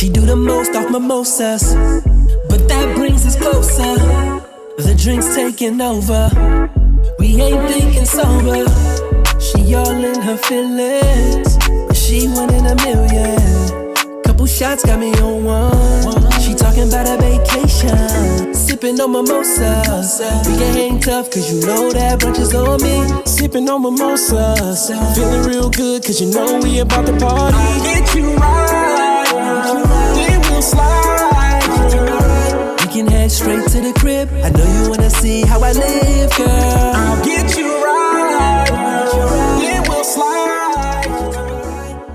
She do the most off mimosas, but that brings us closer. The drink's taking over. We ain't thinking sober. She all in her feelings. She one in a million. Couple shots got me on one. She talking about a vacation. Sipping on mimosas. We can hang tough cause you know that brunch is on me. Sipping on mimosas. Feeling real good cause you know we about to party. I'll get you right. Then we'll slide. We can head straight to the crib. I know you wanna see how I live, girl. I'll get you right. Then we'll slide.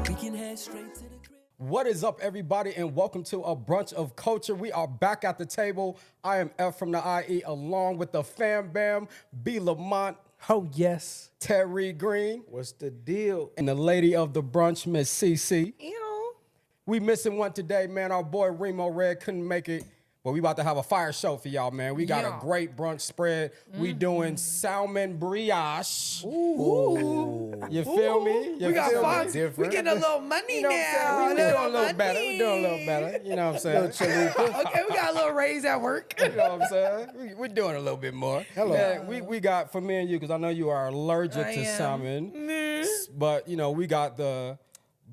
We can head straight to the crib. What is up, everybody, and welcome to a brunch of culture. We are back at the table. I am F from the IE, along with the fam bam, B. Lamont. Oh, yes. Terry Green. What's the deal? And the lady of the brunch, Miss CC. Ew. We missing one today, man. Our boy Remo Red couldn't make it. But we about to have a fire show for y'all, man. We got a great brunch spread. We doing salmon brioche. Ooh. You feel me? You We got feel fun. me? We getting a little money You know what now. I'm saying? We doing a little better. We doing a little better. You know what I'm saying? Okay, we got a little raise at work. You know what I'm saying? We're doing a little bit more. Hello. Yeah, we got, for me and you, because I know you are allergic I to am. salmon. But, you know, we got the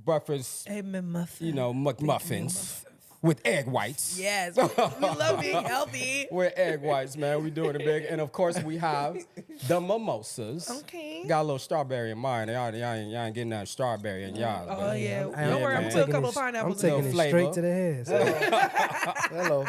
breakfast, Amen muffin. you know, McMuffins with egg whites. Yes. We love being healthy. With egg whites, man. We doing it big. And, of course, we have the mimosas. Okay. Got a little strawberry in mine. Y'all ain't getting that strawberry in y'all. Oh, yeah. Don't Don't worry, I'm man. putting a couple of pineapples I'm in taking there. it flavor. straight to the head. So. Hello.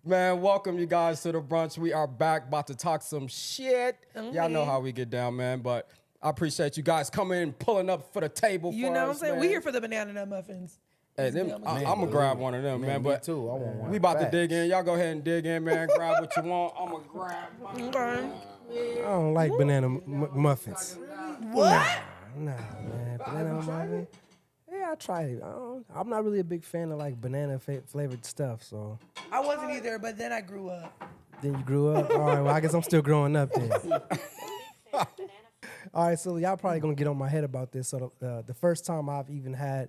Man, welcome you guys to the brunch. We are back, about to talk some shit. Y'all know how we get down, man. But I appreciate you guys coming and pulling up for the table You for know what I'm us, saying? man. We here for the banana nut muffins. Hey, I'm gonna grab one of them, man. Me But too. I want one. we about to Facts. dig in. Y'all go ahead and dig in, man. Grab what you want. I'm gonna grab mine. Okay. I don't like banana muffins. What? Nah, man. Banana muffin. Yeah, I tried it. I'm not really a big fan of like banana flavored stuff. So I wasn't either, but then I grew up. then you grew up. All right. Well, I guess I'm still growing up then. All right. So y'all probably gonna get on my head about this. So the first time I've even had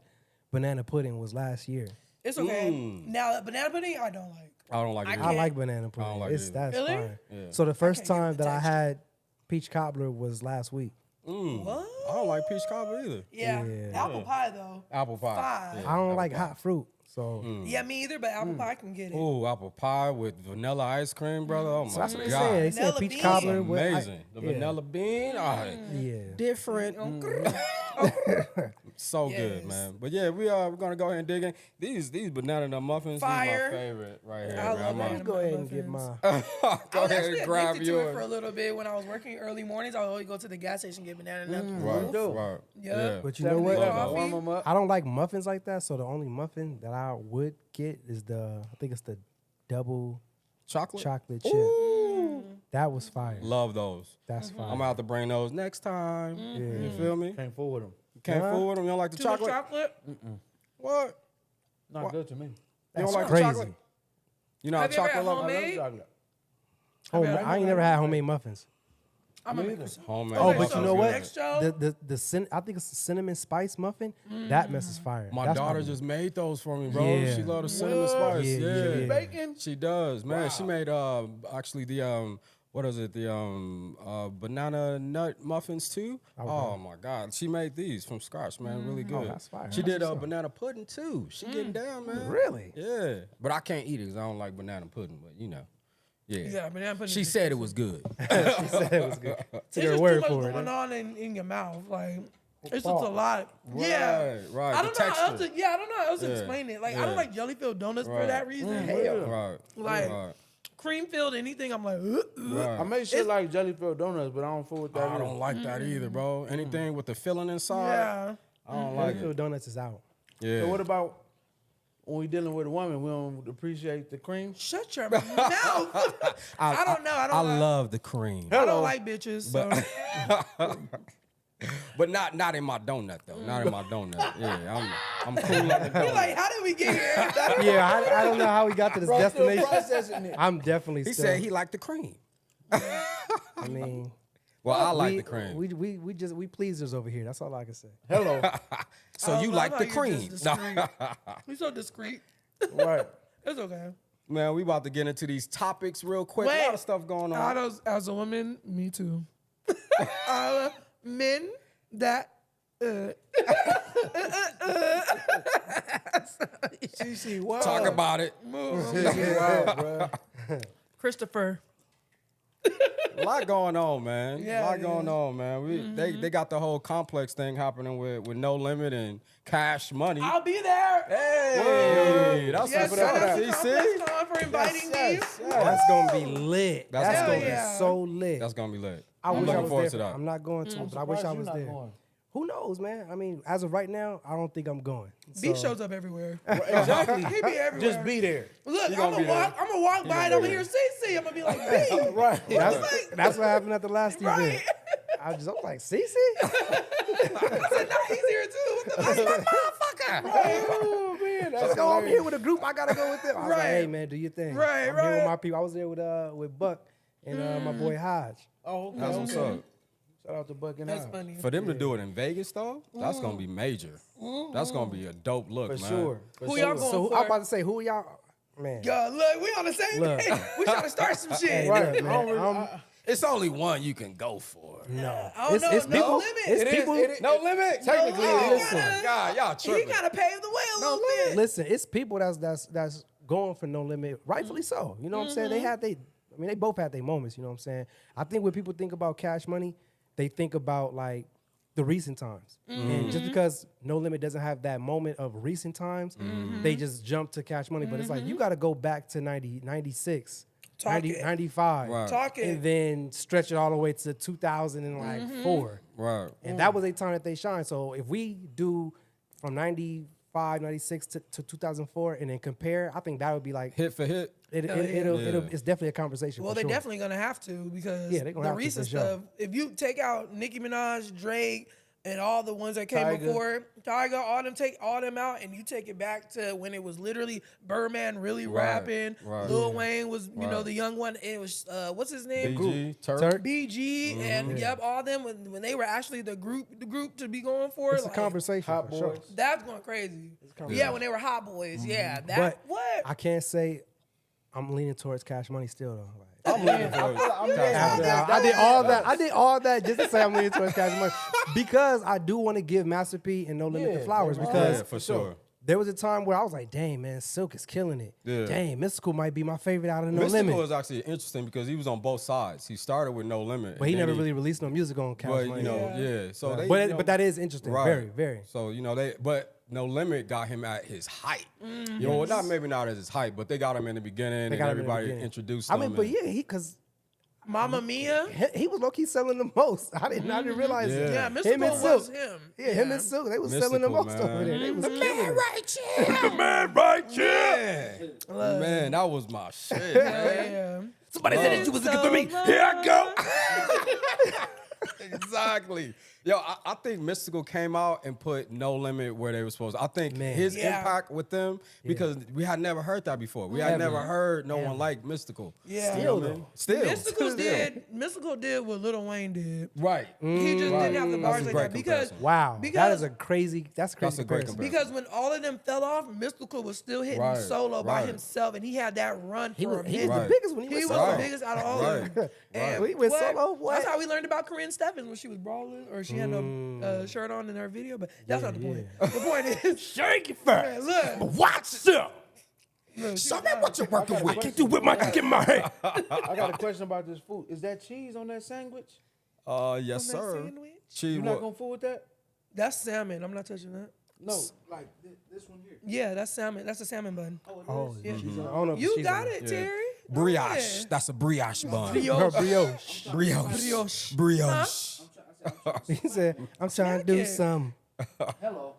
banana pudding was last year. It's okay. Now, banana pudding, I don't like. I don't like it. I either. I like banana pudding. I don't like it either. That's Really? fine. Yeah. So the first can't get time the that I texture. had peach cobbler was last week. What? I don't like peach cobbler either. Yeah. Yeah. Apple pie, though. Apple pie. Fine. Yeah, I don't apple like pie. hot fruit. So Yeah, me either, but apple pie can get it. Ooh, apple pie with vanilla ice cream, brother. Oh my that's what they god. said. They said Vanilla peach bean. cobbler. with- Amazing. The yeah. vanilla bean. Oh, Yeah. different. So good, Yes. man. But yeah, we're gonna go ahead and dig in. These banana nut muffins, these Fire. my favorite right here. I man. love I'm Let me banana go ahead and muffins. get my. Go I was ahead actually and grab addicted to it for a yours. little bit when I was working early mornings. I would always go to the gas station and get banana nuts. Right. Yeah. Yeah. But you know what? Coffee. Warm them up. I don't like muffins like that. So the only muffin that I would get is I think it's the double Chocolate. chocolate chip. That was fire. Love those. That's fire. I'm gonna have to bring those next time. You feel me? Can't fool with them. Can't Huh? fool with them. You don't like the Too much chocolate? chocolate? What? Not good to me. You That's don't like crazy. the chocolate? You know Have you ever had chocolate lover? homemade? Chocolate. I ain't never had homemade muffins. I'm gonna make some. Homemade. Oh, Okay, but so you know what? next show- I think it's the cinnamon spice muffin. That mess is fire. My That's daughter just made those for me, bro. Yeah. She love the cinnamon spice. Yeah, Yeah, yeah. Bacon. She does, man. She made actually the what is it? The banana nut muffins too. Oh my god, she made these from scratch, man. Really good. that's fire. She That's did what's up. banana pudding too. She getting down, man. Really? Yeah, but I can't eat it because I don't like banana pudding. But you know, yeah. Yeah, banana pudding. She is said it was good. She said it was good. Took It's her just word too much for it. going on in your mouth. Like, it's just a Pause. lot. Yeah. Right. I The don't know how else texture. to, I don't know how else to Yeah. explain it. Like, I Yeah. don't like jelly filled donuts for Right. that reason. Right. Like, Right. cream filled anything, I'm like, Right. I make shit like jelly filled donuts, but I don't fool with that. I either. don't like that either, bro. Anything with the filling inside, yeah. I don't like Jelly-filled it. donuts is out. Yeah. So what about when we dealing with a woman? We don't appreciate the cream. Shut your mouth. I don't know. I love the cream, I don't like bitches. So. but not in my donut though. Not in my donut. Yeah, I'm cool on the You're donut. like, how did we get here? Yeah, I don't know how we got to this destination. Processing it. I'm definitely He still. said he liked the cream. I mean, Well, I like we, the cream. we pleasers over here. That's all I can say. Hello. So I you love like how the you're cream? just discreet. You're so discreet. Right. It's okay. Man, we about to get into these topics real quick. A lot of stuff going on. As a woman, me too. Men that. CC, wow. Talk about it. Wow, bro. Christopher. A lot going on, man. Yeah, a lot it going is. on, man. They got the whole complex thing happening with No Limit and Cash Money. I'll be there. Hey, that's Yes, what's shout out up. to See? Complex Con for inviting me. That's gonna be lit. That's That's gonna gonna be- be so lit. That's gonna be lit. I I'm wish I looking was forward there. to that. I'm not going to, but I wish I Surprised was you're not there. going. Who knows, man? I mean, as of right now, I don't think I'm going. B So- shows up everywhere. Exactly. He be everywhere. Just be there. Look, I'm gonna gonna be walk. there. I'm gonna walk by and I'm gonna hear CC. I'm gonna be like, B. Right. That's what happened at the last event. Right. I was like, Cece? I said, no, he's here too. What the fuck? Motherfucker. Oh man, let's go. I'm here with a group. I gotta go with them. I was like, Right. hey man, do your thing. Right, I'm here with right. my people. I was there with Buck and my boy Hodge. Oh, okay. That's what's up. Shout out to Buck and That's Hodge. funny. For them to do it in Vegas, though, that's gonna be major. That's gonna be a dope look, For man. sure. For Who sure. y'all going So for? I'm about to say, who y'all? Man, God, look, we on the same Look. page. We trying to start some shit. hey, Right. look, man, I don't really- It's only one you can go for. no, I don't know, it's no people. limit. It's It is, people. No limit. Technically, limit. it is. God, y'all He tripping. gotta pave the way a little bit. Listen, it's people that's going for No Limit, rightfully so. You know what I'm saying? They both had their moments. You know what I'm saying? I think when people think about Cash Money, they think about like the recent times, and just because No Limit doesn't have that moment of recent times, they just jump to Cash Money. But it's like you got to go back to 90, 96, Talk 90, it. 95, Right. Talk it. and then stretch it all the way to 2004. Right. And that was a time that they shined. So if we do from 95, 96 to 2004 and then compare, I think that would be like, Hit for hit. it's definitely a conversation. Well, for they're sure. definitely gonna have to because Yeah, they gonna the have to, recent for sure. stuff. If you take out Nicki Minaj, Drake, and all the ones that came Tiger. before, Tiger, take all them out, and you take it back to when it was literally Birdman really Right, rapping. right. Lil Wayne was, you know, Right. the young one. It was what's his name? BG, Turk. Turk. BG and yep, all them when they were actually the group to be going for. It's a like, conversation Hot for sure. Boys. That's going crazy. Yeah, when they were Hot Boys. Yeah, that But what? I can't say I'm leaning towards Cash Money still though. Like, I'm leaning for I did all that just to say I'm leaning towards Cash Money because I do want to give Master P and No Limit the flowers because Yeah, for sure. there was a time where I was like, dang man, Silk is killing it. Yeah. Dang, Mystical might be my favorite out of No Mystical Limit. is actually interesting because he was on both sides. He started with No Limit, But he and then never really released no music on Cash But Money. you know, yeah. So they, But you know, but that is interesting. right. Very, very. So you know but No Limit got him at his height. You know, well, maybe not at his height, but they got him in the beginning, They and got him in the everybody beginning. introduced I him. mean, but and- yeah, because Mamma Mia. he was low key selling the most. I didn't realize it. Yeah, Him Mystical and Silk. was him. Yeah, him and Silk, they was selling the Mystical, most man. over there. They was killing it. the man right here. Man, that was my shit. man. Yeah. Somebody said that you was looking for me. Here I go. Exactly. Yo, I think Mystical came out and put No Limit where they were supposed to. I think Man. his Yeah. impact with them, because we had never heard that before. We had never heard no one like Mystical. Yeah. You know what I mean? Still. Mystical did what Lil Wayne did. Right. He just didn't have the That's bars a like great that because comparison. Wow, that Because- is a crazy. That's a crazy. That's a great comparison. comparison. because when all of them fell off, Mystical was still hitting Right, solo by right. himself, and he had that run He for was, a he minute. was the Right. biggest when he, He was was solo. the biggest out of all of them. Right. And He went solo, what? That's how we learned about Corinne Stephens when she was brawling, or she had no shirt on in her video. But that's not the point. The point is, Shake it man, look, Watch up. look, Show me what you're working with. question. Can't do with my kick in my head. I got a question about this food. Is that cheese on that sandwich? Yes, that sir. sandwich? You not gonna fool with that? that's salmon. I'm not touching that. No, like this one here. Yeah, that's salmon. That's a salmon bun. Oh, Yeah. I don't know if You she's got on it, Yeah. Terry. Brioche. Yeah. That's a brioche bun. Her brioche. Brioche. Brioche. He said, "I'm trying to do Smack it. some." Hello.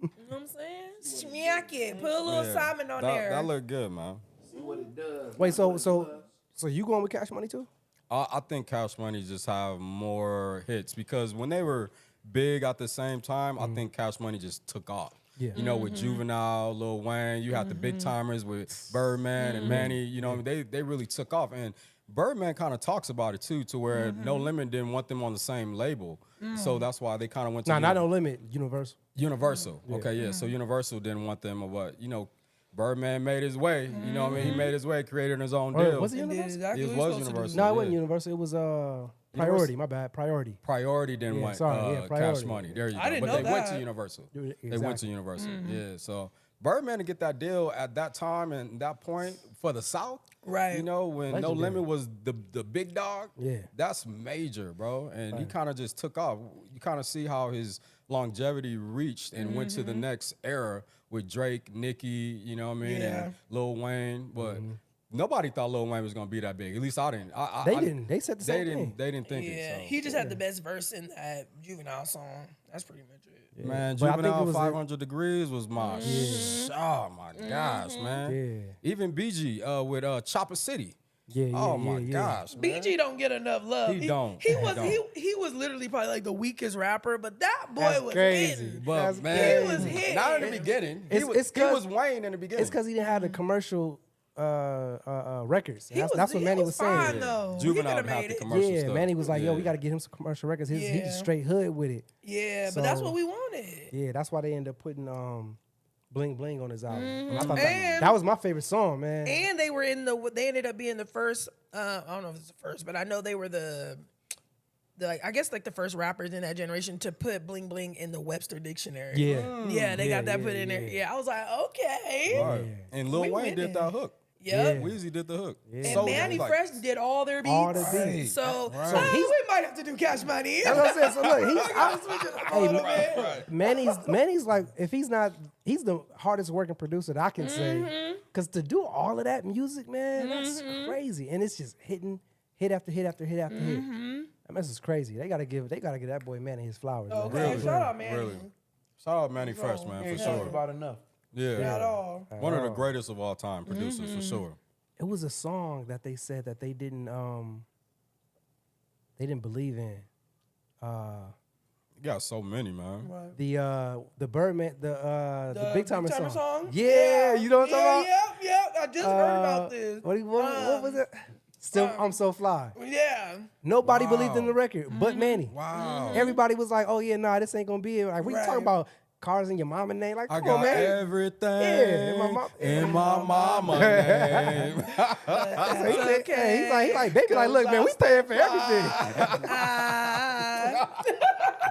You know what I'm saying? Smack it. Put a little Yeah. salmon on there. That look good, man. See what it does. Wait, so you going with Cash Money too? I think Cash Money just have more hits because when they were big at the same time, I think Cash Money just took off. Yeah. You know, with Juvenile, Lil Wayne, you had the big timers with Birdman and Manny. You know, they really took off. And Birdman kind of talks about it too, to where No Limit didn't want them on the same label. So that's why they kind of went to Nah, not No Limit. Universal. Universal. Okay, yeah. So Universal didn't want them, or what, you know, Birdman made his way. You know what I mean? He made his way, creating his own Or deal. was it And did Universal? exactly It what was he supposed to do. Universal. No, it Yeah. wasn't Universal. It was Priority. My bad. Priority. Priority then Yeah, went sorry, yeah, Cash Priority. Money. There you go. I didn't but know they went to that. Universal. Yeah, They went to exactly. Universal. Yeah. So Birdman to get that deal at that time and that point for the South. Right. You know, when No Legendary. Limit was the big dog. Yeah. That's major, bro. And he kind of just took off. You kind of see how his longevity reached and went to the next era with Drake, Nicki, you know what I mean, Yeah. and Lil Wayne. But nobody thought Lil Wayne was gonna be that big. At least I didn't. They didn't. They said the same thing. They didn't think Yeah, it. So. he just had the best verse in that Juvenile song. That's pretty much it. Man, But I think it Juvenile was 500 Degrees was my oh my gosh, man. Yeah. Even BG with Chopper City. Yeah, yeah, Oh my yeah. gosh, man. BG don't get enough love. He don't. He He was don't. he was literally probably like the weakest rapper, but that boy That's was crazy. hitting. But That's man, He was hitting. not in the beginning. It's- it's he 'cause- was Wayne in the beginning. It's because he didn't have the commercial records. He That's what Manny was saying. fine, though. Juvenile He coulda had made the it. commercial Yeah, stuff. Manny was like, yo, Yeah. we got to get him some commercial records. He Yeah. just straight hood with it. Yeah, but that's So- what we wanted. Yeah, that's why they ended up putting Bling Bling on his album. And I thought And- that was my favorite song, man. And they were they ended up being the first. I don't know if it's the first, but I know they were the I guess like the first rappers in that generation to put Bling Bling in the Webster dictionary. Yeah. Yeah, they Yeah, got that yeah, put in there. yeah. Yeah, I was like, okay. Right. And Lil We Wayne did winning. that hook. Yep. Yeah. Weezy did the hook. And So, Manny like, Fresh did all their beats. All the beats. So, Right. we might have to do Cash Money. That's what I said. So look, Hey, Manny's like, if he's not, he's the hardest working producer that I can Mm-hmm. say. Because to do all of that music, man, that's crazy. And it's just hitting hit after hit after hit after hit. Mm-hmm. I mean, this is crazy. They gotta give that boy Manny his flowers. Man. Okay, shout out, man. Really. Shout out Manny Fresh, man, Ain't for talked sure. about enough. Yeah. Not all. One of the greatest of all time producers, for sure. It was a song that they said that they didn't believe in. You got so many, man. The Birdman, the The Big Timer Big Timer song. song? Yeah, you know what I'm talking about? Yep. I just heard about this. What was it? Still, I'm so fly. Yeah. Nobody believed in the record, but Manny. Wow. Everybody was like, "Oh yeah, nah, this ain't gonna be it." Like, we Right. talking about cars in your mama name? Like, I come on, got man. everything Yeah, in my mama name. So he said, hey, he's like, baby, like, look, man, we paying for everything.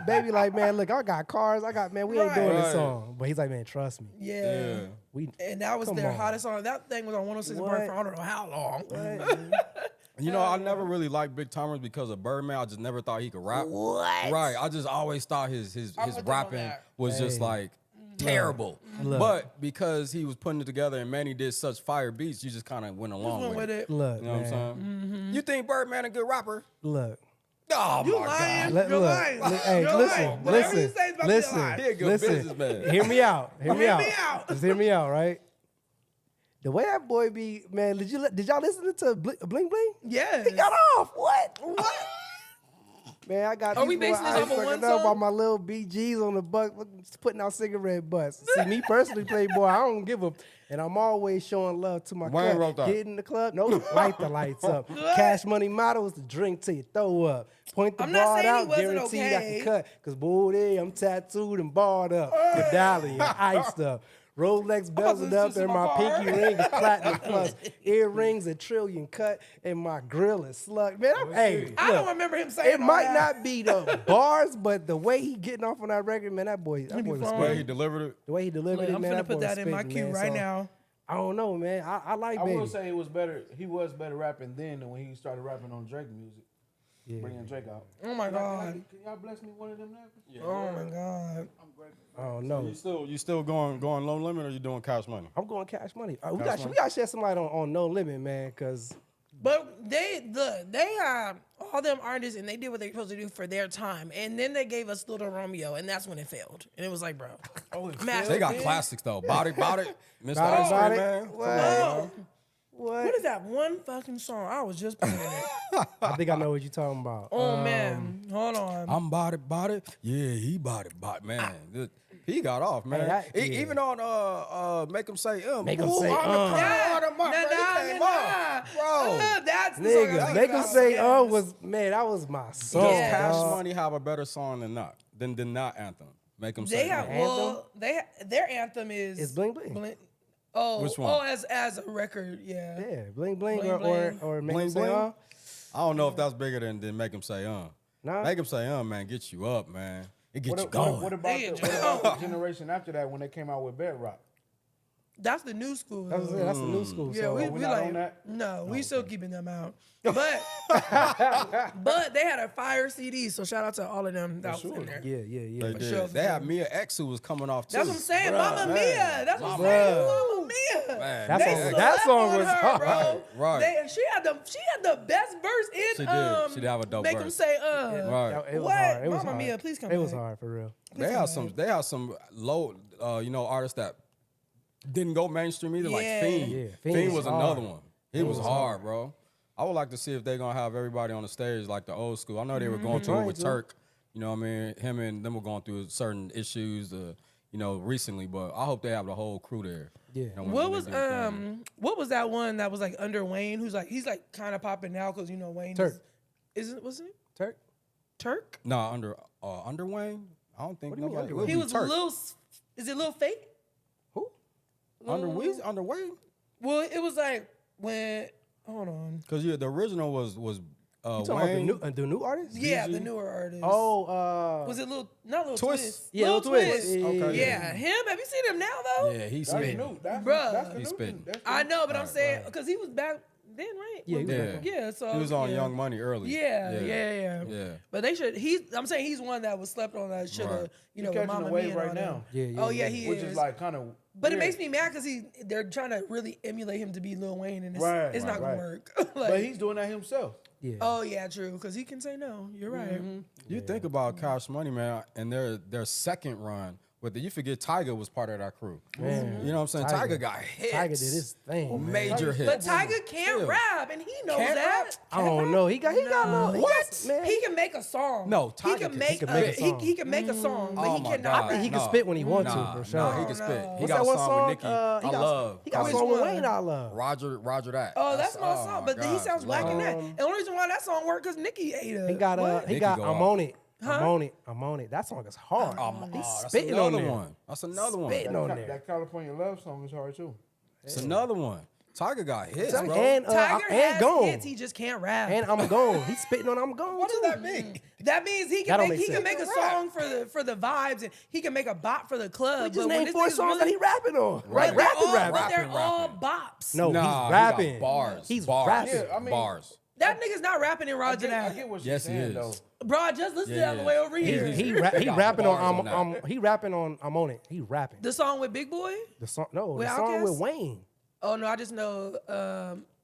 Baby, like, man, look, I got cars, man, we ain't doing this Right. song. But he's like, man, trust me, Yeah. we. And that was Come their on. hottest song. That thing was on 106 What? Park for I don't know how long. You know, I never really liked Big Timers because of Birdman. I just never thought he could rap. What? Right. I just always thought his I'm with them on rapping that. was just Hey. like terrible. Look. But because he was putting it together and Manny did such fire beats, you just kind of went along Went with it. Look, You know what I'm man, saying? You think Birdman a good rapper? look. Oh You my lying. God. You're Look, lying. hey, You're listen, lying. Whatever you listen, say is about to be a listen, lie. He a good listen. businessman. Hear me out. Hear me Hear out. me out. Just hear me out, right? The way that boy be, man, did y'all listen to Bling Bling? Yes. He got off. What? Man, I got Are we these basing boys this ice off of fucking one up song? by my little BGs on the buck, putting out cigarette butts. See, me personally, Playboy, I don't give a, and I'm always showing love to my Wayne cut. wrote that. Get in the club, no, light the lights up. Cash Money motto is to drink till you throw up. Point the I'm not broad saying he out, wasn't guaranteed I okay. can cut. Cause booty, I'm tattooed and barred up, medallion, iced up. Rolex bezeled up and my pinky ring is platinum plus. Earrings a trillion cut and my grill is slug. Man, hey, I look, don't remember him saying it all might that. not be the bars, but the way he getting off on that record, man, that boy was The way he spitting. delivered it. The way he delivered Look, it, I'm man, finna that boy put that was in my spitting, queue man. right So, now. I don't know, man. I like I Baby. will say it was better. He was better rapping then than when he started rapping on Drake music. Yeah. Bringing Drake out. Oh my God. Can y'all bless me with one of them now? Oh my God. I don't know. You still going low limit or you doing Cash Money? I'm going Cash Money. We Cash got Money? to share somebody on No Limit, man, because But they all them artists and they did what they supposed to do for their time, and then they gave us Little Romeo, and that's when it failed. And it was like, bro, They got classics though. Body, Mr. Body, Ice Body. Cream Man. What? Oh, What? what is that one fucking song? I was just playing it. I think I know what you're talking about. Oh man, hold on. I'm body. Yeah, he body. Man, he got off, man. that- yeah. Even on Make Him Say, Make 'em ooh, say, I'm the God of my Nah, he came off. Bro. That's the song I Nigga, was Make 'em about. say, Yes. was, man, that was my song. Does Yeah. Cash dog. Money have a better song than not Anthem? Make Him They Say. have no. well, their anthem is It's Bling Bling. Oh, Which one? Oh, as a record, yeah. Yeah, bling bling, Bling, or bling. or make Bling, him say, bling? I don't know if that's bigger than make him say, Nah. Make him say, man, get you up, man. It get you What, going. what about the generation after that when they came out with Bedrock? That's the new school. That's the new school. Yeah, so we not like on that? no, we still keeping them out. But but they had a fire CD, so shout out to all of them that was in there. yeah. They did. sure, They had Mia X who was coming off too. That's what I'm saying, Mama man. Mia. That's what I'm saying, Mama Mia. Man, That They song- slept that song on was her, hard. bro. Right. She had the best verse in. She did. She did have a dope Make verse. them say Right. It was What? hard. It was Mamma hard. Mia, please come It was back. hard for real. They have some low, artists that didn't go mainstream either, like Yeah. Fiend. Yeah, Fiend, Fiend was was hard. another one. He was hard, bro. I would like to see if they're gonna have everybody on the stage like the old school. I know they were going through it with Turk. You know what I mean? Him and them were going through certain issues, recently, but I hope they have the whole crew there. Yeah. You know, when What they was do the thing. what was that one that was like under Wayne? He's like kind of popping now because Wayne Turk. wasn't it Turk. Turk? Nah, under Wayne? I don't think What do you mean nobody. under it would He be was Turk. is it Lil Fate? Who? Under Wayne? Well, it was like when hold on. Because the original was You talking Wayne. about the new artist? Yeah, the newer artist. Oh, was it not Lil Twist? Twist? Yeah, Lil Lil Twist. Twist. Okay, Yeah, him. Have you seen him now though? Yeah, he's That's spitting. new. That's Bruh. the He's new spitting. thing. That's I the- know, but I'm saying because he was back then, right? Yeah, he was back yeah. So He was on yeah. Young Money early. Yeah. Yeah. But they should. I'm saying he's one that was slept on. That should have, Right. He with catching Mama the Mia wave and right all now. that. Yeah, Oh yeah, he Which is. is like kind of. But it makes me mad because they're trying to really emulate him to be Lil Wayne, and it's not gonna right. work. But he's doing that himself. yeah. oh yeah, true. Because he can say no. You're right. You think about Cash Money, man, and their second run with you forget Tiger was part of that crew. Man. You know what I'm saying? Tiger got hits. Tiger did his thing. Man. Major hits. But Tiger can't Still. rap, and he knows Can't that. rap? I don't know. He got no. What? Man. He can make a song. No, he Tiger can can- make. he can make a song. He can make a song, but Oh he my cannot God. rap. I think he can No. spit when he wants Nah, to, for sure. nah, he No, can spit. no. He What's got that a one song song? with Nicki. I love. He got a Which song with one? Wayne I love. Roger that. Oh, that's my oh song. my But he God, sounds whack in that. Um, And the only reason why that song worked because Nicki ate it. He got What? Nicki I'm go off. on it. I'm on it. That song is hard. He's That's spitting on another there. one. That's another one. Spitting on there. That California Love song is hard too. It's another one. Tiger got hits, bro. And Tiger and has gone. hits, he just can't rap. And I'm gone. He's spitting on I'm gone. What does too. that mean? that means he That can don't make make he can sense. make a song for the vibes, and he can make a bop for the club. We just but when named this 4 nigga's songs that he rapping on. Right. Like rapping. But they're Rapping. all bops. No, Nah, he's he got rapping. bars. He's bars. rapping. Yeah, I mean- bars. That nigga's not rapping in I Roger get that. what she's Yes, he saying is. though. Bro, just listen to Yeah, that on the way over here. He got rapping bars on on that. he rapping on I'm on it. He rapping. The song with Big Boy? The song With the song Outkast? with Wayne. Oh no, I just know.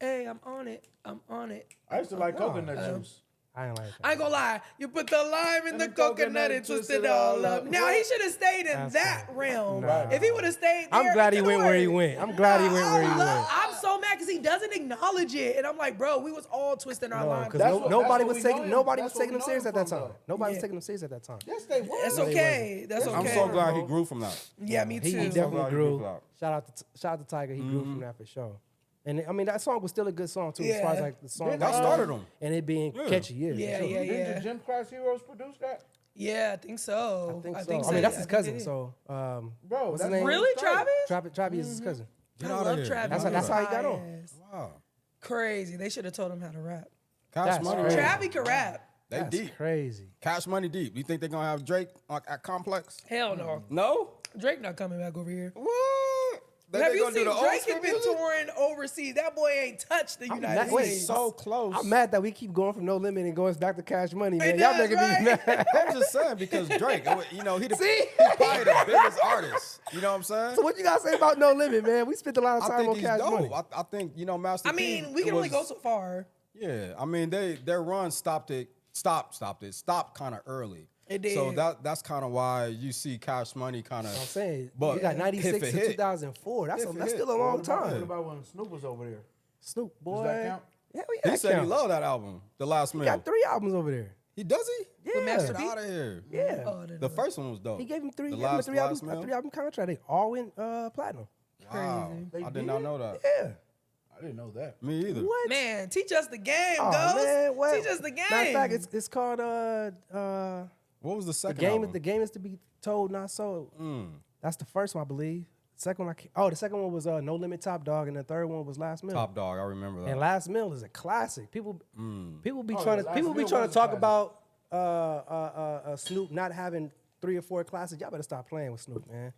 Hey, I'm on it. I'm on it. I used to like coconut juice. I ain't like that. I ain't gonna lie. You put the lime in And the the coconut coconut and twist it all up. Now he should have stayed in That's that fine. realm. Nah. If he would have stayed there, I'm glad he could've went where he worked. went. I'm glad he went where he went. I'm so mad because he doesn't acknowledge it, and I'm like, bro, we was all twisting our lines. Because That's what- nobody that's was what we taking know him- nobody was that's what taking we him know serious him at that from, time. though. Nobody was Yeah. taking him serious at that time. Yes, they were. That's No, they okay. That's okay. I'm so glad he grew from that. Yeah, me He too. definitely glad he grew. grew out. Shout out to Tiger. He grew from that for sure. And I mean that song was still a good song too, as far as Yeah. like the song That started him. and it being Yeah. catchy. Yeah, for Yeah, sure. yeah, Didn't yeah. the Gym Class Heroes produce that? Yeah, I think so. I think so. think I mean that's his I think cousin. it is. So Bro, what's his that's name? Really, straight. Travis? Travis is his cousin. Get I out love of here. Travis. That's how he got on. Yes. Wow. Crazy. They should have told him how to rap. Cash That's Money. crazy. Travis can rap. They That's deep. crazy. Cash Money deep. You think they're gonna have Drake at Complex? Hell no. No. Drake not coming back over here. What? Have you gonna do seen the old Drake school has been music? touring overseas? That boy ain't touched the United mad- wait, States. So close. I'm mad that we keep going from No Limit and going back to Cash Money, man. It Y'all does, making right? me mad. I'm just saying because Drake, he See? he's probably the biggest artist. You know what I'm saying? So what you gotta say about No Limit, man? We spent a lot of I time think on he's Cash Money. dope. I think Master I P. mean, we it can only go was- so far. Yeah, I mean their run stopped kind of early. It did. So that's kind of why you see Cash Money kind of. I'm saying, But you got hit 96 for to hit. 2004. That's Hit for that's hit. still a long What time. about when Snoop was over there? Snoop, boy. Does that count? Yeah, He that said he counts. loved that album, The Last He Meal. got 3 albums over there. He does he? Yeah, Master Get P? out of here. yeah. Oh, I didn't The know. first one was dope. He gave him 3 The he gave him a last, 3 last album, a meal? 3 album contract. They all went platinum. Wow, I did not know that. Yeah. I didn't know that. Me either. What? Man, teach us the game, Oh, Ghost. man, what? Teach us the game. Matter of fact, it's called What was the the second game. album? The game is to be told, not sold. That's the first one, I believe. Second one, the second one was No Limit Top Dog, and the third one was Last Meal. Top Dog, I remember that. And Last Meal is a classic. People be Oh, trying yeah, to Last people be Meal trying was to a talk about Snoop not having 3 or 4 classics. Y'all better stop playing with Snoop, man.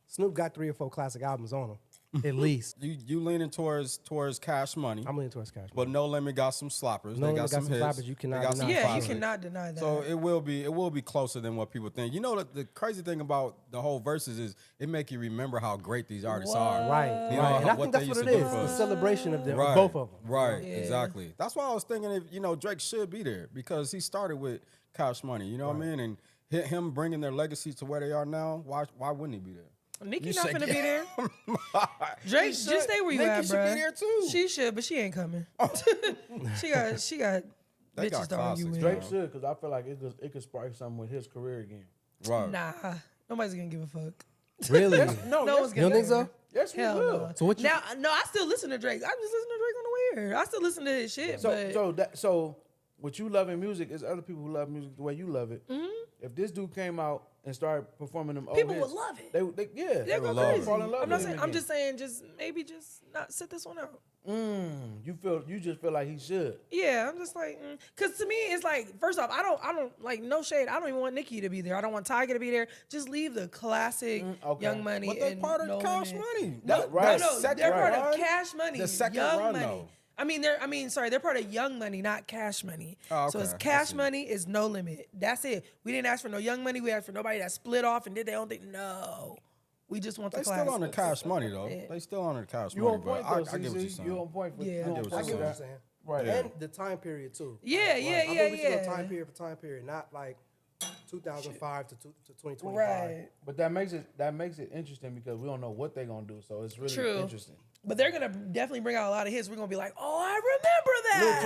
Snoop got 3 or 4 classic albums on him, at least. You leaning towards Cash Money, I'm leaning towards Cash. but No Limit got some sloppers. No they Limit got some hits. slappers. You cannot They got deny some that. Yeah, you classics. cannot deny that. So it will be closer than what people think. You know that the crazy thing about the whole verses is it make you remember how great these artists are. Right, You know, right. And I what think that's they what used it to do is. for The us. celebration of them, Right, both of them. Right, Yeah. exactly. That's why I was thinking if Drake should be there because he started with Cash Money. You know what I mean? And him bringing their legacy to where they are now. Why wouldn't he be there? Nicki You not shake gonna be it. there. Drake, He just should. stay where you Nicki at, should bro. be there too. She should, but she ain't coming. she got They bitches got to argue classics, with. Drake should, because I feel like it could spark something with his career again. Right. Nah, nobody's gonna give a fuck. Really? No, No one's You don't gonna think so? Yes, we Hell will. no. So what you- Now, no, I still listen to Drake. I just listen to Drake on the way here. I still listen to his shit. but So what you love in music is other people who love music the way you love it. If this dude came out and started performing them old People hits, would love it. They they're would go love crazy. it. Fall in love I'm not with saying. him I'm again. just saying. Just maybe just not sit this one out. You just feel like he should. Yeah, I'm just like, cause to me it's like, first off, I don't like no shade. I don't even want Nicki to be there. I don't want Tiger to be there. Just leave the classic okay. Young Money. But they and part of No Cash Limit. Money. No, Right. no, Second they're part run. of Cash Money. The second Young run, Money. though. They're part of Young Money, not Cash Money. Oh, So it's okay. I Cash see. Money is No Limit. That's it. We didn't ask for no Young Money. We asked for nobody that split off and did their own thing. No, we just want They the still classics. under Cash Money though. Yeah. They still under Cash You Money. on point But though, I get what you're CC. saying. You on point for Yeah. you I on get what point you're for I get what that. you're saying. Right. And the time period too. Yeah, I think we should go time period for time period, not like 2005 to 2025. Right. But that makes it interesting because we don't know what they're gonna do. So it's really True. interesting. But they're gonna definitely bring out a lot of hits. We're gonna be like, oh, I remember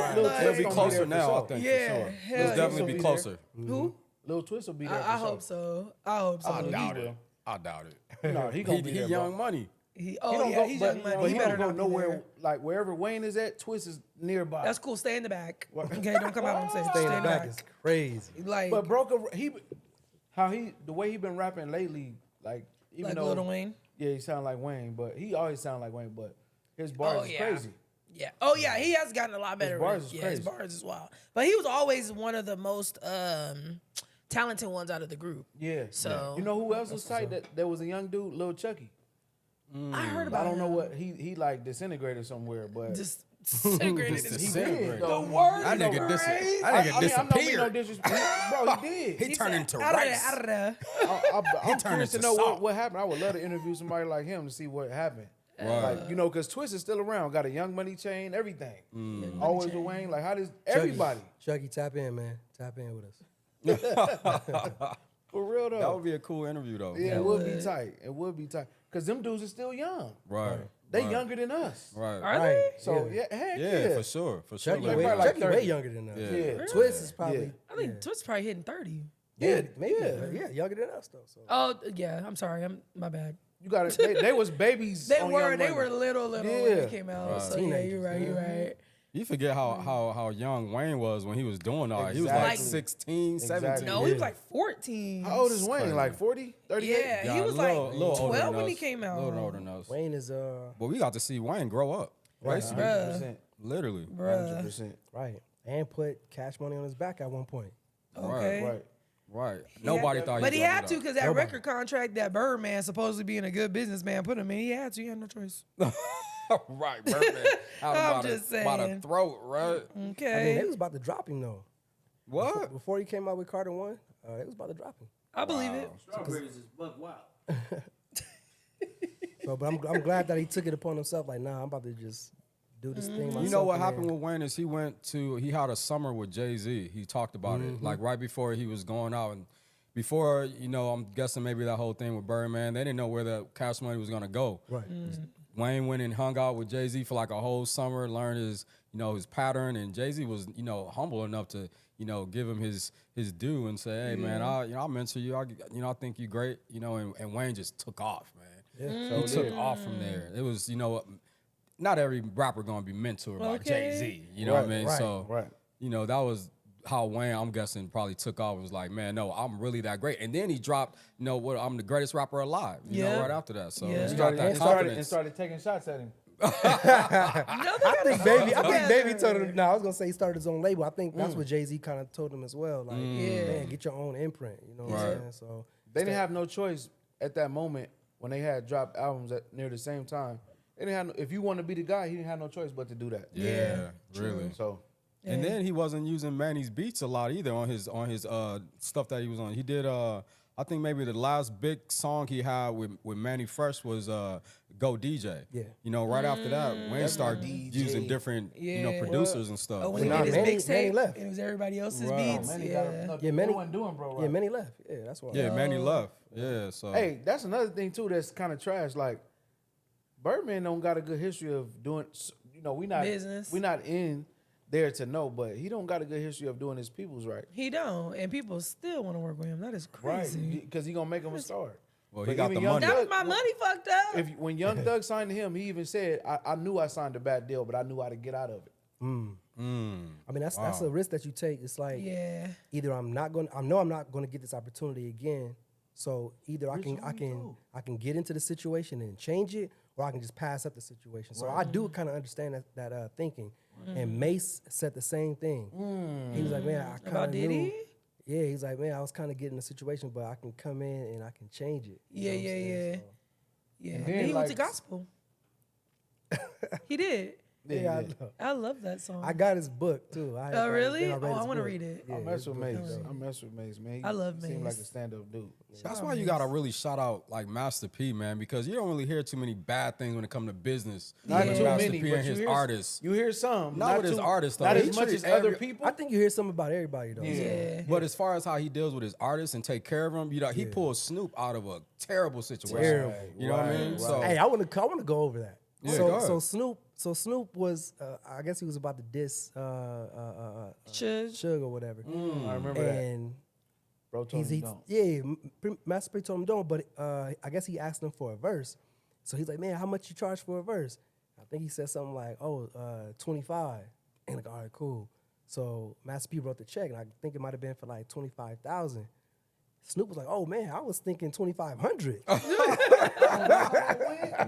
that. Lil Like, It'll be Gonna be closer there for now, I sure. think. Yeah, for sure. hell It'll yeah. definitely He'll be be closer. Who? Lil Twist will be there. I for hope so. I hope so. I doubt will. it. I doubt it. No, he gonna be He there. Young bro. Money. He don't yeah, go, he's but, Young Money. But He he better don't go not be nowhere. there. Like wherever Wayne is at, Twist is nearby. That's cool. Stay in the back. Okay, don't come out on stage. Stay in the back is crazy. Like, But the way he been rapping lately, like even like though Lil Wayne. yeah, he sound like Wayne, but he always sound like Wayne, but his bars is crazy. Yeah. Oh yeah, he has gotten a lot better. bars is His crazy. bars is wild. But he was always one of the most talented ones out of the group. Yeah. So- you know who else was tight? That there was a young dude, Lil Chucky. I heard about I don't know him. what he like disintegrated somewhere, but Just disintegrated. Just his- disintegrated. The word. That nigga crazy. that nigga I'm not being no disappeared. disrespect, bro. He did. He turned into Out of there, rice. out of there. I'm turned curious to into know salt. what happened. I would love to interview somebody like him to see what happened. Right. Like, because Twist is still around, got a Young Money chain, everything. Always with Wayne. Like, how does everybody? Chucky, tap in, man. Tap in with us. For real though. That would be a cool interview though. Yeah, it would be tight. It would be tight. Because them dudes are still young. Right. They right. younger than us. Right. Are Right. they? So, yeah, heck Yeah, yeah. for sure. For sure. Chucky, Like, way, probably like Chucky way 30. younger than us. Yeah. Yeah. Twist is probably Yeah. I think Twit's probably hitting 30. yeah, maybe Yeah. younger than us though. So Oh yeah, I'm sorry. My bad. You got to they was babies. They on were Young they Money. were little when Yeah. they came out. Right. So yeah, you're right. You're right. You forget how young Wayne was when he was doing all that. He was like Exactly. 16, 17. Exactly. No, he was like 14. How old is Wayne? crazy. Like 40? 38? Yeah, he Yeah, was a like little older 12 than when he us. came out. A little older than us. Wayne is But we got to see Wayne grow up. Basically. 100%. Literally. Bruh. 100%. right and put Cash Money on his back at one point. Okay. Right. Right. Nobody thought he But was he gonna had do to that. because that record contract that Birdman supposedly being a good businessman put him in. He had to. He had no choice. Right, Birdman. Out I'm by the- just by the saying. throat, right? Okay. I mean, they was about to drop him though. What? Before he came out with Carter One, they was about to drop him. I believe it. Strawberries is buck wild. So, but I'm glad that he took it upon himself. Like, nah, I'm about to just do this thing myself. You know what and happened then- with Wayne is he had a summer with Jay-Z. He talked about it like right before he was going out and before, I'm guessing maybe that whole thing with Birdman, they didn't know where the Cash Money was gonna go. Right. Wayne went and hung out with Jay-Z for like a whole summer, learned his pattern, and Jay-Z was, humble enough to, give him his due and say, hey man, I mentor you, I think you great, and Wayne just took off, man. Yeah. He took off from there. It was, not every rapper gonna be mentored by Okay. Jay-Z. You know what I mean? right, So, right. that was how Wayne, I'm guessing, probably took off and was like, man, no, I'm really that great. And then he dropped, what, I'm the greatest rapper alive, right after that. So he got that confidence. And started taking shots at him. I think Baby told him. No, I was gonna say he started his own label. I think that's what Jay-Z kind of told him as well. Like, man, get your own imprint. You know what I'm saying? So they didn't have no choice at that moment when they had dropped albums at near the same time. They didn't have. If you want to be the guy, he didn't have no choice but to do that. Yeah, really. So. And then he wasn't using Manny's beats a lot either on his stuff that he was on. He did I think maybe the last big song he had with Manny Fresh was Go DJ. Yeah. Right after that, Wayne started using different producers and stuff. Oh, when he did his mixtape, left. It was everybody else's beats. Manny Manny wasn't doing bro right. Yeah, Manny left. Yeah, that's why. Yeah, Manny left. Yeah, so. Hey, that's another thing too that's kind of trash. Like, Birdman don't got a good history of doing, we not business. We not in there to know, but he don't got a good history of doing his people's right. He don't, and people still want to work with him. That is crazy. Right, because he gonna make him a star. Well, he got the money. That was my money fucked up. When Young Thug signed to him, he even said, I knew I signed a bad deal, but I knew how to get out of it. I mean, that's a risk that you take. It's like either I know I'm not gonna get this opportunity again. So either I can get into the situation and change it, or I can just pass up the situation. So I do kind of understand that thinking. And Mace said the same thing. He was like, man, I kind of knew. Yeah, he's like, man, I was kind of getting the situation, but I can come in and I can change it. Yeah. And then he went to gospel. He did. Yeah, I love that song. I got his book too. Oh, really? I want to read it. I mess with Mace, man. I love Mace. Seems like a stand-up dude. That's why you gotta really shout out like Master P, man, because you don't really hear too many bad things when it comes to business. Not too Master many, P but and his hear, artists. You hear some, not with his artists, though. Not He as much treats as other people. I think you hear something about everybody though. Yeah. But as far as how he deals with his artists and take care of them, he pulls Snoop out of a terrible situation. You know what I mean? Right. So Hey, I want to go over that. Yeah, go ahead. So Snoop was, I guess he was about to diss Suge or whatever. I remember that. And Bro told him don't. yeah, Master P told him don't, but I guess he asked him for a verse. So he's like, man, how much you charge for a verse? I think he said something like, 25. And like, all right, cool. So Master P wrote the check, and I think it might have been for like 25,000. Snoop was like, oh man, I was thinking 2,500.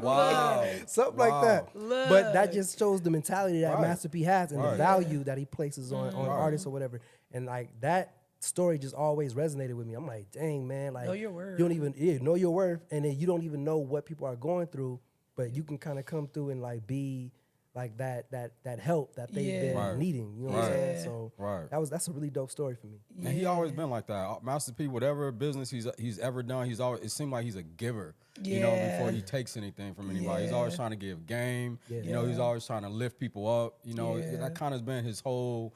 wow, Something like that. But that just shows the mentality that Master P has and the value that he places on artists or whatever. And like that story just always resonated with me. I'm like, dang, man, like know your worth. You don't even know your worth, and then you don't even know what people are going through, but you can kind of come through and like be like that help that they've been needing. You know what I'm saying? So that's a really dope story for me. And he always been like that. Master P, whatever business he's ever done, it seemed like he's a giver. You know, before he takes anything from anybody. He's always trying to give game. You know, he's always trying to lift people up. You know, that kind of been his whole,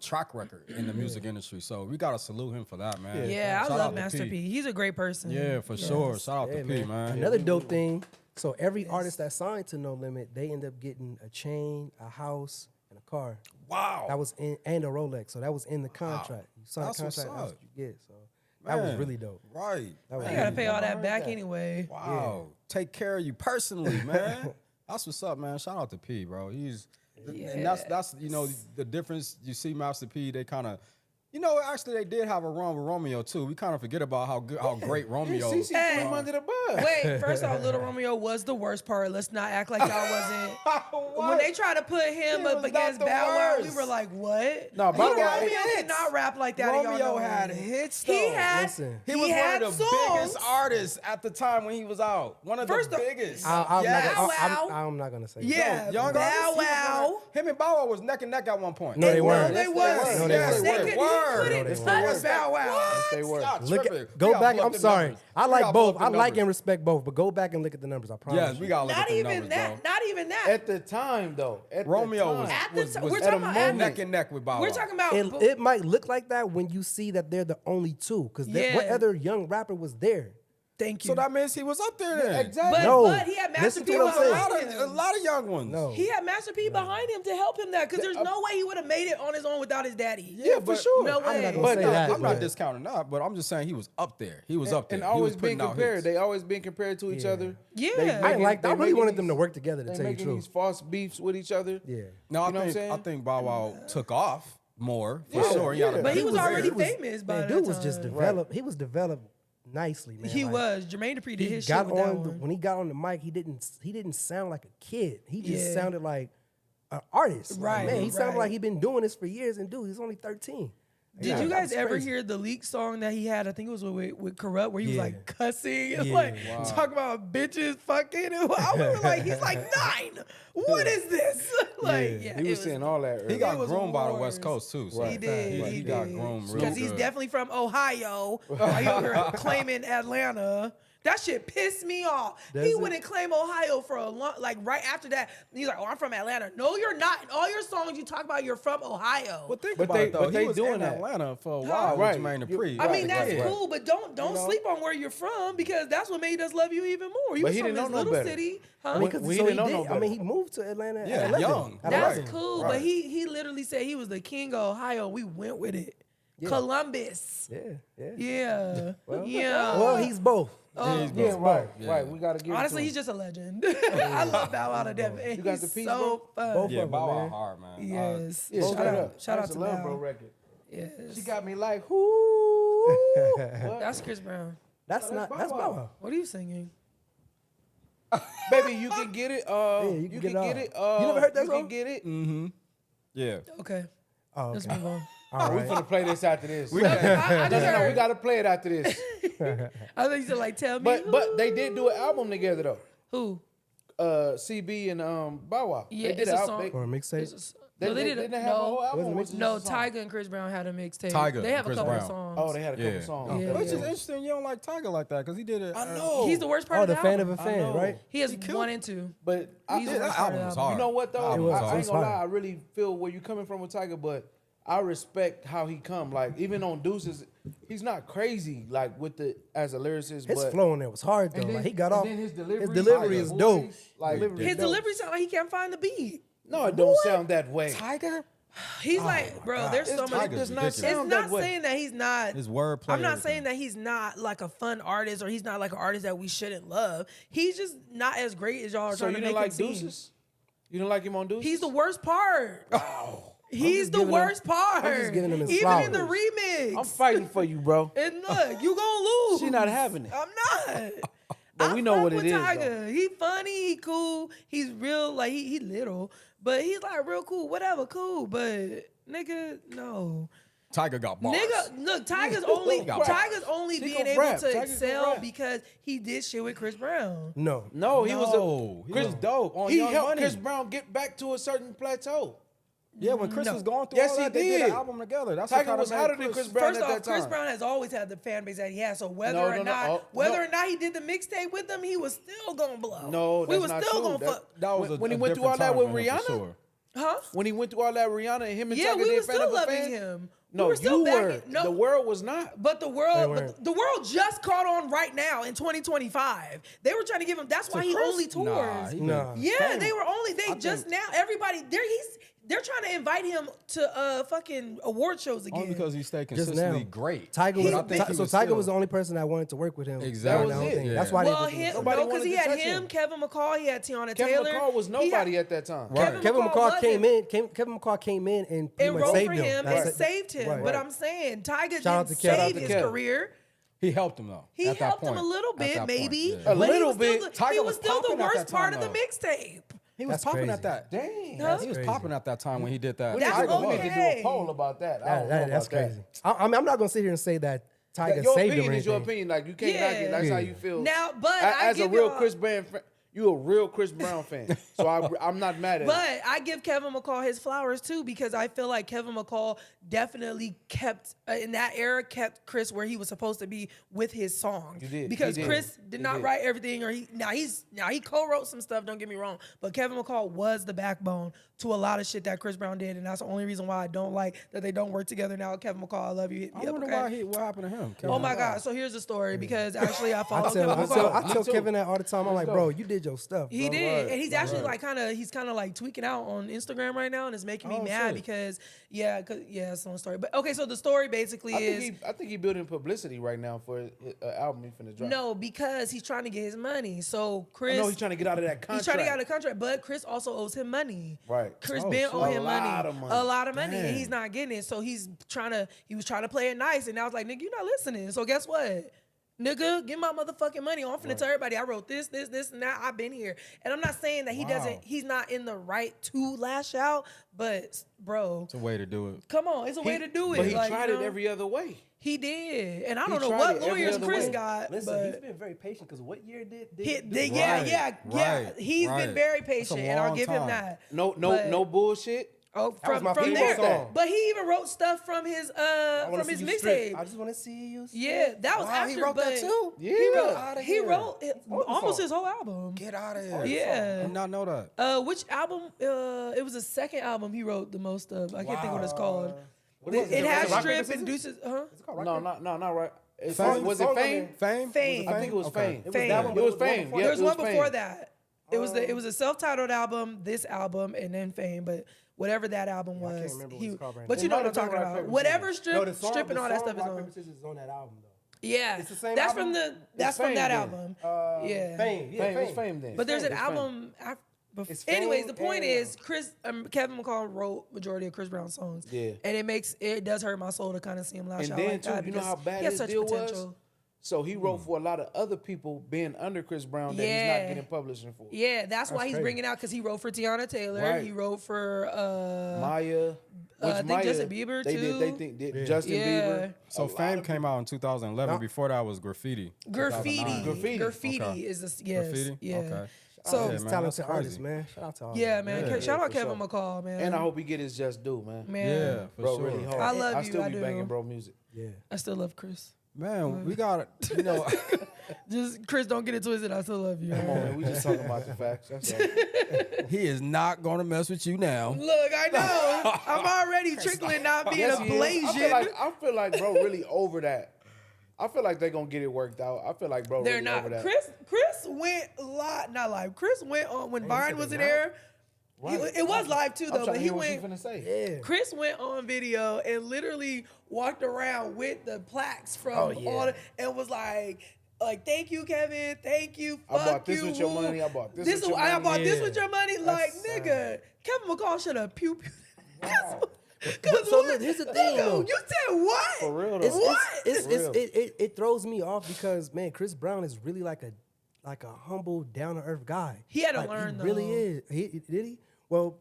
track record in the music industry. So we gotta salute him for that, man. Yeah, I love Master P. He's a great person. Yeah, for sure. Shout out to P, man. Another dope thing. So every artist that signed to No Limit, they end up getting a chain, a house, and a car. Wow. That was and a Rolex. So that was in the contract. You sign a contract, that's what you get. So that was really dope. Right. That was You gotta pay all that back anyway. Wow. Take care of you personally, man. That's what's up, man. Shout out to P, bro. And that's the difference. You see Master P, they kind of, actually they did have a run with Romeo too. We kind of forget about how great Romeo is. CC threw him under the bus. Wait, first off, Little Romeo was the worst part. Let's not act like y'all wasn't. When they tried to put him up against Bow Wow, we were like, what? No, Little Bow Wow Romeo did not rap like that. Romeo had hits though. He was one of the biggest artists at the time when he was out. One of the biggest. I'm not gonna say that. Yeah, Young Bow Wow. Him and Bow Wow was neck and neck at one point. No, they weren't. They was. No, they weren't. Couldn't touch Bow Wow. They were. Go back. I'm sorry. I like both. I like and respect both, but go back and look at the numbers. I promise. Yes, we gotta look at the numbers, bro. Not even that. At the time, though. Romeo was we're talking about neck and neck with Bow Wow. We're talking about. It might look like that when you see that they're the only two, because what other young rapper was there? Thank you. So that means he was up there then. Exactly. But he had Master P behind him. A lot of young ones. No. He had Master P behind him to help him that, because there's no way he would have made it on his own without his daddy. Yeah, for sure. No way. I'm not discounting that, but I'm just saying he was up there. He was up there. And always being compared. They always being compared to each other. Yeah. I really wanted them to work together, to They tell you the making truth. these false beefs with each other. Yeah. No, You know what I'm saying? I think Bow Wow took off more for sure. He gotta But he be was there. already famous by that dude was just time. developed. He was developed nicely, man. He Like, was. Jermaine Dupri did He his got shit with that on one. when he got on the mic. He didn't sound like a kid. He just Yeah. sounded like an artist. Like, Right, man. He sounded right. like he'd been doing this for years. And dude, he's only 13. Did Yeah, you that guys was ever crazy. hear the leak song that he had? I think it was with Corrupt, where he was Yeah. like cussing and Yeah. like Wow. talking about bitches fucking. And I was like, he's like 9. What is this? Like, yeah, He it was saying all that. He early. got It was groomed by the wars. West Coast too. So He did. He got groomed real because he's good. definitely from Ohio. While you were claiming Atlanta. That shit pissed me off. Does He it? wouldn't claim Ohio for a long, like right after that. He's like, "Oh, I'm from Atlanta." No, you're not. In all your songs, you talk about you're from Ohio. But think But about they- it though. but He they was doing in that. Atlanta for a while Right. with Jermaine You- Dupri. I mean, that's Right. cool, but don't sleep on where you're from because that's what made us love you even more. You But was he from didn't this know no little better. city, huh? I mean, 'cause We so didn't he know no did. I mean, he better. moved to Atlanta at Yeah, 11. young. At That's 11. cool, Right. but he literally said he was the king of Ohio. We went with it. Columbus. Yeah. Yeah. Well, yeah. Well, he's both. He's Yeah, both. right, Yeah. right. We gotta give. Honestly, it he's to him. just a legend. I love Bow Wow to death. And You got he's the piece, so bro? fun. Both Yeah, of them, Bow Wow man. hard, man. Yes. Yeah, shout straight out, up. shout out That's to a Love Bow. Bro record. Yes. She got me like, whoo. That's Chris Brown. That's not. That's Bow Wow. What are you singing? Baby, you can get it. you can get it all. You never heard that You song? can get it. Yeah. Okay. Oh, Let's okay. move on. All We right. finna play this after this. I No, just no, we heard. gotta play it after this. I think you should like tell me. But they did do an album together though. who? CB and Bow Wow. Yeah, they did it's an a al- song. they- Or a mixtape. They, No, they they did. didn't have a whole No, album. Wasn't It was just no. a song. Tyga and Chris Brown had a mixtape. Tyga They have and Chris a couple of Brown. songs. Oh, they had a couple Yeah. songs. Yeah. Which is interesting. You don't like Tiger like that because he did it. I know. He's the worst part Oh, of the the fan album. of a I fan, know. right? He has He killed 1 and 2. But I, He's Yeah, the that worst part of album the was album. hard. you know what though? It was. I It ain't was gonna fire. lie. I really feel where you coming from with Tiger, but I respect how he come. Like even on Deuces, he's not crazy like with the as a lyricist. His but flow in there was hard though. and then, Like he got and off. then his His delivery, delivery is dope. Like His delivery sound like he can't find the beat. No, it don't sound that way. Tiger? He's like, bro, there's so It's much. Tiger's does not ridiculous. It's sound not that way. saying that he's not. His wordplay. I'm not everything. saying that he's not like a fun artist or he's not like an artist that we shouldn't love. He's just not as great as y'all are So trying you to didn't make like him seem. Deuces? You don't like him on Deuces? He's the worst part. He's just the giving him- worst part. I'm just giving him his Even in the flowers. remix. I'm fighting for you, bro. And look, you gonna lose. She not having it. I'm not. But I we know fuck what it with is, Tiger. He funny, he cool, he's real, like he little, but he's like real cool, whatever, cool. But nigga, no. Tiger got bars. Nigga, look, Tiger's only Got being can able rap. to Tiger can excel rap. because he did shit with Chris Brown. No. No, he was No, a he Chris. was dope on He Young helped Money. Chris Brown get back to a certain plateau. Yeah, when Chris No. was going through Yes, all he that, they did did. an album together. That's Tiger what was kinda hotter made than Chris Brown First at off, that time. Chris Brown has always had the fan base that he has. So whether No, or no, no, not, oh, whether no. or not he did the mixtape with them, he was still gonna blow. No, we that's was not still true. gonna That- fuck. That was When he a went through all different that time with for him, for Rihanna? sure. Huh? When he went through all that Rihanna and him and Yeah, Tiger we did were Fan still of a loving Fan? him. No, we were still you backing. were. No, The world was not. But the They world, weren't. the world just caught on right now in 2025. They were trying to give him. That's why he Chris? only tours. Nah, he Nah. Yeah, they were only. They I just think- now. Everybody, they're trying to invite him to fucking award shows again. Only because he stayed Just consistently now. great. Tiger But was, I think he so was Tiger still- was the only person that wanted to work with him. Exactly. That was the That was thing. it. That's why well, they did him, Nobody no, because wanted he to had touch him, him. Kevin McCall, he had Tiana Kevin Taylor. McCall was He nobody had- at that time. Right. Kevin McCall McCall came wasn't. in. Kevin McCall came in and pretty and much wrote saved for him. him That's and it. saved him. Right. But I'm saying Tiger Shout out didn't to Kev. save his Kev. career. He helped him though. He at that helped him point. a little At bit, that point, maybe. yeah. A But he little was still bit. the- Tiger he was was still the popping at worst that part time, of the mixtape. He was That's popping crazy. at that. Dang. Huh? He was crazy. popping at that time when he did that. That's Tiger, we need to do okay. a poll about that. I don't know That's about that. crazy. I mean, I'm not gonna sit here and say that Tiger Your saved him opinion or is your anything. opinion. Like you can't knock Yeah. it. That's how Yeah. you feel. Now, but I as a give real y'all- Chris Brown fan, you a real Chris Brown fan. So I'm not mad at it. But I give Kevin McCall his flowers too because I feel like Kevin McCall definitely kept in that era kept Chris where he was supposed to be with his songs. You did. Because He did. Chris did He not did. write everything, or he co-wrote some stuff. Don't get me wrong, but Kevin McCall was the backbone to a lot of shit that Chris Brown did, and that's the only reason why I don't like that they don't work together now. Kevin McCall, I love you. Hit me I up, wonder okay? what happened to him. Oh my God! So here's the story because actually I I follow tell, Kevin I McCall. tell, I Me tell too. Kevin that all the time. I'm like, go. bro, you did did your stuff. He bro. did, and he's actually like he's kind of like tweaking out on Instagram right now, and it's making me mad shit. because it's on story. But okay, so the story basically is I think he building publicity right now for an album he finna drop. no, because he's trying to get his money. So Chris, No, he's trying to get out of that contract. he's trying to get out of the contract, but Chris also owes him money. Right. Chris Oh, Ben shit. owe him A lot of money. a lot of money, and Dang. he's not getting it. So he was trying to play it nice, and I was like, nigga, you're not listening. So guess what? Nigga, give my motherfucking money. I'm finna tell everybody I wrote this, and that. I've been here. And I'm not saying that he's not in the right to lash out, but bro, It's a way to do it. come on, it's a way to do it. But he Like, tried you it know, every other way. He did. And I He don't know tried what it every lawyers other Chris way. got, Listen, he's but been very patient because what year did yeah. He's right. been very That's a patient, and I'll long give him time. that. No bullshit. Oh, was from my favorite there, song. but he even wrote stuff from his mixtape. I just want to see you. Yeah, that was Wow, after. he wrote that but too? Yeah. He wrote almost song. his whole album. Get out of here. I Yeah. did not know that. Which album? It was the second album he wrote the most of. I can't think what it's called. What is It has Rock, Paper, strip Scissors? and deuces. Huh? Is it called Rock, No, Paper? not right. Fame? Was it Fame? Fame? Fame. I think it was Okay. Fame. It was Fame. that one, It was but Fame. before Yeah, There was it one was before Fame. that. It was a self-titled album, this album, and then Fame. But whatever that album I can't was, remember what it's called right but now. you It know might what I'm have been talking Rock, about. Paper, Whatever Scissors. strip, No, the song, strip and all that stuff is Rock, on. Paper, Scissors is on that album though. Yeah, It's the same that's album? that's from Fame that then. album. Yeah. Fame. Yeah, Fame. It's Fame then. But there's an It's Fame. album. It's Anyways, Fame the point and- is, Kevin McCall wrote majority of Chris Brown's songs. Yeah. And it does hurt my soul to kind of see him lash And out then like too, that you know because how bad he has his such deal potential. was. So he wrote for a lot of other people being under Chris Brown that he's Yeah. not getting publishing for. Yeah, that's why he's crazy. bringing out because he wrote for Tiana Taylor. Right. He wrote for Maya, I think Maya, Justin Bieber, they too. think Justin Yeah. Bieber. So Fame came out in 2011. Before that was Graffiti. Graffiti. 2009. Graffiti Okay. is this. Yes. Graffiti? Yeah. Okay. So Yeah, He's man, talented that's artist, crazy. man. Shout out to all yeah, of man. Yeah, Shout out for Kevin sure. McCall, man. And I hope he get his just due, man. man. Yeah, for Bro, sure. really hard. I love I you, still I be do. banging bro music. Yeah. I still love Chris. Man, we got you know. Just Chris, don't get it twisted. I still love you. Come on, man. We just talking about the facts. That's all. He is not gonna mess with you now. Look, I know. I'm already trickling not being Yes, a he is. Blasian. I feel like bro really over that. I feel like they gonna get it worked out. I feel like bro They're really not. over that. Chris went not live. Chris went on when Byron was in there. It was live too I'm though, trying but to he hear what you went. finna say. Yeah. Chris went on video and literally walked around with the plaques from Oh, yeah. all the, and was like thank you, Kevin, thank you, I fuck bought this you, with your woo. money, I bought this with your I money. bought this Yeah. with your money. Like nigga, Kevin McCall should have pew. Cause So what? look, here's the thing, Nigga, though. you said what? For real though. It throws me off because man, Chris Brown is really like a humble, down to earth guy. He had to Like, learn, He really though. is. Did he? Well,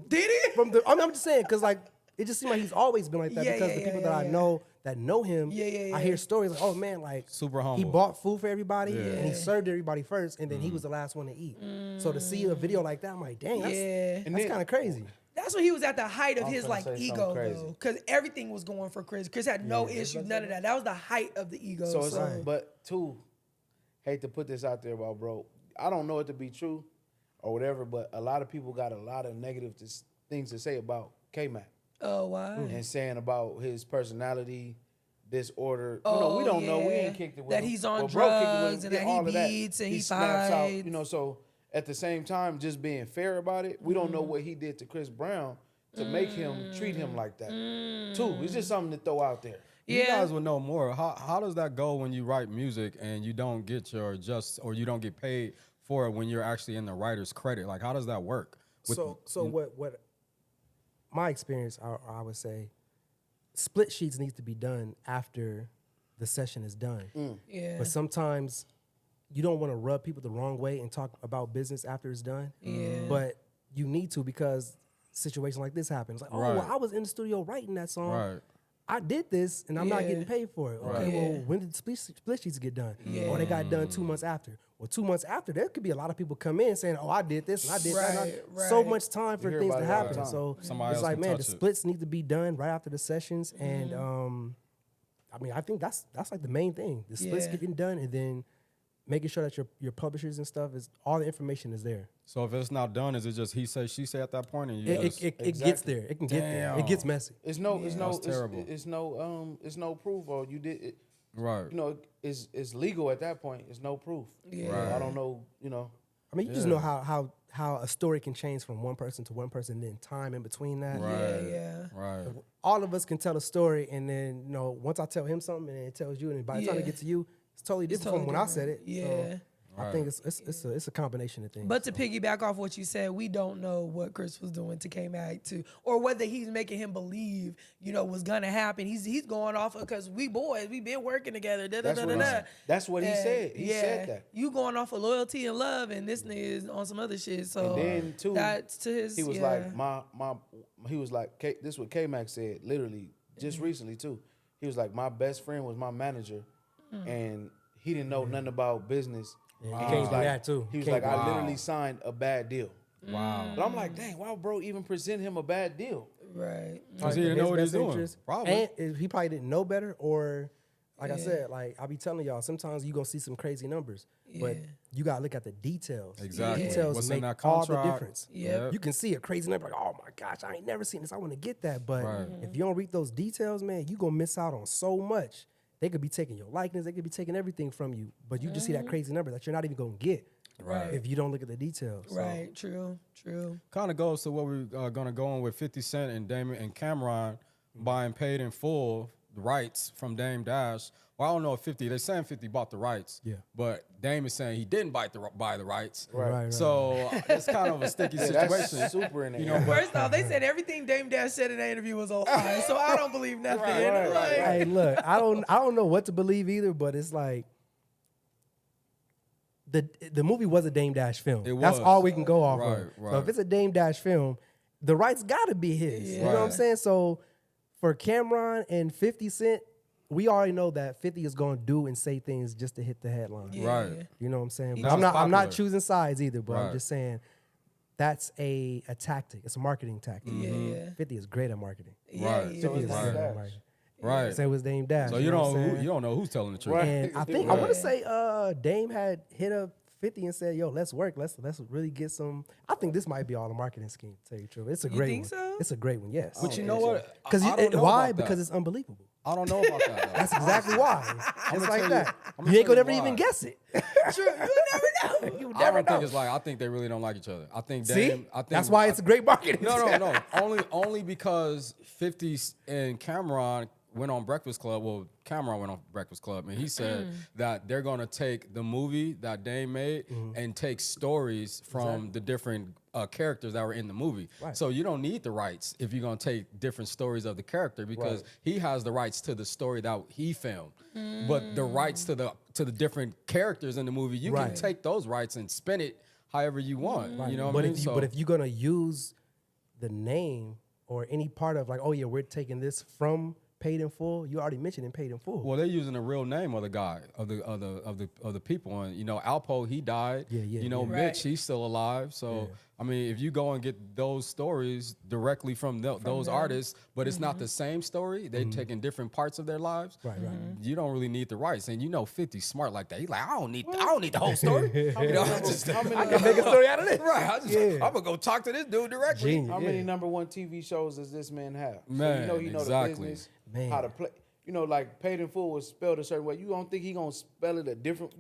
Did he? From the, I'm just saying because like it just seems like he's always been like that Yeah, because yeah, the people yeah, that I yeah. know that know him, Yeah. I hear stories like, oh man, like Super He humble. bought food for everybody Yeah. and he served everybody first, and then he was the last one to eat. So to see a video like that, I'm like, dang, that's, Yeah. that's kind of crazy. That's when he was at the height of I'm his finna like say something ego crazy. though, because everything was going for Chris. Chris had no issue, none of that. That was the height of the ego. So it's but two, hate to put this out there about bro. I don't know it to be true or whatever, but a lot of people got a lot of negative things to say about K-Mac oh why? and saying about his personality, disorder. We don't know. We ain't kicked it with That him. he's on Well, bro kicked it with drugs him, and that all he of beats and he snaps out. fights. So at the same time, just being fair about it, we don't know what he did to Chris Brown to make him treat him like that. Too, it's just something to throw out there. You guys would know more. How does that go when you write music and you don't get or you don't get paid for it when you're actually in the writer's credit? Like, how does that work? So what my experience, I would say, split sheets needs to be done after the session is done. Yeah. But sometimes you don't want to rub people the wrong way and talk about business after it's done. Yeah. But you need to because situations like this happens. Like, Right. well, I was in the studio writing that song. Right. I did this and I'm not Yeah. getting paid for it. Okay, Right. well, Yeah. when did split sheets get done? Yeah. Or they got done 2 months after. Well, 2 months after, there could be a lot of people come in saying, oh, I did this and I did that. Right, So right. much time for You hear things about to it all the happen. time. So Somebody it's else like, can man, the touch it. splits need to be done right after the sessions. And I mean, I think that's like the main thing. The splits Yeah. getting done and then making sure that your publishers and stuff is all the information is there. So if it's not done, is it just he say she say at that point, and you It just, gets there. It can get there. It gets messy. It's no, That's terrible. it's no proof or you did it. right? It's legal at that point. It's no proof. Yeah. Right. I don't know. I mean, you just know how a story can change from one person to one person, and then time in between that. Yeah. Right. All of us can tell a story, and then once I tell him something, and it tells you, and by the time it gets to you, it's totally different from when I said it. Yeah. So I think it's a combination of things. But to piggyback off what you said, we don't know what Chris was doing to K-Mac or whether he's making him believe, was gonna happen. He's going off because we boys, we been working together. That's what he said. He said that. You going off of loyalty and love, and this nigga is on some other shit. So and then too, that's to his. He was like he was like this is what K-Mac said literally just recently too. He was like, my best friend was my manager, and he didn't know nothing about business. He can't do that too. He was like, I literally signed a bad deal. Wow. But I'm like, dang, why would bro even present him a bad deal? Right. Because he didn't know what he's doing. Probably. And he probably didn't know better, or like I said, like I be telling y'all, sometimes you gonna see some crazy numbers, but you gotta look at the details. Exactly. The details What's in make that all the contract? difference. Yep. You can see a crazy number, like, oh my gosh, I ain't never seen this. I want to get that, but if you don't read those details, man, you gonna miss out on so much. They could be taking your likeness, they could be taking everything from you, but you just see that crazy number that you're not even gonna get if you don't look at the details. So. Right. True. Kind of goes to what we're going to go on with 50 Cent and Dame and Cameron buying paid in full the rights from Dame Dash. Well, I don't know if 50, they're saying 50 bought the rights, but Dame is saying he didn't buy the rights. Right. So it's kind of a sticky situation. That's super in there. First off, they said everything Dame Dash said in the interview was a lie, so I don't believe nothing. Hey, look, I don't know what to believe either, but it's like the movie was a Dame Dash film. That's all we can go off of. Right. So if it's a Dame Dash film, the rights gotta be his. You know what I'm saying? So for Cameron and 50 Cent, we already know that 50 is gonna do and say things just to hit the headline. Right. You know what I'm saying? He But knows I'm not popular. choosing sides either, but I'm Right. just saying that's a tactic. It's a marketing tactic. Yeah. 50 is great at marketing. Right. 50 So is is great Dame at Dash. marketing. Right. Same with Dame Dash. So you know what I'm don't saying? you don't know who's telling the truth. Right. And I think I want to say Dame had hit up 50 and said, "Yo, let's work. Let's really get some." I think this might be all a marketing scheme. To tell you the truth, it's a great think one. so? It's a great one. Yes. But you know what? Because I don't know why? about that. Because it's unbelievable. I don't know about that. Though. That's exactly why. It's like that. I'm You ain't tell gonna never why. even guess it. True. You never know. You I never don't think know. it's like I think they really don't like each other. I think See, Dame, I think that's why it's a great marketing. No. Only because 50 and Cameron went on Breakfast Club. Well, Cameron went on Breakfast Club, and he said that they're gonna take the movie that Dame made and take stories from the different characters that were in the movie. Right. So you don't need the rights if you're gonna take different stories of the character because he has the rights to the story that he filmed. But the rights to the different characters in the movie, you can take those rights and spin it however you want. You know what I mean? But if you're gonna use the name or any part of like, oh yeah, we're taking this from Paid in Full, you already mentioned in Paid in Full. Well, they're using the real name of the guy, of the people, and Alpo, he died. Yeah. Mitch, he's still alive. So I mean, if you go and get those stories directly from those artists, but it's not the same story, they're taking different parts of their lives. Right. You don't really need the rights, and 50's smart like that. He's like, I don't need the whole story. I can make a story out of this. Right. I'm gonna go talk to this dude directly. Genius. How many number one TV shows does this man have? Man, so he know exactly. the business, Man. how to play. Like Paid in Full was spelled a certain way. You don't think he gonna spell it a different?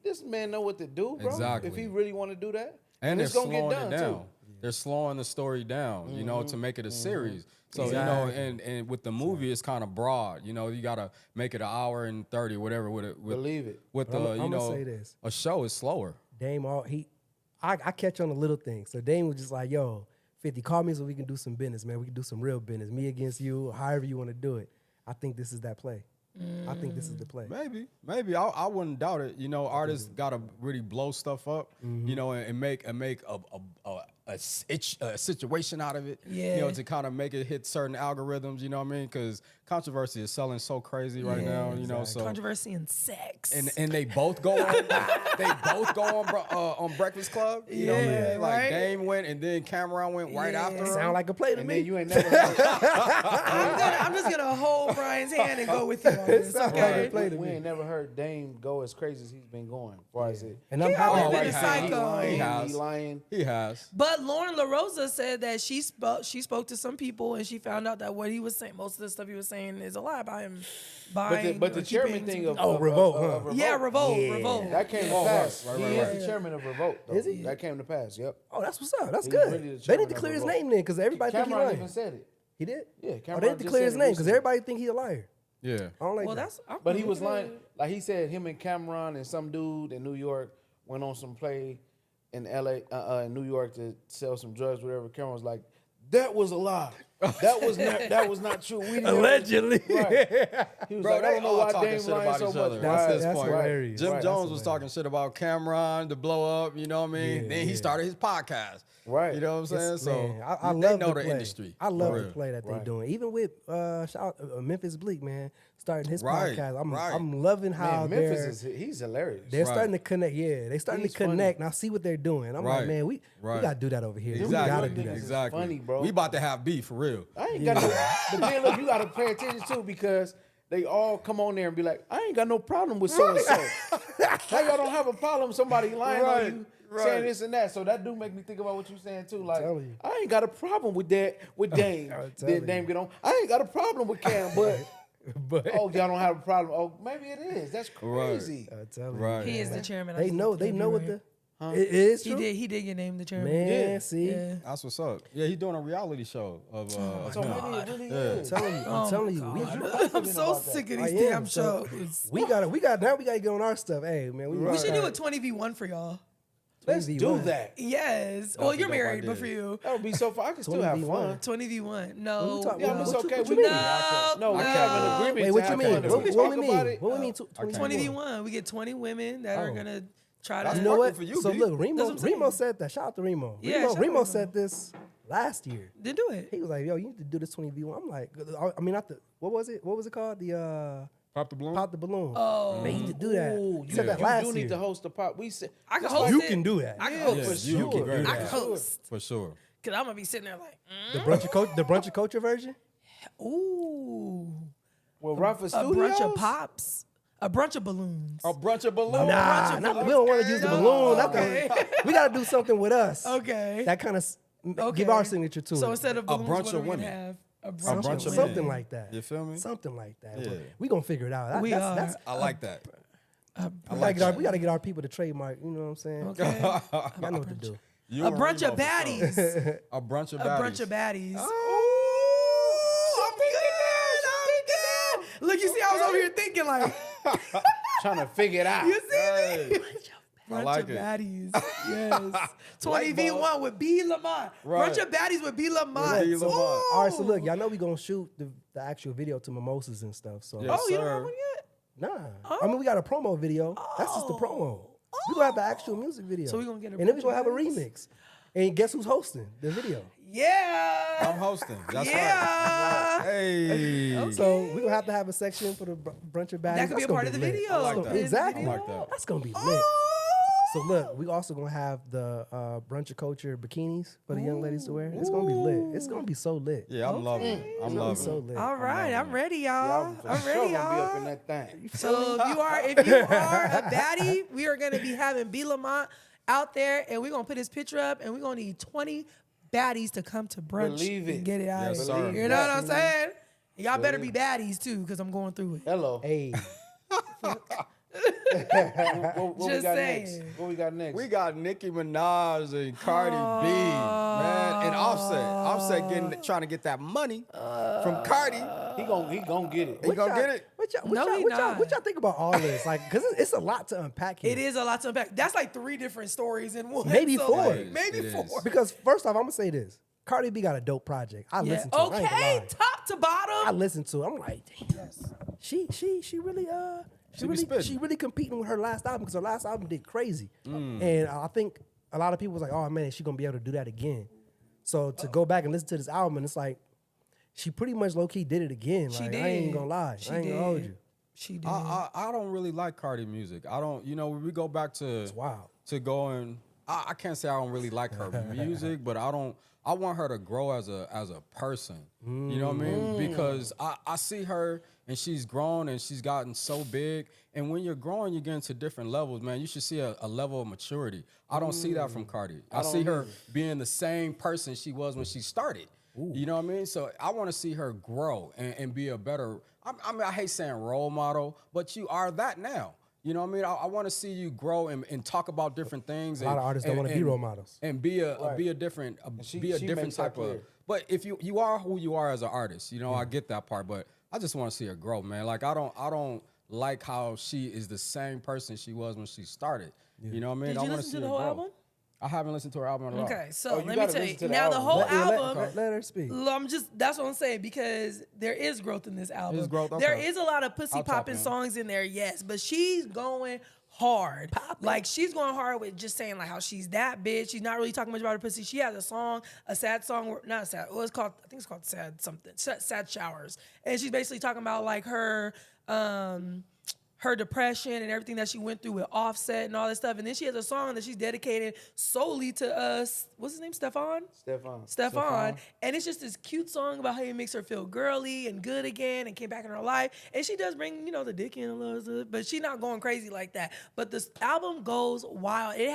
This man know what to do, bro. Exactly. If he really want to do that, And they're it's gonna get slowing done it down. too. They're slowing the story down, to make it a series. So, Exactly. and with the movie, it's kind of broad. You got to make it an hour and 30, whatever. Believe it. With But I'm gonna say this. a show is slower. Dame, I catch on the little things. So Dame was just like, yo, 50, call me so we can do some business, man. We can do some real business. Me against you, however you want to do it. I think this is that play. I think this is the play. Maybe. I wouldn't doubt it. Artists got to really blow stuff up, and make a situation out of it. Yeah. To kind of make it hit certain algorithms. You know what I mean? Because controversy is selling so crazy right now. So Controversy and sex. and they both go on Breakfast Club. You know what I mean? Like right? Dame went and then Cameron went right after. Sound like a play to And me. then you ain't never heard, I'm just gonna hold Brian's hand and go with you on this. Sound like Okay. a play to we me. ain't never heard Dame go as crazy as he's been going. As far as it, And I'm He happy. always been he a has. psycho. he He has. lying. He has. But Lauren LaRosa said that she spoke to some people and she found out that what he was saying, most of the stuff he was saying is a lie about him buying. But the chairman thing of Revolt, huh? Revolt. Yeah, Revolt. That came to pass. right, He right, is right. the chairman of Revolt. Though. Is he? That came to pass. Yep. Oh, that's what's up. That's He's good. really the They chairman need to of clear his Revolt. name then, because everybody think he Cameron lying. even said it. He did? Yeah, Oh, Cameron they need to just clear said his it name, because recently. everybody think he a liar. Yeah. I don't like Well, that. But he was lying. Like he said, him and Cameron and some dude in New York went on some play in LA, in New York to sell some drugs, whatever. Cameron was like, "That was a lie. That was not true. We didn't Allegedly. Right. He was Bro, like, I they don't know all why talking Dame shit lying about so each much. other. That's- At this that's point, hilarious. Jim Right, Jones that's was hilarious. talking shit about Cameron to blow up. You know what I mean? Yeah, then he yeah. started his podcast. Right. You know what I'm saying? It's- So man, I they love know the the play. industry. I love For the real. play that they're Right. doing. Even with shout out Memphis Bleak, man, starting his Right, podcast. right. I'm loving how Man, Memphis he's hilarious. they're Right. starting to connect. Yeah, they starting He's to connect. Now see what they're doing. I'm like, Right, man, we right. gotta do that over here. Exactly. We gotta do that. Niggas is Exactly. funny, bro. We about to have beef for real. I ain't got no. But then look, you gotta pay attention too, because they all come on there and be like, I ain't got no problem with so and so. Now y'all don't have a problem with somebody lying Right, on you, right. saying this and that. So that do make me think about what you're saying too. Like, telling you. I ain't got a problem with that with Dame. I'm telling Then Dame you. get on. I ain't got a problem with Cam, but But oh, y'all don't have a problem. Oh, maybe it is. That's Right. crazy. I'm telling Right. He is the chairman. I you, just they looked it up, know you're what right. the it is He true. did get named the chairman. Man, Yeah. see, Yeah. That's what's up. Yeah, he's doing a reality show of So him. maybe it really Yeah. is. I'm telling you, I'm so sick of I these damn am. So, shows. we got now we gotta get on our stuff. Hey man, We should do a 20v1 for y'all. Let's do that. Yes. a Well, you're dope married, idea. but for you, That would be so fun. I can still have 20v1. fun. 20v1. What No. we talking Yeah, about? it's What okay. you We mean? No, we have an agreement. Wait, to what you have mean? fun. If What we we talk mean? about it, What we mean? 20v1. We get 20 women that are Oh. gonna try to. That's You know working what? for you, So B. look, That's Remo what I'm saying. said that. Shout out to Remo. Yeah, shout out to Remo Remo. said this last year. Then do it. He was like, "Yo, you need to do this 20v1." I'm like, I mean, not the what was it? What was it called? The Pop the balloon? pop the balloon. Oh. Man, you need to do that. Ooh, He you, said that you last do need year. to host a pop. We said I can just host You it. can do that. I can Yeah, host. Yes, for you sure. can do I that. can host. For sure. Cause I'm gonna be sitting there like, The brunch of culture version. ooh, Well, Rafa a Studios. brunch of pops, a brunch of balloons. A brunch of balloons. Nah, we don't want to use the No, balloon. okay. We got to do something with us. Okay. That kind of Okay. give our signature to So it. instead of A balloons, brunch what of are we gonna women. have? A brunch brunch, of of women. Something like that. You feel me? Something like that. Yeah. We gonna figure it out. We are. I like that. We gotta get our people to trademark. You know what I'm saying? Okay. Y'all know what to do. You A and brunch Remo of for sure. baddies. A brunch of A baddies. brunch of baddies. Oh, I'm good. Look, you see, I was over here thinking like, Trying to figure it out. you see Hey. me? I Brunch like of it. baddies. Yes. 20v1 with B. Lamont. Right. Brunch of baddies with B. Lamont. B. Lamont. All right, so look, y'all know we gonna shoot the actual video to mimosas and stuff. So Yes, Oh, you don't have sir. one yet? nah, I mean we got a promo video. That's just the promo. We gonna have the actual music video. So we gonna get a and then we bunch gonna of have a videos? remix. And guess who's hosting the video? Yeah. I'm hosting. That's Yeah. right. Hey. So we gonna have to have a section for the brunch of baddies. That could be That's a gonna part of the lit. video. I like that. In the Exactly. video. I like that. That's gonna be lit. So look, we also gonna have the brunch of culture bikinis for the young ladies to wear. It's gonna be lit. It's gonna be so lit. Yeah, I'm loving it. I'm It's gonna be loving so it. lit. All right, I'm ready, Y'all y'all. for I'm sure ready, gonna be up in y'all. that thing. So if you are a baddie, we are gonna be having B. Lamont out there, and we're gonna put his picture up, and we're gonna need 20 baddies to come to brunch Believe it. and get it out Yes, of sir. here. You know what I'm saying? Y'all better be baddies too, because I'm going through it. Hello. Hey, What we Just got saying. next? What we got next? We got Nicki Minaj and Cardi B, man, and Offset trying to get that money from Cardi. He gonna get it. He gonna get it. No, he not. what y'all think about all this? Like, cause it's a lot to unpack here. It is a lot to unpack. That's like 3 different stories in one. Maybe So, 4. like, maybe It 4. is. Because first off, I'm gonna say this: Cardi B got a dope project. I Yeah. listened to it. I ain't gonna Okay, lie. top to bottom. I listened to it. I'm like, damn. She really she really competing with her last album because her last album did crazy. And I think a lot of people was like, oh man, is she gonna be able to do that again? So to go back and listen to this album, and it's like she pretty much low key did it again. She Like, did. I ain't gonna lie. She I ain't did. gonna hold you. She did. I don't really like Cardi music. I don't, when we go back to It's wild. to going I can't say I don't really like her music, but I want her to grow as a person. You know what I mean? Because I see her and she's grown and she's gotten so big. And when you're growing, you get into different levels, man. You should see a level of maturity. I don't see that from Cardi. I see her being the same person she was when she started. You know what I mean? So I want to see her grow and be a better, I mean, I hate saying role model, but you are that now. You know what I mean? I want to see you grow and talk about different things. A lot of artists don't want to be role models. And be a different type of. But if you are who you are as an artist, you know, I get that part. But I just want to see her grow, man. Like I don't like how she is the same person she was when she started. You know what I mean? Did you listen to the whole album? I haven't listened to her album at all. Okay, so you let me gotta tell listen you. to the Now the album. whole Let album. her speak. That's what I'm saying, because there is growth in this album. There's growth, There okay. is a lot of pussy I'll tap popping in. songs in there, yes, but she's going hard. Like she's going hard with just saying like how she's that bitch. She's not really talking much about her pussy. She has a sad song, not a sad. Well, it's called, I think it's called Sad something. Sad Showers, and she's basically talking about like her depression and everything that she went through with Offset and all that stuff. And then she has a song that she's dedicated solely to us. What's his name? Stefan. And it's just this cute song about how he makes her feel girly and good again and came back in her life. And she does bring, the dick in a little, but she's not going crazy like that. But this album goes wild. It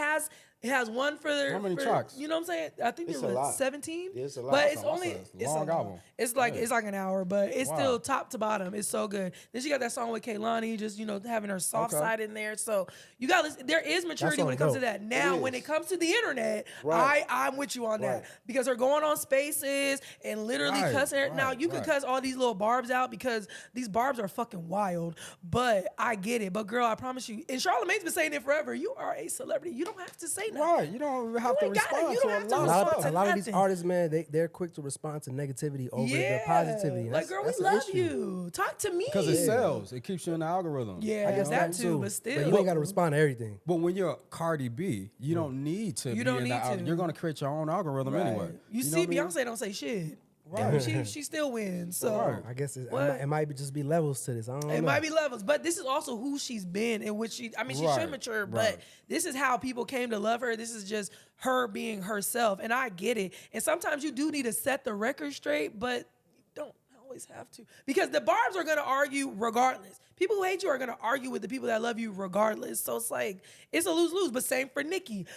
has one for the. How many tracks? You know what I'm saying? I think It's it a lot. was 17. Yeah, it's a lot. But it's That's only a long album. It's like an hour, but it's Wow. still top to bottom. It's so good. Then she got that song with Kehlani, just having her soft side in there. So you got listen. There is maturity when it comes to that. Now, when it comes to the internet, Right. I'm with you on that Right. because her going on Spaces and literally Right, cussing her. right, Now you can right. cuss all these little barbs out because these barbs are fucking wild. But I get it. But girl, I promise you, and Charlamagne's been saying it forever. You are a celebrity. You don't have to say nothing. Right, you don't even have to ain't gotta- respond you to don't a have to lot A of lot, stuff. of, a lot of these Nothing. artists, man, they're quick to respond to negativity over the positivity. And Like, girl, we that's an love issue. you. Talk to me. Because it sells. It keeps you in the algorithm. Yeah, I guess that that too, but still. you ain't got to respond to everything. But when you're Cardi B, you don't need to be don't in need that. to. You're going to create your own algorithm anyway. You know see, what I mean? Beyonce don't say shit. Right. she still wins. So Right. I guess What? it might just be levels to this. I don't know. it might be levels, but this is also who she's been and which she should Right, mature, but right. this is how people came to love her. This is just her being herself. And I get it. And sometimes you do need to set the record straight, but you don't always have to. Because the barbs are gonna argue regardless. People who hate you are gonna argue with the people that love you regardless. So it's like, it's a lose-lose. But same for Nicki.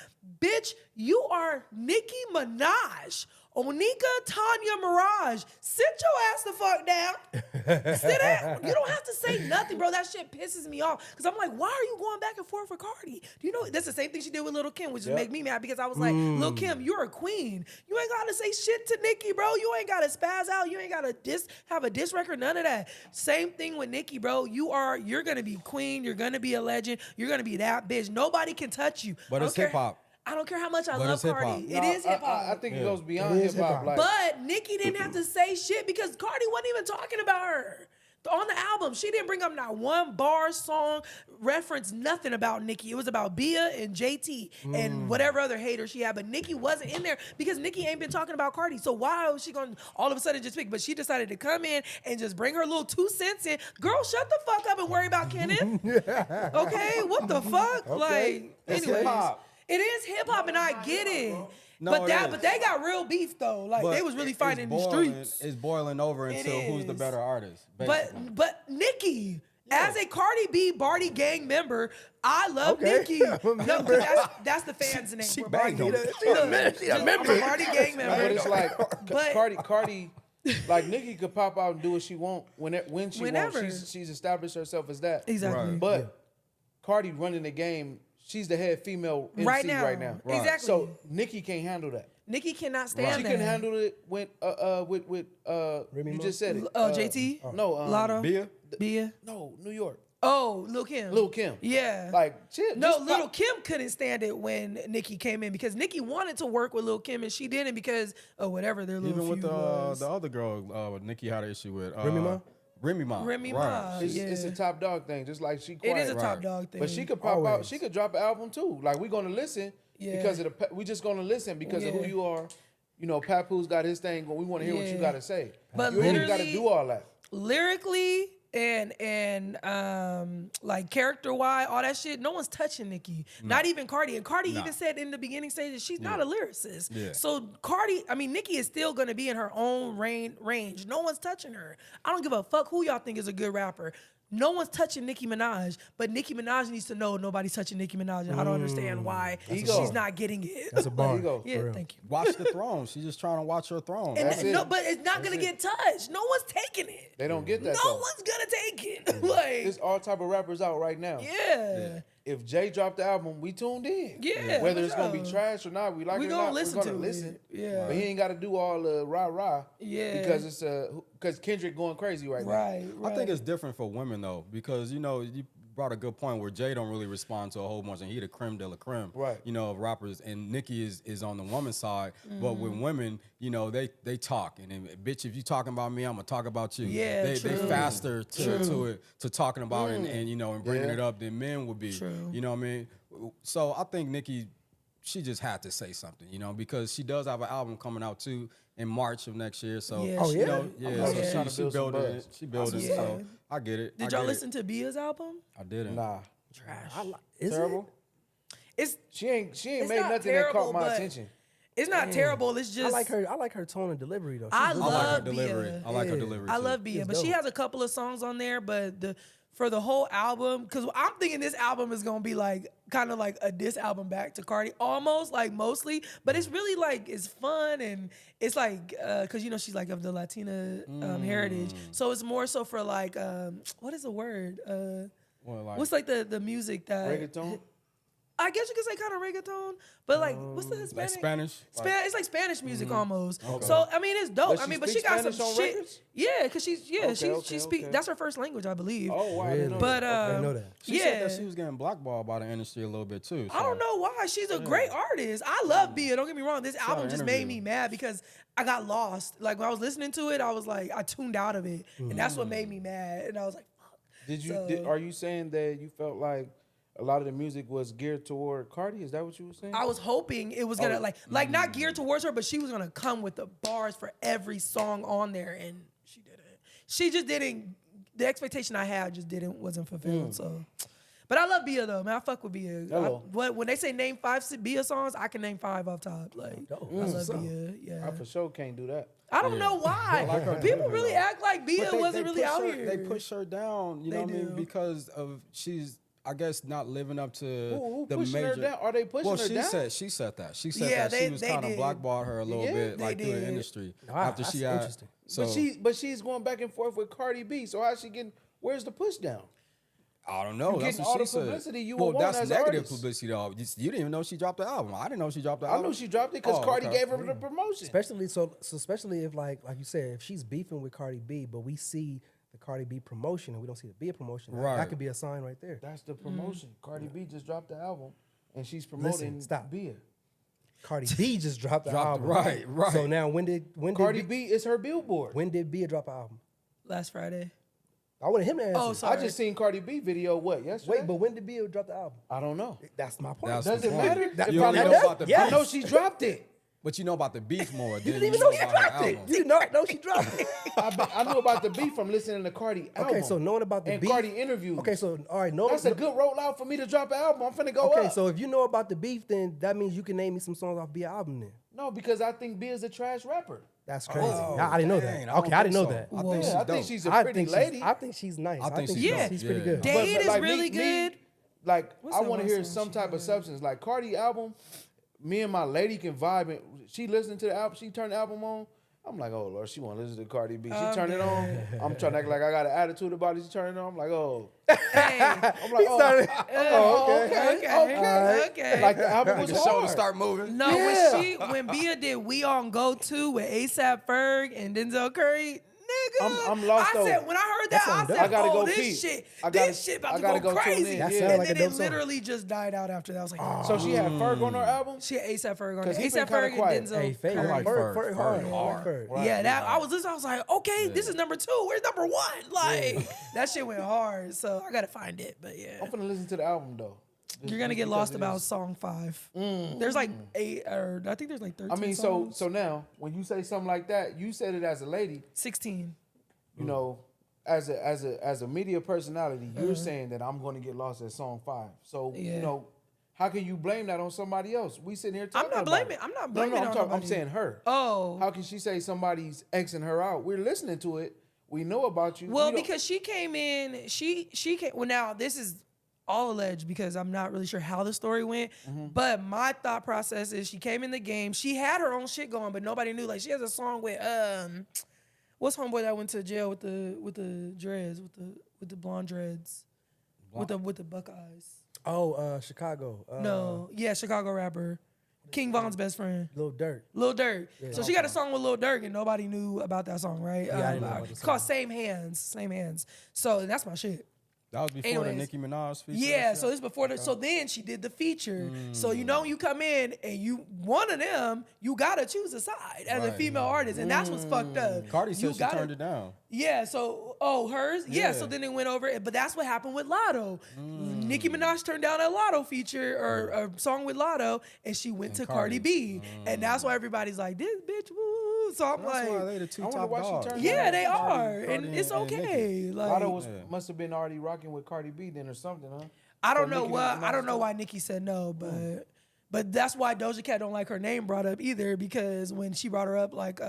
Bitch, you are Nicki Minaj. Onika Tanya Mirage, sit your ass the fuck down. Sit down. You don't have to say nothing, bro. That shit pisses me off. Because I'm like, why are you going back and forth for Cardi? Do you know that's the same thing she did with Lil' Kim, which just make me mad because I was like, Lil' Kim, you're a queen. You ain't gotta say shit to Nicki, bro. You ain't gotta spaz out. You ain't gotta have a diss record, none of that. Same thing with Nicki, bro. You're gonna be queen, you're gonna be a legend, you're gonna be that bitch. Nobody can touch you. But I it's don't care- hip-hop. I don't care how much I But love it's hip-hop. Cardi. It is hip hop. I think it goes beyond It is hip hop. hip-hop. Like, But Nicki didn't have to say shit because Cardi wasn't even talking about her. On the album, she didn't bring up not one bar, song, reference, nothing about Nicki. It was about Bia and JT and whatever other hater she had. But Nicki wasn't in there because Nicki ain't been talking about Cardi. So why was she going to all of a sudden just pick? But she decided to come in and just bring her little 2 cents in. Girl, shut the fuck up and worry about Kenneth. Okay? What the fuck? Like, It's anyways. hip-hop. It is hip hop and I get it. No, but it is. they got real beef though. Like they was really fighting in the streets. It's boiling over into who's the is. better artist. Basically. But Nicki, as a Cardi B Barty gang member, I love Nicki. No, 'cause that's the fans' name. We're Barty. banged on it. I'm a Barty gang member. but it's like But- Cardi, like Nicki could pop out and do what she want when she Whenever. wants. She's established herself as that. Exactly. Right. But Cardi running the game. She's the head female MC Right now. Right. Exactly. So Nicki can't handle that. Nicki cannot stand She that. can handle it with Remy you Ma? just said it. JT? No, Lotto? Bia? Bia? No, New York. Oh, Lil' Kim. Lil' Kim. Yeah. Like shit. No, just Little pop- Kim couldn't stand it when Nicki came in because Nicki wanted to work with Lil' Kim and she didn't because of whatever their little Even with feud was. the other girl, Nicki had an issue with. Remy Ma? Remy Ma. Remy right. Ma. It's, Yeah. it's a top dog thing, just like she. It Quiet. is a top dog thing. But she could pop out. Always. She could drop an album too. Like we gonna listen Yeah. because of the. We just gonna listen because of who Yeah. you are. You know, Papoose got his thing. But we want to hear what you Yeah. got to say. But you ain't got to literally- do all that. Lyrically, and like character wise, all that shit, no one's touching Nicki. Not even Cardi. And Cardi even said in the beginning stages she's not a lyricist. Yeah. So Nicki is still gonna be in her own range. No one's touching her. I don't give a fuck who y'all think is a good rapper. No one's touching Nicki Minaj, but Nicki Minaj needs to know nobody's touching Nicki Minaj, and I don't understand why she's not getting it. That's a bar. Yeah, thank you. Watch the throne. She's just trying to watch her throne. And That's it. no, but it's not gonna get touched. No one's taking it. They don't get that. No though. one's gonna take it. Like, There's all type of rappers out right now. yeah. If Jay dropped the album, we tuned in. Yeah, Whether for it's gonna be sure. trash or not, we like We it or gonna not. listen We're gonna to listen. it. Yeah. But he ain't got to do all the rah. Yeah. Because it's because Kendrick going crazy right now. Right. I think it's different for women though, because you brought a good point where Jay don't really respond to a whole bunch, and he the creme de la creme, Right. of rappers, and Nicki is on the woman's side. But with women, they talk, and then, bitch, if you talking about me, I'm gonna talk about you. Yeah, they true. faster to talking about it and bringing Yeah. it up than men would be. True. You know what I mean? So I think Nicki, she just had to say something, because she does have an album coming out too in March of next year. So Yeah, she you yeah? know, yeah, Oh, so yeah. Trying to she build some building buzz. it. She building it. Yeah. So I get it. Did I y'all get listen to Bia's album? it. I didn't. Nah. Trash. Is Terrible. It's She ain't It's made not nothing terrible, that caught my but attention. it's not terrible. It's just I like her tone and delivery though. I She's I like her love delivery. Bia. I like her Yeah. delivery. I too. love Bia, It's but she dope. has a couple of songs on there. But for the whole album, because I'm thinking this album is gonna be like kind of like a diss album back to Cardi, almost like mostly. But it's really like it's fun and it's like because she's like of the Latina heritage, so it's more so for like what is the word? Well, like, What's like the music that Reggaeton. I guess you could say kind of reggaeton, but like what's the Hispanic? like Spanish? It's like Spanish music almost. So I mean, it's dope. Does she But she speak got Spanish some on shit. records? Yeah, because she Okay, speaks. okay. That's her first language, I believe. Oh wow. I didn't know But that. I didn't know that. She yeah, said that she was getting blackballed by the industry a little bit too. I don't know why. She's a great artist. I love Bia. Don't get me wrong. This album an just made interview. me mad because I got lost. Like when I was listening to it, I was like, I tuned out of it, and that's what made me mad. And I was like, fuck. Are you saying that you felt like a lot of the music was geared toward Cardi? Is that what you were saying? I was hoping it was gonna like not geared towards her, but she was gonna come with the bars for every song on there, and she didn't. She just didn't. The expectation I had just wasn't fulfilled. So, but I love Bia though, man. I fuck with Bia. Hello. When they say name 5 Bia songs, I can name 5 off top. Like I love So. Bia. Yeah. I for sure can't do that. I don't know why. like her People delivery, really though. act like Bia But wasn't really push out her, here. They push her down, They what I mean, do. because of she's, I guess, not living up to Who the pushing major. her down? Are they pushing Well, her she down? said that. She said Yeah, that she they- was they kind of did. blackballed her a little Yeah, bit, like they through the did. industry Wow, after that's she had. interesting. So But she's going back and forth with Cardi B. So how's she getting? Where's the push down? I don't know. You That's getting what all she the said. publicity you well, would want that's as an negative artist. publicity, though. You didn't even know she dropped the album. I didn't know she dropped the I album. knew she dropped it because Oh, Cardi okay. gave her the promotion. Especially especially if like you said, if she's beefing with Cardi B, but we see the Cardi B promotion and we don't see the Bia promotion, Right. that could be a sign right there. That's the promotion. Cardi B just dropped the album, and she's promoting stop. Bia. Cardi B just dropped the Dropped- album. right. So now when did Cardi B is her billboard. when did Bia drop an album? Last Friday. I wanted him to answer. Oh, sorry. I just seen Cardi B video. What? Yesterday. Wait, but when did Bia drop the album? I don't know. That's my point. That's Does the it point. matter? That- You that- only know that- about the yes. I know she dropped it. But you know about the beef more. You didn't even know she dropped it. You didn't know she dropped it. I knew about the beef from listening to Cardi album. Okay, so knowing about the and beef, Cardi interviews. Okay, so all right, no. That's a good rollout for me to drop an album. I'm finna go Okay, up. so if you know about the beef, then that means you can name me some songs off Bia album. Then No, because I think Bia's a trash rapper. that's crazy. Oh, I didn't know dang, that. I Okay, don't I didn't know think that. so. I think she's I think dope. she's a I pretty think lady. I think she's nice. I think she's Yeah. dope. pretty good. Dade is like, really good. Like What's I that want to one hear song some she type of substance. Like Cardi album, me and my lady can vibe. And she listened to the album. She turned the album on. I'm like, oh Lord, she want to listen to Cardi B. She turned it on. I'm trying to act like I got an attitude about it. She turned it on. I'm like, oh. Hey. I'm like, oh, Okay. Like the album was The shoulder hard. start moving. No, Yeah. when Bia did We On Go To with ASAP Ferg and Denzel Curry, nigga. I'm lost, I though. said, when I heard that, I sound said, dope. I gotta go this peep. shit, I gotta- this shit about I to gotta go go tune crazy. in. That Yeah. sound And like a then it dope song. literally just died out after that. I was like, oh. So she had Ferg on her album. She had ASAP Ferg on it. 'Cause he been ASAP kinda Ferg quiet. and Denzel Hey, Faye, Curry. like Ferg Ferg. hard. Ferg I like hard. Ferg. Right. Yeah, that I was listening. I was like, okay, this is number 2. Where's number 1? Like that shit went hard. So I gotta find it. But yeah, I'm finna listen to the album though. you're gonna get lost about song 5. There's like 8, or I think there's like 13. I mean, songs. so now when you say something like that, you said it as a lady. 16. You know, as a media personality, you're saying that I'm going to get lost at song 5. So you know, how can you blame that on somebody else? We sitting here talking about it. I'm not blaming it on I'm nobody. saying her. Oh. How can she say somebody's Xing her out? We're listening to it. We know about you. Well, because she came in, she came. Well, now this is all alleged because I'm not really sure how the story went. But my thought process is she came in the game. She had her own shit going, but nobody knew. Like she has a song with what's homeboy that went to jail with the dreads with the blonde dreads with the buck eyes. Oh, Chicago. No, yeah, Chicago rapper. King Von's best friend. Lil Durk. Lil Durk. Yeah. So she got a song with Lil Durk and nobody knew about that song, right? Yeah, I didn't know about the it's called Same Hands. So that's my shit. That was before the Nicki Minaj feature. Yeah, so it's before the. So then she did the feature. So you know, you come in and you one of them, you gotta choose a side as a female artist, and that's what's fucked up. Cardi said she turned it down. Yeah. So hers. Yeah. So then it went over, but that's what happened with Lotto. Nicki Minaj turned down a Lotto feature or a song with Lotto, and she went to Cardi B, and that's why everybody's like, this bitch. Woo. So I'm That's like, why they the two I wonder top why she dogs. turned yeah, down they are, Cardi and it's and okay. Like, Lotto must have been already rocking with Cardi B then or something, huh? I don't So know Nicki what. Minaj I don't know stuff? why Nicki said no, but that's why Doja Cat don't like her name brought up either, because when she brought her up, like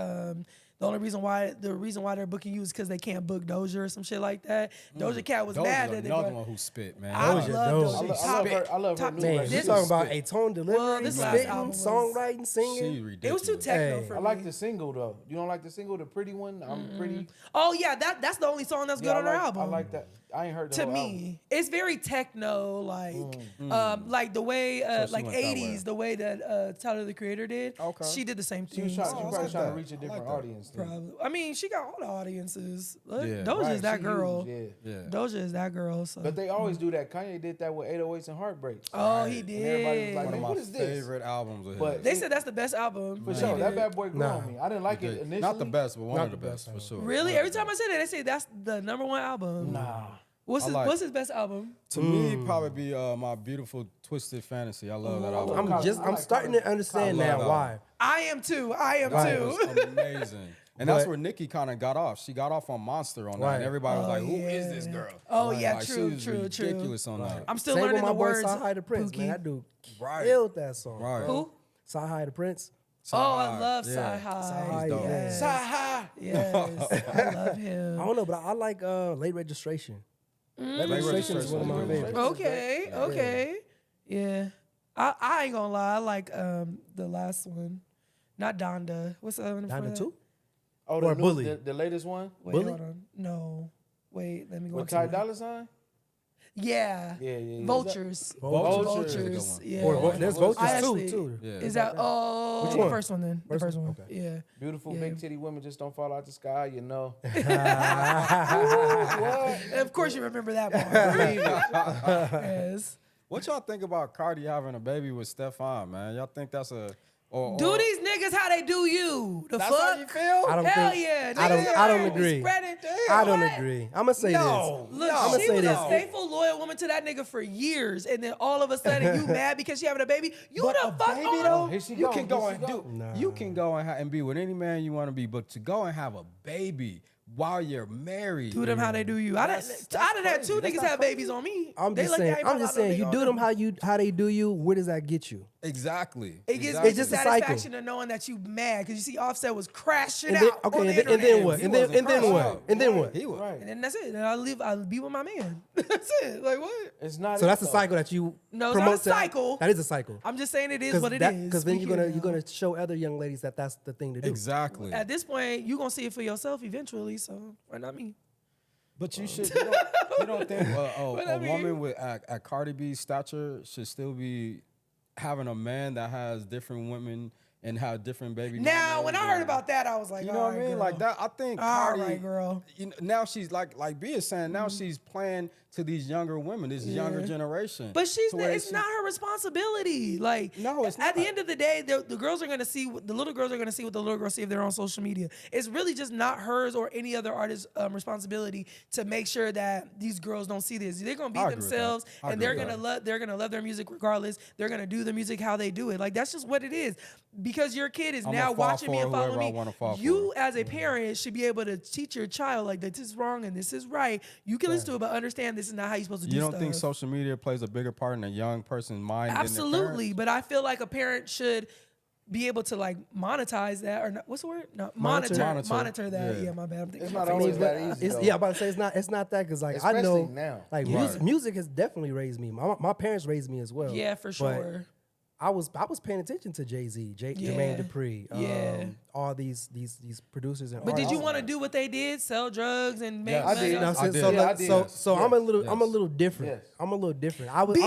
the reason why they're booking you is because they can't book Doja or some shit like that. Doja Cat was mad that they another brought. one who spit, man. I love Doja. I love her Top new Man, record. you This talking was about a tone delivery, Well, this last spitting, album was- songwriting, She singing. ridiculous. It was too techno Hey. for I me. like the single though. You don't like the single, the pretty one? I'm pretty. Oh yeah, that's the only song that's good Yeah, on her I like, album. I like that. I ain't heard the To whole me, it's very techno, like the way she like went that way. 80s, the way that Tyler the Creator did. Okay. She did the same She was thing. trying, she I probably like trying to that. reach a I like different that. audience. Too. Probably. I mean, she got all the audiences. Yeah. Doja Right, is that she girl. huge, yeah. Yeah. Doja is that girl. So. But they always do that. Kanye did that with 808s and Heartbreaks. Oh, he And everybody was like, did. One of man, my what is this? favorite albums of his. But They said that's the best album. For He sure, that did. bad boy grew on me. I didn't like it initially. Not the best, but one Not of the the best best for sure. Really? One Every of the time I say that, they say that's the #1 album. Nah. What's I his like- What's his best album? To me, probably be My Beautiful Twisted Fantasy. I love that album. I'm starting to understand I love now that. why. I am too. That was amazing. And that's But- where Nicki kind of got off. She got off on Monster on that. Right. And everybody was like, who is this girl? Oh, yeah, Like, true, she was true. ridiculous on that. I'm still Same learning with my the boy words. Sahai the Prince, Pookie. man. That dude Right. killed that song. Right. Who? Sahai the Prince. Oh, I love Yeah. Sci-Hi. dope. Yes. Saha. Yes. I love him. I don't know, but I like Late Registration. Late Registration is one of my Registration. favorites. Okay. Yeah. I ain't gonna lie. I like the last one. Not Donda. What's the other one? Donda 2? Oh, Or Bully. the latest one Wait, Bully? hold on. No. Wait, let me go with to Ty it. Dolla $ign. Yeah. Yeah. Vultures. Vultures. Vultures. Yeah. Or there's Vultures I too, actually- too. Yeah. Is that Which the one? first one then? The First first one? one. Okay. Yeah. Beautiful Yeah. big titty women just don't fall out the sky, you know. Of course you remember that part. Yes. What y'all think about Cardi having a baby with Stefan, man? Y'all think that's a... Do these niggas how they do you? The That's fuck? how you feel? I don't Hell think, yeah. I niggas don't are agree. Spreading. I don't What? agree. I'm gonna say No. this. Look, I'ma she say was this. a faithful, loyal woman to that nigga for years, and then all of a sudden you mad because she having a baby. You the fuck baby, on? though, Here she you go, can go here and she do. go. You can go and be with any man you want to be, but to go and have a baby while you're married, Do them how they do you. I done had crazy. two That's niggas not have babies on me. I'm They just lucky I saying. ain't I'm brought just no saying. nigga You on do them how they do you. Where does that get you? Exactly. It gives exactly. me just a satisfaction cycle. of knowing that you mad because you see Offset was crashing And then, out. okay, on the and then internet. what? He And then wasn't crashing what? out. And then what? He was. Right. And then that's it. And I'll be with my man. That's it. Like what? It's not. So that's a though. cycle that you No, it's promote. not a cycle. That is a cycle. I'm just saying it is what it is. Because then We you're here now. gonna show other young ladies that that's the thing to do. Exactly. At this point, you gonna see it for yourself eventually. So why not me? But you should. You don't think a woman with at Cardi B's stature should still be having a man that has different women and have different baby Now, mamas when I and- heard about that, I was like, You know what I mean? girl. Like that. I think All Cardi. right, girl. You know, now she's like B is saying. Now she's playing to these younger women, this younger generation. But to where it's not her responsibility. Like, No, it's At the not. end of the day, the girls are gonna see the little girls are gonna see what the little girls see if they're on social media. It's really just not hers or any other artist's responsibility to make sure that these girls don't see this. They're gonna be I agree with themselves, that. I and agree they're with gonna that. love their music regardless. They're gonna do the music how they do it. Like that's just what it is. because your kid is I'ma now fall watching me for and following whoever I me. wanna fall You for. as a parent should be able to teach your child like this is wrong and this is right. You can listen to it, but understand this is not how you're supposed to do You stuff. don't think social media plays a bigger part in a young person's mind than their Absolutely, parents? but I feel like a parent should be able to like monetize that or not, what's the word? No, monitor that. Yeah. Yeah, my bad. I'm thinking It's my not face. always that easy. It's, though. yeah, I'm about to say it's not that because like I know Especially now. like music has definitely raised me. My parents raised me as well. Yeah, for But sure. I was paying attention to Jay-Z, Jermaine Dupri, Yeah. all these producers and But did you artists. want to do what they did? Sell drugs and make Yeah, I money? did. No, I so, did. so, Yeah, I like, did. so I'm a little different. Yes. I'm a little different. I was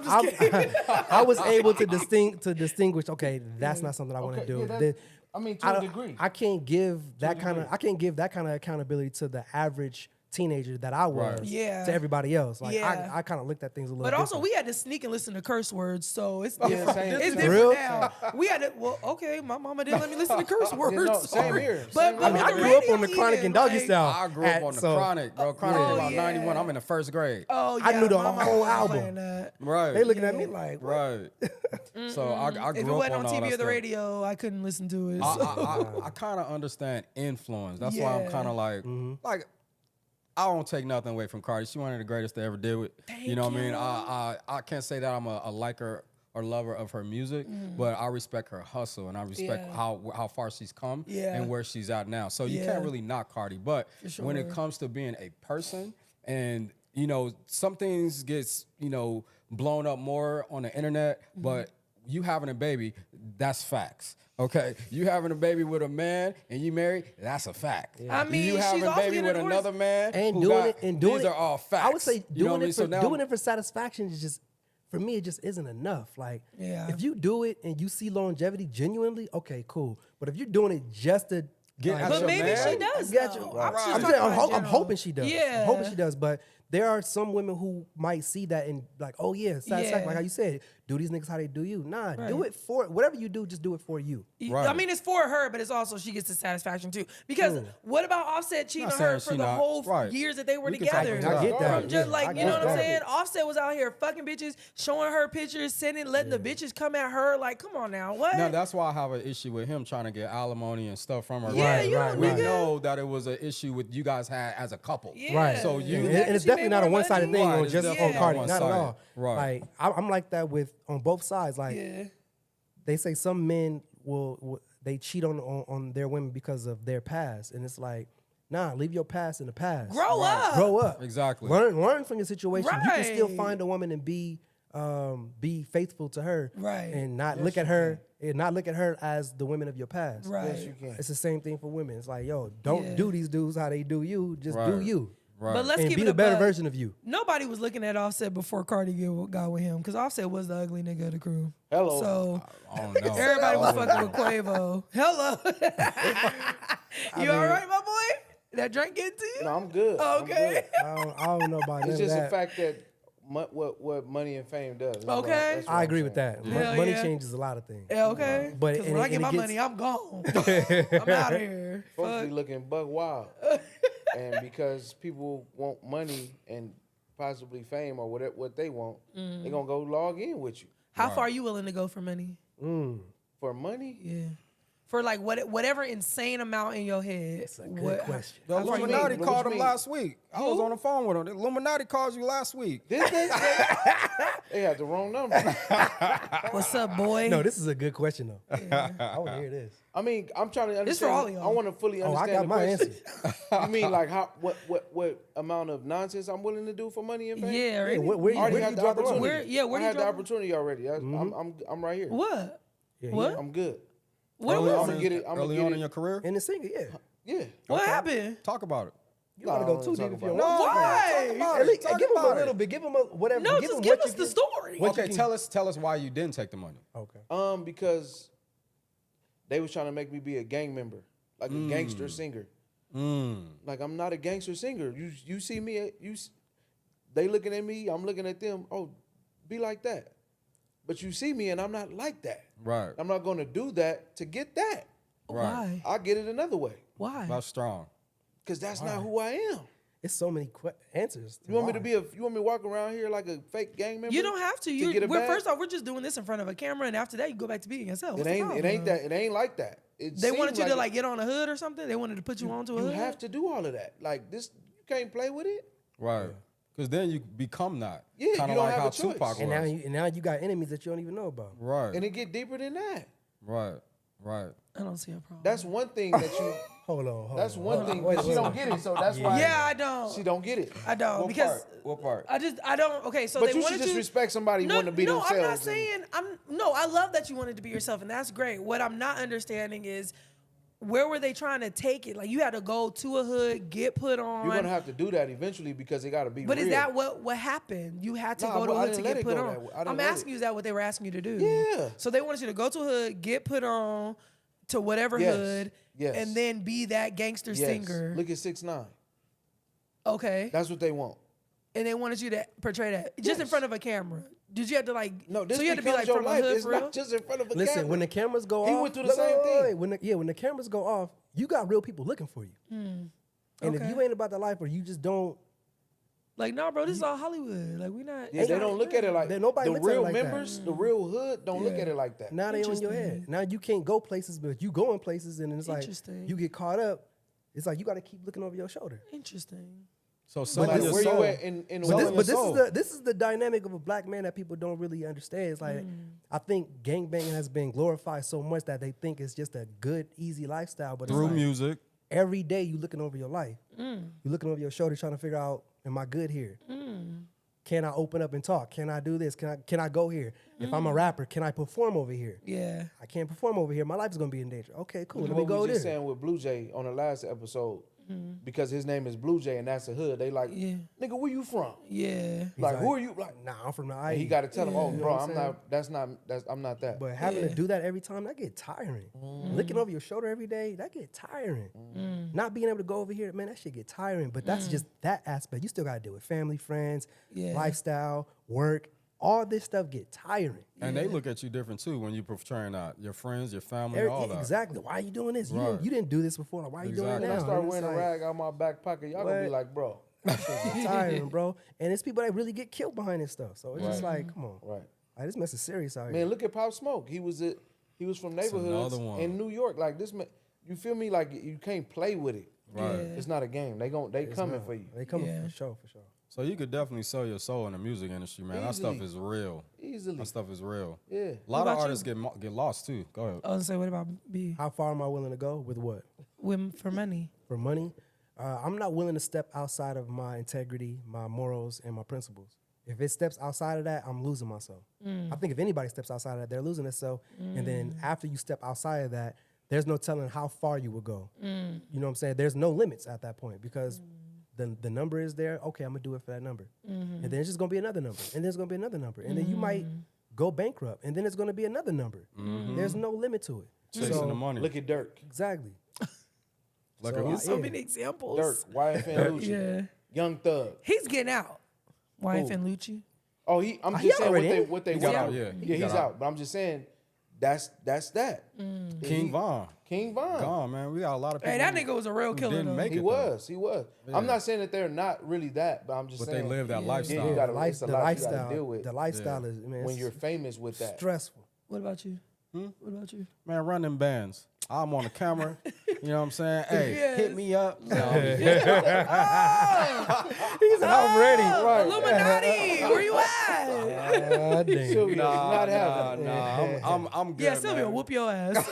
I'm just kidding. I was able to distinguish. Okay, that's not something I want to Okay, do. yeah, The- I mean, to I a don't- degree. I can't give that kind of accountability to the average teenager that I was Yeah. to everybody else. Like Yeah. I kind of looked at things a little But also, different. we had to sneak and listen to curse words, so it's Yeah, different. same. It's For different real? now. We had to. Well, okay, my mama didn't let me listen to curse words. no, same sorry. here, But, same but here. I with grew up radio on the Chronic even, and Doggy like- Style. I grew up on the Chronic, bro. Chronic came out in yeah. 91. I'm in the first grade. Oh, I yeah, knew the my mama whole was album. playing that. Right. They looking at me like, what? Right. So I grew If it up wasn't on on all TV that or the stuff. radio, I couldn't listen to it. I kind of understand influence. That's why I'm Yeah. kind of like I don't take nothing away from Cardi. She's one of the greatest to ever do it. You know what I mean? I can't say that I'm a liker or lover of her music, but I respect her hustle and I respect Yeah. how far she's come Yeah. and where she's at now. So you Yeah. can't really knock Cardi. But when it sure. comes to being a person and some things gets blown up more on the internet, but you having a baby, that's facts. Okay, you having a baby with a man and you married, that's a fact. I mean, you she's having a also baby getting with divorced. another man and who doing got- it and doing these it. are all facts. I would say You know what I doing mean? it So for now- doing it for satisfaction is just for me. It just isn't enough. Like Yeah. if you do it and you see longevity genuinely, okay, cool. But if you're doing it just to Get like, at But your maybe man? she does. Get though. you. I'm just I'm, talking about I'm general. hoping she does. Yeah. I'm hoping she does. But there are some women who might see that and like, oh yeah, satisfaction. Yeah. Like how you said, do these niggas how they do you? Nah, do it for whatever you do. Just do it for you. Right. I mean, it's for her, but it's also she gets the satisfaction too. Because what about Offset cheating Not on her saying for she the not. whole Right. years that they were We can together? talk about I get that. From just Yeah, like, I you know get what I'm that. saying? Offset was out here fucking bitches, showing her pictures, letting the bitches come at her. Like, come on now, what? Now that's why I have an issue with him trying to get alimony and stuff from her. Yeah, Right, you right, know, We right. nigga. know that it was an issue with you guys had as a couple. Yeah. Right. So you- and, Yeah, and it's she definitely made not a more one-sided money. thing Right, on it's just definitely on Cardi. not Not at all. one-sided. Right. Like I'm like that with on both sides. Like Yeah. they say some men will they cheat on their women because of their past, and it's like, nah, leave your past in the past. Grow up. Grow up. Exactly. Learn from your situation. You can still Right. find a woman and be faithful to her, Right. and not look at her as the women of your past. Right. Yes, you can. It's the same thing for women. It's like, yo, don't Yeah. do these dudes how they do you. Just do Right. you. Right. But let's And keep be it the a better buck. version of you. Nobody was looking at Offset before Cardi got with him because Offset was the ugly nigga of the crew. Hello. So I don't know. everybody was Oh, fucking with Quavo. Hello. You all right, my boy? That drink get to you? No, I'm good. I'm Okay. good. I don't know about none It's of just the that. fact that what money and fame does. That's what Okay. that's what I I'm agree with saying. that. Hell Money yeah. changes a lot of things. Yeah, okay. But Because and when it- I get and my it gets- money, I'm gone. I'm out of here. Folks Fuck. be looking buck wild, and because people want money and possibly fame or what they want, they're gonna go log in with you How far are you willing to go for money? for money. Yeah. For like whatever insane amount in your head. That's a good question. The how far you Illuminati willing- What called you him mean? last week. I was on the phone with him. The Illuminati called you last week. Did they? They had the wrong number. What's up, boy? No, this is a good question though. I want to hear this. I mean, I'm trying to understand. It's for all of y'all. I want to fully Oh, I understand. got my the question. answer. You mean like how what amount of nonsense I'm willing to do for money and fame? Yeah, Hey, right? where I you, already where had you the drop the opportunity. line? Where I you had the drop- opportunity already. I'm right here. What? Yeah, What? I'm good. What Early was on, I'ma it? get it. I'ma early get on it. in your career? In the singer, yeah. Yeah. What happened? Talk about it. You want to No, go I too don't deep if talk you about want. it. Why? Talk about At least, Talk give him a about little it. bit. Give him whatever. No, give just him give what us you the can- story. what you Okay, can- tell us why you didn't take the money. Okay. Because they was trying to make me be a gang member, like a gangster singer. Like I'm not a gangster singer. You see me, they looking at me, I'm looking at them. Oh, be like that. But you see me and I'm not like that. Right. I'm not going to do that to get that. Right. Why? I'll get it another way Why? That's strong. because that's not who I am. it's so many answers. You want me to be you want me to walk around here like a fake gang member? You don't have to. get a bag? First off, we're just doing this in front of a camera, and after that, you go back to being yourself. It What's the ain't problem? that. It ain't like that. They wanted you to like get on a hood or something. They wanted to put you onto a You hood. have to do all of that. Like this, you can't play with it. Right. Because then you become that. Yeah, Kind you of don't like have how a choice. Tupac And was. now you got enemies that you don't even know about. Right. And it get deeper than that. Right. Right. I don't see a problem. That's one thing that you. Hold on. That's one thing. Wait, She wait. don't get it, so that's why. Yeah, I don't. She don't get it. I don't What because part? What part? I don't. Okay, so But they you wanted should just you. respect somebody wanting to be no, themselves. I'm not and- saying I love that you wanted to be yourself, and that's great. What I'm not understanding is where were they trying to take it? Like you had to go to a hood, get put on. You're gonna have to do that eventually because it got to be. But real. is that what happened? You had to Nah, go to but a I hood to didn't let get it put go on. that way. I didn't I'm let asking it. you, is that what they were asking you to do? Yeah. So they wanted you to go to a hood, get put on to whatever Yes. hood, Yes. and then be that gangster Yes. singer. Look at 6ix9ine. Okay. That's what they want. And they wanted you to portray that just in Yes. front of a camera. Did you have to like? No, this so you had to be becomes like your from life. a hood It's for real? not just in front of a Listen, camera. when the cameras go He off, went through the same thing. When the cameras go off, you got real people looking for you. And if Okay. you ain't about the life or you just don't, Like, no, bro, this is all Hollywood. Like, we not. Yeah, they don't look at it like Then nobody the looks at it real like that. members, the real hood don't look Yeah. at it like that. now they on your head. Now you can't go places, but you going places, and it's like Interesting. you get caught up. It's like you got to keep looking over your shoulder. Interesting. So So like, selling your where soul. you at in the But world? this is the dynamic of a black man that people don't really understand. It's like I think gangbanging has been glorified so much that they think it's just a good, easy lifestyle. But through it's like music. every day you looking over your life. You looking over your shoulder trying to figure out, am I good here? Can I open up and talk? Can I do this? Can I go here? If I'm a rapper, can I perform over here? Yeah. I can't perform over here. My life is gonna be in danger. Okay, cool. Let me What we go just there. saying with Blue Jay on the last episode, because his name is Blue Jay and that's a hood. They like, Yeah. nigga, where you from? Yeah. Like, who are you? Like, Nah, I'm from the and he IE. got to tell him, oh, You know bro, what I'm I'm not. I'm not that. But having Yeah. to do that every time, that get tiring. Looking over your shoulder every day, that get tiring. Not being able to go over here, man, that shit get tiring. But that's just that aspect. You still got to deal with family, friends, Yeah. lifestyle, work. All this stuff get tiring. And they look at you different too when you're portraying that. Your friends, your family, all that. Exactly. Why are you doing this? Right. You didn't do this before. Like, why are you doing it Exactly. now? When I start And it's wearing a like, rag out my back pocket, y'all gonna be What? like, bro. that shit get tiring, bro. And it's people that really get killed behind this stuff. So it's just like, come on. Right. Like, this mess is serious out here. Man, look at Pop Smoke. He was from neighborhoods another one. in New York. Like this man, you feel me? Like you can't play with it. Right. Yeah. It's not a game. They coming for you. They coming Yeah. for sure, for sure. So you could definitely sell your soul in the music industry, man. That stuff Easily. is real. Easily. That stuff is real. Yeah. A lot What of about artists get lost too. Go ahead. I was gonna say, what about B? How far am I willing to go with what? For money. For money? I'm not willing to step outside of my integrity, my morals, and my principles. If it steps outside of that, I'm losing myself. I think if anybody steps outside of that, they're losing themselves. And then after you step outside of that, there's no telling how far you will go. You know what I'm saying? There's no limits at that point because the number is there. Okay, I'm gonna do it for that number. And then it's just gonna be another number. And then there's gonna be another number. And then you might go bankrupt. And then it's gonna be another number. There's no limit to it. Chasing the money. Look at Dirk. Exactly. Like So a- I- So Yeah. many examples. Dirk. YFN Lucci. Yeah. Young Thug. He's getting out. YFN Lucci. Oh, I'm He just saying already in. what they He got want. out, yeah. He he's got out. out. But I'm just saying that's that. King Von. King Von. Gone, man. We got a lot of people. Hey, that nigga was a real who killer, didn't though. make He it, was. He was. Yeah. I'm not saying that they're not really that, but I'm just But saying. they live that Yeah. lifestyle. You gotta- The it's a lot you gotta lifestyle. deal with. The lifestyle is, man, when it's you're famous with that. stressful. What about you? What about you? Man, run them bands. I'm on the camera. You know what I'm saying? Hey, Yes. hit me up. He's already. Oh, Illuminati, where you at? God damn. Sylvia is not having it. I'm good. Yeah, Sylvia, man. whoop your ass.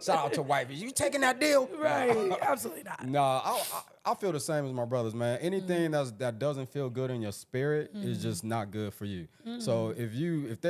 Shout out to wifey. You taking that deal? Right, absolutely not. Nah, I feel the same as my brothers, man. Anything that doesn't feel good in your spirit is just not good for you. So if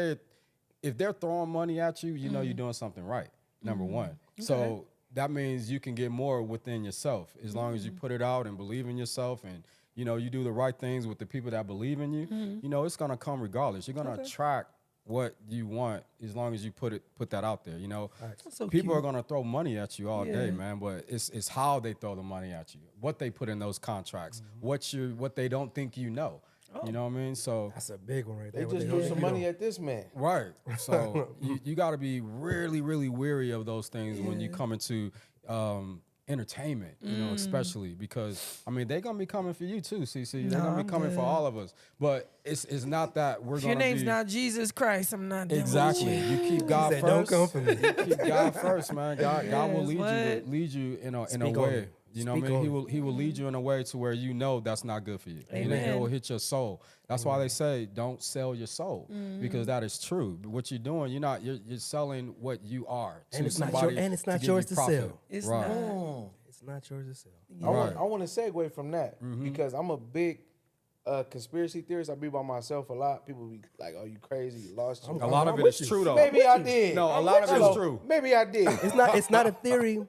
they're throwing money at you, you know you're doing something right. Number one. So that means you can get more within yourself as long as you put it out and believe in yourself and you know you do the right things with the people that believe in you. You know it's gonna come regardless. You're gonna attract what you want as long as you put that out there. You know, That's so people cute. are gonna throw money at you all Yeah. day, man. But it's how they throw the money at you, what they put in those contracts, what they don't think you know. You know what I mean? So That's a big one right They there. what just don't threw some do. money at this man. right. So you got to be really, really weary of those things when you come into entertainment, you know, especially because I mean they're gonna be coming for you too, CC. They're No, gonna be I'm coming for good. all of us. But it's not that we're If gonna your name's be not Jesus Christ, I'm not dealing with exactly. you. You keep God said, first. "Don't come for me." You keep God first, man. God will Yes, lead you in a Speak on way. it. You know what I Speak mean? on He will lead you in a way to where you know that's not good for you. And then it Amen. will hit your soul. That's why they say don't sell your soul because that is true. What you're doing, you're selling what you are to And it's not somebody your- and it's not give yours you to profit. sell. It's right. not. It's not yours to sell. I want to segue from that because I'm a big conspiracy theorist. I be by myself a lot. People be like, "Oh, you crazy? You lost your A lot of I'm it with is you. true though. Maybe I did. No, a lot of it is Hello. true. Maybe I did. It's not a theory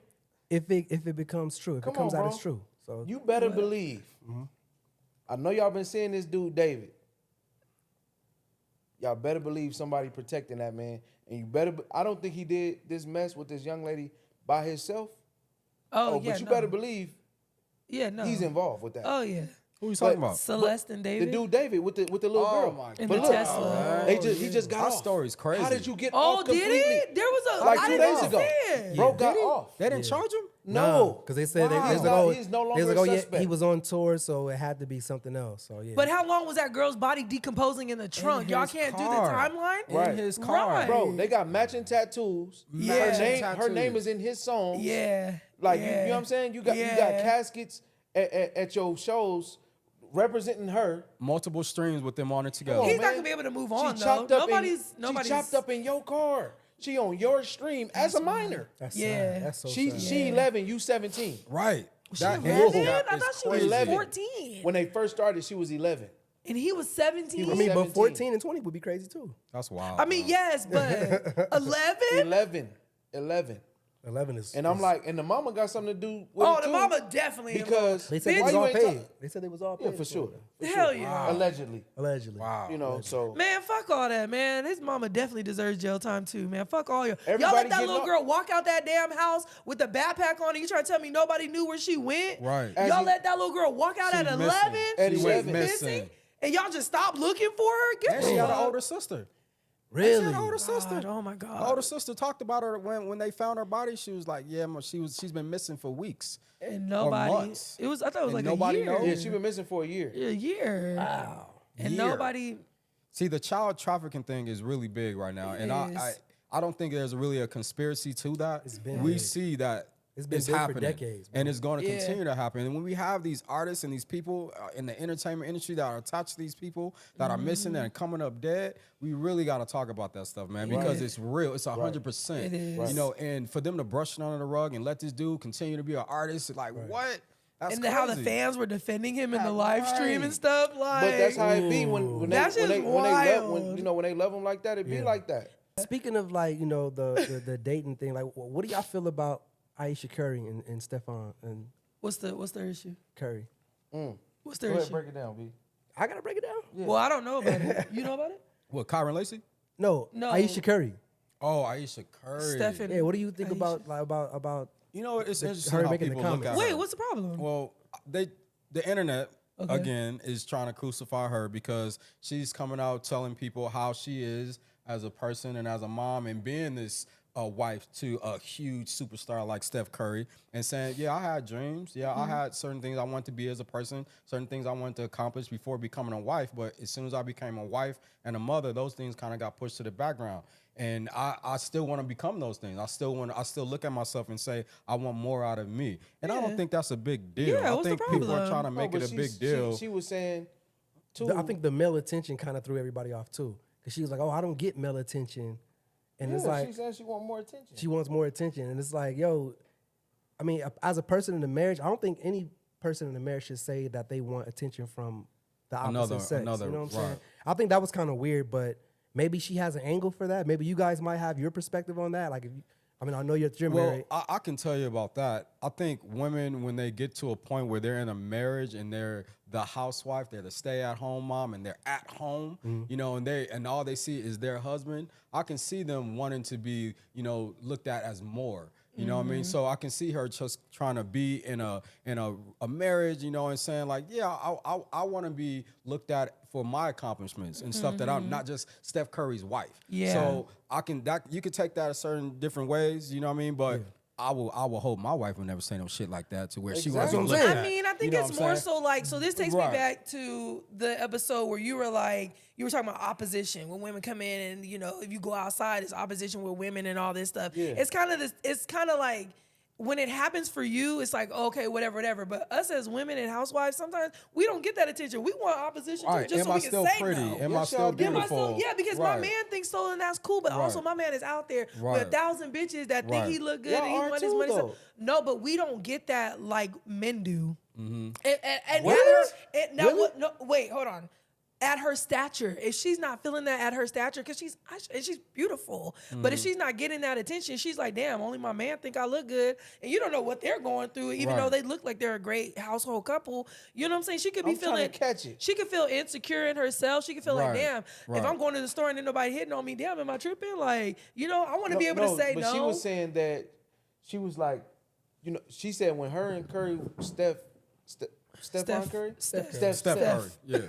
if it becomes true. If Come it comes on, out bro. as true. So You better believe. I know y'all been seeing this dude, David. Y'all better believe somebody protecting that man. And you better, I don't think he did this mess with this young lady by himself. Oh, yeah. But you no. better believe Yeah, no. he's involved with that. Oh, yeah. Who are you talking But- about? Celeste and The David. dude David with the little Oh, girl. my In But the look, Tesla. he just got Our off. story's crazy. How did you get Oh, off did completely? it? There was a Like I 2 didn't days ago. understand. Bro got off. They didn't charge him? No, because they said Wow. they He's was like, not- oh, he's no they longer was like, a oh, yeah, suspect. he was on tour, so it had to be something else. So yeah. But how long was that girl's body decomposing in the trunk? Y'all his can't do the car. timeline? Right. In his car. Right. Bro, they got matching tattoos. Yeah. Her name is in his songs. Yeah. Like yeah. you know what I'm saying? You got Yeah. caskets at your shows representing her. Multiple streams with them on it together. Come on, He's not man. gonna be able to move She on though. chopped up Nobody's. She chopped up in your car. She on your stream as a minor. that's Yeah. sad. That's so She sad. she 11, you 17. Right. She That 11? age gap I is thought she was crazy. 11. 14. When they first started, she was 11. And he was 17. He I mean, but 17. 14 and 20 would be crazy too. That's wild. I mean, bro. yes, but 11? 11. 11 is. And I'm is- like, and the mama got something to do with Oh, it the too, mama definitely. because they said Bitch, they was you all ain't paid. talk- They said they was all paid. Yeah, for sure. For Hell sure. yeah. Allegedly. Allegedly. Wow. You know, so Man, fuck all that, man. His mama definitely deserves jail time too, man. Fuck all y'all. Y'all Everybody let that getting little up- girl walk out that damn house with the backpack on and you trying to tell me nobody knew where she went? Right. As Y'all he- let that little girl walk out She at missing. 11? At She 11. missing. And y'all just stopped looking for her? Get And the she had an fuck. older sister. She Really? had an older sister. God, oh my God. Her older sister talked about her when they found her body. She was like, "Yeah, she's been missing for weeks." And nobody. months. It was. I thought it was And like nobody a year. knows? yeah, she been missing for a year. A year. Wow. And Year. nobody. See, the child trafficking thing is really big right now, and I don't think there's really a conspiracy to that. It's been we big. see that It's been it's big for happening, decades, bro. and it's going to Yeah. continue to happen. And when we have these artists and these people in the entertainment industry that are attached to these people that are missing and coming up dead, we really got to talk about that stuff, man, because it's real. It's 100%. It is. You know, and for them to brush it under the rug and let this dude continue to be an artist, like what? That's And how the crazy. fans were defending him in the Yeah, live stream right. and stuff. Like, But that's how it be when they That's when just they when they love wild. when they love them like that. It be like that. Speaking of like, you know, the dating thing, like what do y'all feel about Ayesha Curry and Stefan and what's their issue? Curry? What's Go their ahead, issue? break it down, B. I gotta break it down. Well, I don't know about it. You know about it? What, Kyron Lacey? No, No. Ayesha Curry. Oh, Ayesha Curry. Stephen. Yeah, what do you think Ayesha. about You know, it's her interesting how making the people look at comments. her. Wait, what's the problem? Well, the internet Okay. again is trying to crucify her because she's coming out telling people how she is as a person and as a mom and being this wife to a huge superstar like Steph Curry and saying, yeah, I had dreams. Yeah, I had certain things I wanted to be as a person, certain things I wanted to accomplish before becoming a wife. But as soon as I became a wife and a mother, those things kind of got pushed to the background. And I still want to become those things. I still look at myself and say, I want more out of me. And I don't think that's a big deal. Yeah, I what's the think people are problem? trying to make it a big deal. She was saying, too. I think the male attention kind of threw everybody off too, because she was like, "Oh, I don't get male attention," and it's like she said she want more attention. she wants more attention, and it's like, yo, I mean, as a person in a marriage, I don't think any person in a marriage should say that they want attention from the opposite sex. You know what I'm saying? right. I think that was kind of weird, but maybe she has an angle for that. Maybe you guys might have your perspective on that. Like, if you, I mean, I know you're Well, married. I can tell you about that. I think women, when they get to a point where they're in a marriage and they're the housewife, they're the stay-at-home mom, and they're at home, you know, and all they see is their husband. I can see them wanting to be, you know, looked at as more. You know what I mean? So I can see her just trying to be in a marriage, you know, and saying like, yeah, I want to be looked at for my accomplishments and stuff that I'm not just Steph Curry's wife. Yeah. So you could take that a certain different ways, you know what I mean? But I will hope my wife will never say no shit like that to where she Exactly. wasn't That's what I'm look saying. at. I mean, I think You know it's what I'm more saying? so like, so this takes me Right. back to the episode where you were like, you were talking about opposition when women come in and, you know, if you go outside, it's opposition with women and all this stuff. Yeah. It's kind of like, when it happens for you, it's like, okay, whatever. But us as women and housewives, sometimes we don't get that attention. We want opposition All too, right, just am so I we can still say pretty? no. Am I Yes, still y'all do. Am I beautiful? so? Yeah, because Right. my man thinks so, and that's cool. But also, Right. my man is out there with Right. 1,000 bitches that think Right. he look good Y'all and he are want his too, money. So, though. no, but we don't get that like men do. Mm-hmm. And What? now Really? what? No, wait, hold on. At her stature, if she's not feeling that at her stature, because she's beautiful, but if she's not getting that attention, she's like, damn, only my man think I look good, and you don't know what they're going through, even though Right. they look like they're a great household couple. You know what I'm saying? She could be I'm trying to feeling catch it. She could feel insecure in herself. She could feel like, Right. damn, Right. if I'm going to the store and then nobody hitting on me, damn, am I tripping? Like, you know, I want to be able to say but no. she was saying that she was like, you know, she said when her and Curry, Stephon Curry, Steph. Steph Curry. Yeah.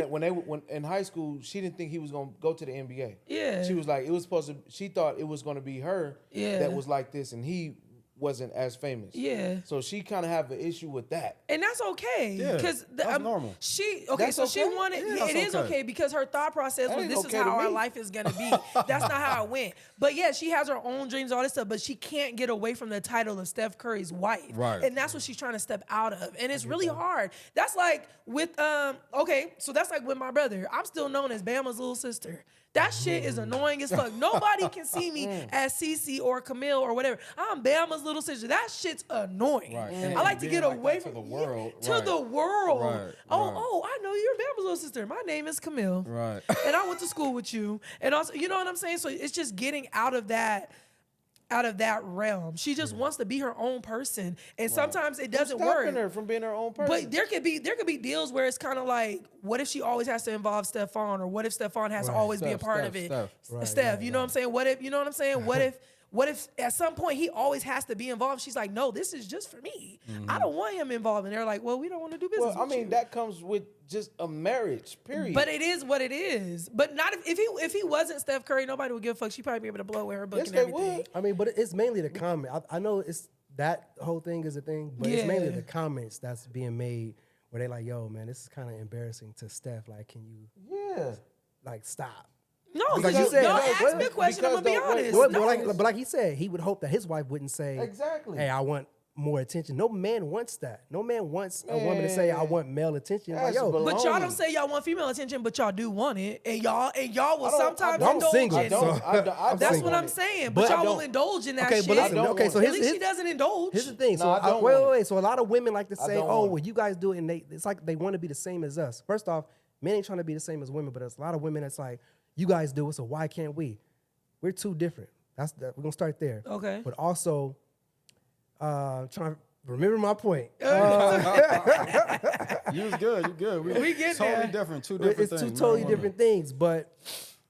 when in high school, she didn't think he was gonna go to the NBA. Yeah. She was like, it was supposed to. She thought it was gonna be her Yeah. that was like this, and he wasn't as famous. Yeah. So she kind of have an issue with that. And that's okay. Yeah, Because that's normal. She That's so she okay? wanted Yeah, it that's is okay. okay because her thought process That was ain't this okay is to how our me. life is gonna be. That's not how it went. But yeah, she has her own dreams, all this stuff, but she can't get away from the title of Steph Curry's wife. Right. And that's what she's trying to step out of. And it's really hard. That's like with okay, so that's like with my brother. I'm still known as Bama's little sister. That shit is annoying as fuck. Nobody can see me as Cece or Camille or whatever. I'm Bama's little sister. That shit's annoying. Right. I like to Being get like away that from to the world. To Right. the world. Right, Oh, right. I know you're Bama's little sister. My name is Camille. Right. And I went to school with you. And also, you know what I'm saying? So it's just getting out of that realm. She just wants to be her own person. And sometimes it doesn't Stopping work. her from being her own person. But there could be deals where it's kind of like, what if she always has to involve Stephon, or what if Stephon has to always be a Steph, part Steph, of it? Steph. Right, Steph, right, you know what I'm saying? What if, you know what I'm saying? What if at some point he always has to be involved? She's like, no, this is just for me. I don't want him involved. And they're like, well, we don't want to do business. well, I with mean, you. that comes with just a marriage, period. But it is what it is. But not if he wasn't Steph Curry, nobody would give a fuck. She'd probably be able to blow away her book yes, and they everything. would. I mean, but it's mainly the comment. I know it's that whole thing is a thing, but it's mainly Yeah. the comments that's being made where they like, yo, man, this is kind of embarrassing to Steph. Like, can you Yeah. like stop? No, Because because you said- no, no, ask me a question. I'm gonna be because though- honest. But, No. but like he said, he would hope that his wife wouldn't say, Exactly. hey, I want more attention. No man wants that. No man wants a woman to say, I Man. want male attention. Like, That's yo, baloney. But y'all don't say y'all want female attention, but y'all do want it, and y'all will I don't- sometimes I'm indulge single, in I it. don't. so- I don't. I I'm That's don't what want I'm it. saying. But But I y'all will don't. indulge in that okay, shit. but listen, don't okay, want so it. At least she doesn't indulge. here's the thing. So No, I don't want it. wait. So a lot of women like to say, don't "Oh, want well, it. you guys do it," and it's like they want to be the same as us. First off, men ain't trying to be the same as women, but there's a lot of women that's like, "You guys do it, so why can't we?" We're too different. We're gonna start there. Okay. But also, trying to remember my point. You was good. You good. We get totally there. different. Two different It's things. two totally man. different things. But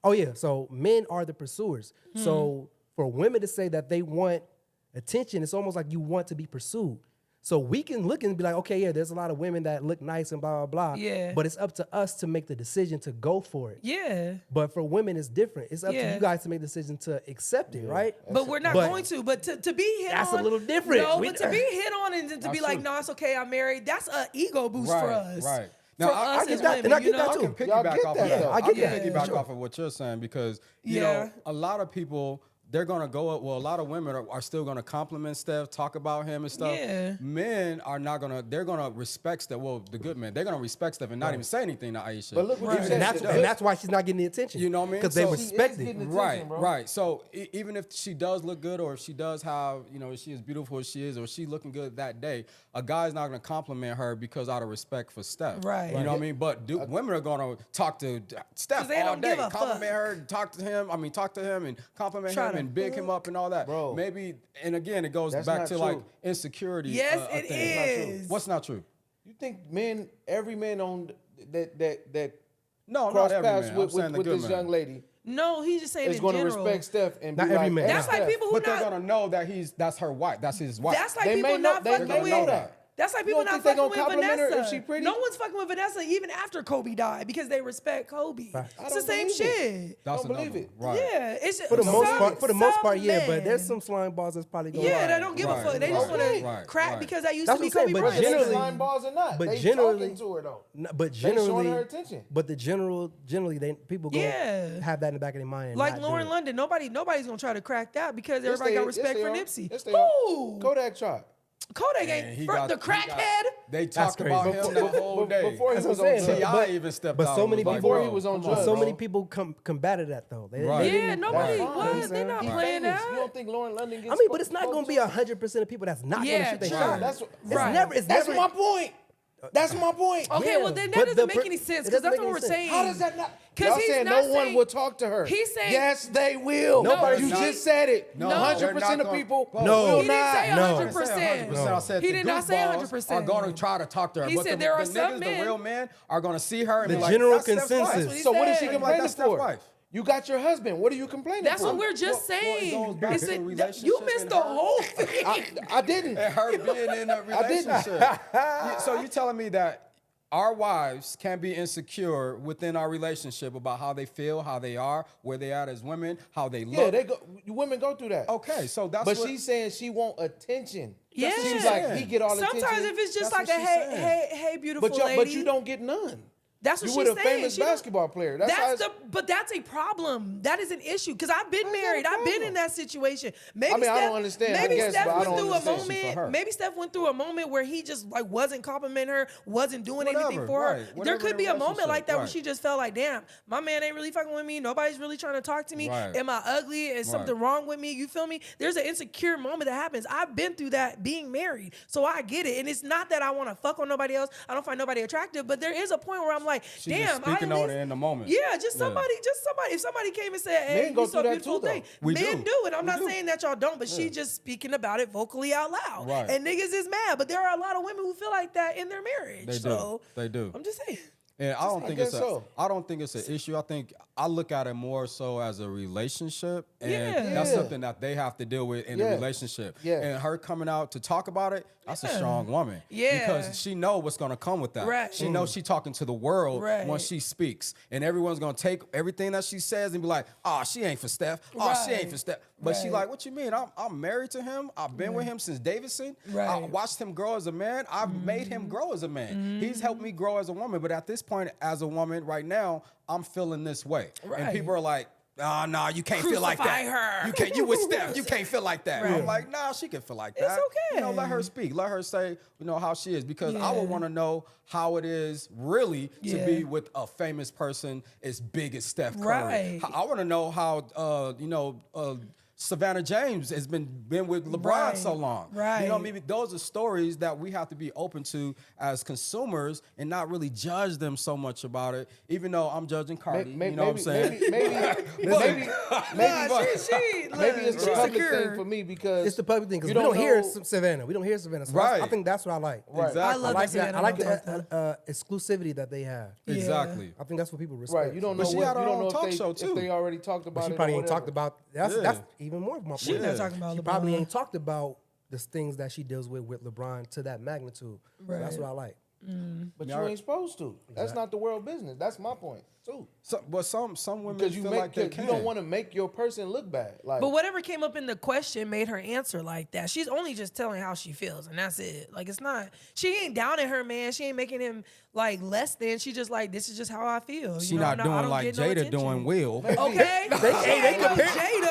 oh yeah, so men are the pursuers. So for women to say that they want attention, it's almost like you want to be pursued. So we can look and be like, okay, yeah, there's a lot of women that look nice and blah blah blah. Yeah. But it's up to us to make the decision to go for it. Yeah. But for women, it's different. It's up to Yeah. you guys to make the decision to accept it, right? But we're not But- going to. But to be hit That's a on. little different. No, We- but to be hit on and to be That's like, true. no, it's okay, I'm married. That's an ego boost Right, for us. right. For Now, us get as that, women, and I you get that know? I too. can Y'all piggyback get off that, of that. though. I get that. I can piggyback Sure. off of what you're saying because Yeah. you know a lot of people they're gonna go up. Well, a lot of women are still gonna compliment Steph, talk about him and stuff. Yeah. Men are not gonna. They're gonna respect Steph. Well, the good men, they're gonna respect Steph and not even say anything to Ayesha. But look what Right. you said. And that's why she's not getting the attention. You know what I mean? Because they So- respect She is it. getting Right, attention, bro. right. So even if she does look good, or if she does have, you know, she is beautiful as she is, or she looking good that day, a guy's not gonna compliment her because out of respect for Steph. Right. You know what I mean? But women are gonna talk to Steph 'Cause they all don't day, give a compliment fuck. her, talk to him. I mean, talk to him and compliment Try him to- and big him up and all that. Bro. Maybe, and again, it goes That's back not to like true. insecurity. Yes, a it thing. is. What's not true? You think every man on that No, cross not every paths man. with, I'm saying the with good this man. young lady No, he's just saying is in going to general. respect Steph and Not be every like, man. That's like Steph. people who But they're not. gonna know that that's her wife. That's his wife. That's like They people may know- not they fucking may with. know that. That's like people don't not think they fucking with gonna compliment her Vanessa. if she pretty? No one's fucking with Vanessa even after Kobe died because they respect Kobe. It's the same shit. That's Don't believe another it. one. Right. Yeah, it's For the most part, yeah. men. But there's some slime balls that's probably going. Yeah, they don't give a Right, fuck. They just right, want to right, crack right. because that used That's to be what I'm saying, Kobe but Bryant. generally- line balls or not, But they generally, talking to her though. But They showing generally, her attention. but the generally, people go Yeah. have that in the back of their mind. And Like not Lauren do it. London, nobody's gonna try to crack that because Yes, everybody they- got yes, respect they for are. Nipsey. Yes, they are. Who? Kodak tried. Kodak And he ain't got- the he crackhead. They talked crazy. about him the whole day. Before he That's was what I'm on saying. drugs. T.I. even stepped but out. so and many was like, people- Before bro, he was on come drugs, So bro. many people combated that though. They Right. didn't- Yeah, nobody That's fine. was. You know They're what I'm not He playing famous. that. You don't think Lauren London gets? I mean, but it's not spoke going to be to? 100% of people that's not going Yeah, to shoot their true. shot. That's Right. It's That's never. my point. That's my point. Okay, Yeah, well then that but doesn't the make any sense it because doesn't that's make what any we're sense. saying. How does that not? 'Cause Y'all he's saying not no one saying- will talk to her. he's saying- yes, they will. Nobody's You not- just said it. No, 100% they're of not people gonna- No. will He didn't not. say No. 100%. I said He the did not say goofballs 100%. are going to try to talk to her. He but said the, there are the some niggas, men- the real men, are going to see her and The be like, general that's Steph's wife. consensus. That's what he So what is she said. complaining That's Steph's for? wife. You got your husband. What are you complaining That's for? what we're just Well, it saying. goes back It's to a- the relationship you missed and the her- whole thing. I didn't. And her being in a relationship. So you're telling me that our wives can be insecure within our relationship about how they feel, how they are, where they are as women, how they look. Yeah, they go. Women go through that. Okay, so that's But what she's saying she want attention. Yeah. She's like he get all the attention. Sometimes if it's just That's like a what she's saying. hey, beautiful but lady. but you don't get none. That's what you she's with a saying. famous She don't- basketball player. That's how it's- But that's a problem. That is an issue because I've been How's that a married. I've been problem? in that situation. Maybe I mean, I Steph, don't understand. I Maybe guess, Steph but I went don't through a understand. For her. moment. Maybe Steph went through a moment where he just like wasn't complimenting her, wasn't doing anything Whatever, for her. right. There Whatever could the be a moment relationship, like that where right. she just felt like, damn, my man ain't really fucking with me. Nobody's really trying to talk to me. Right. Am I ugly? Is something wrong with me? You feel me? There's an insecure moment that happens. I've been through that being married, so I get it. And it's not that I want to fuck on nobody else. I don't find nobody attractive, but there is a point where I'm like, She's damn, just speaking I at on least- it in the moment. yeah, just somebody. If somebody came and said, "Hey, Men go you so through that beautiful," too, though. thing, We men do. do, and I'm We not do. saying that y'all don't, but she just speaking about it vocally out loud, Right. and niggas is mad. But there are a lot of women who feel like that in their marriage. They do. So They do. I'm just saying. And I don't think guess it's a, so. I don't think it's an issue. I think I look at it more so as a relationship, and Yeah. that's Yeah. something that they have to deal with in Yeah. the relationship. Yeah. And her coming out to talk about it, that's a strong woman. Yeah. Because she know what's gonna come with that. Right. She knows she talking to the world Right. when she speaks, and everyone's gonna take everything that she says and be like, "Oh, she ain't for Steph. Oh, she ain't Right. for Steph." But she Right. like, "What you mean? I'm married to him. I've been with him since Davidson. I Right. watched him grow as a man. I've made him grow as a man. He's helped me grow as a woman. But at this point, as a woman right now, I'm feeling this way. And Right. people are like, "Oh, no, you can't feel like Crucify that. her." You can't. You with Steph. You can't feel like that." Right. I'm like, "Nah, she can feel like It's that. You know, okay. let her speak. Let her say, you know, how she is. Because I would Yeah. want to know how it is really to Yeah. be with a famous person as big as Steph Curry. Right. I want to know how, Savannah James has been with LeBron Right. so long. Right. You know, maybe those are stories that we have to be open to as consumers and not really judge them so much about it. Even though I'm judging Cardi, you know what I'm saying? Maybe Nah, she maybe it's the she's public secure. thing for me because It's the public thing because you we don't hear know- Savannah. We don't hear Savannah. So Right. I think that's what I like. Right. Exactly. I love I like that. that. Savannah I like don't talk the exclusivity that they have. Yeah. Exactly. I think that's what people respect. Right, you don't know But she what, had her you don't own know talk if they, show, if too. they already talked about But it. she probably or ain't talked whatever. about that's Yeah. that's even more of my point. She not talking about She LeBron. probably ain't talked about the things that she deals with LeBron to that magnitude. So that's Right. what I like. But you ain't supposed to. That's not the world business. That's my point too. But some women Because you feel make like they you can. don't want to make your person look bad. Like, But whatever came up in the question made her answer like that. She's only just telling how she feels, and that's it. Like it's not. She ain't down at her man. She ain't making him like less than. She just like this is just how I feel. She You know, not I doing don't like get no Jada attention. doing Will. Okay.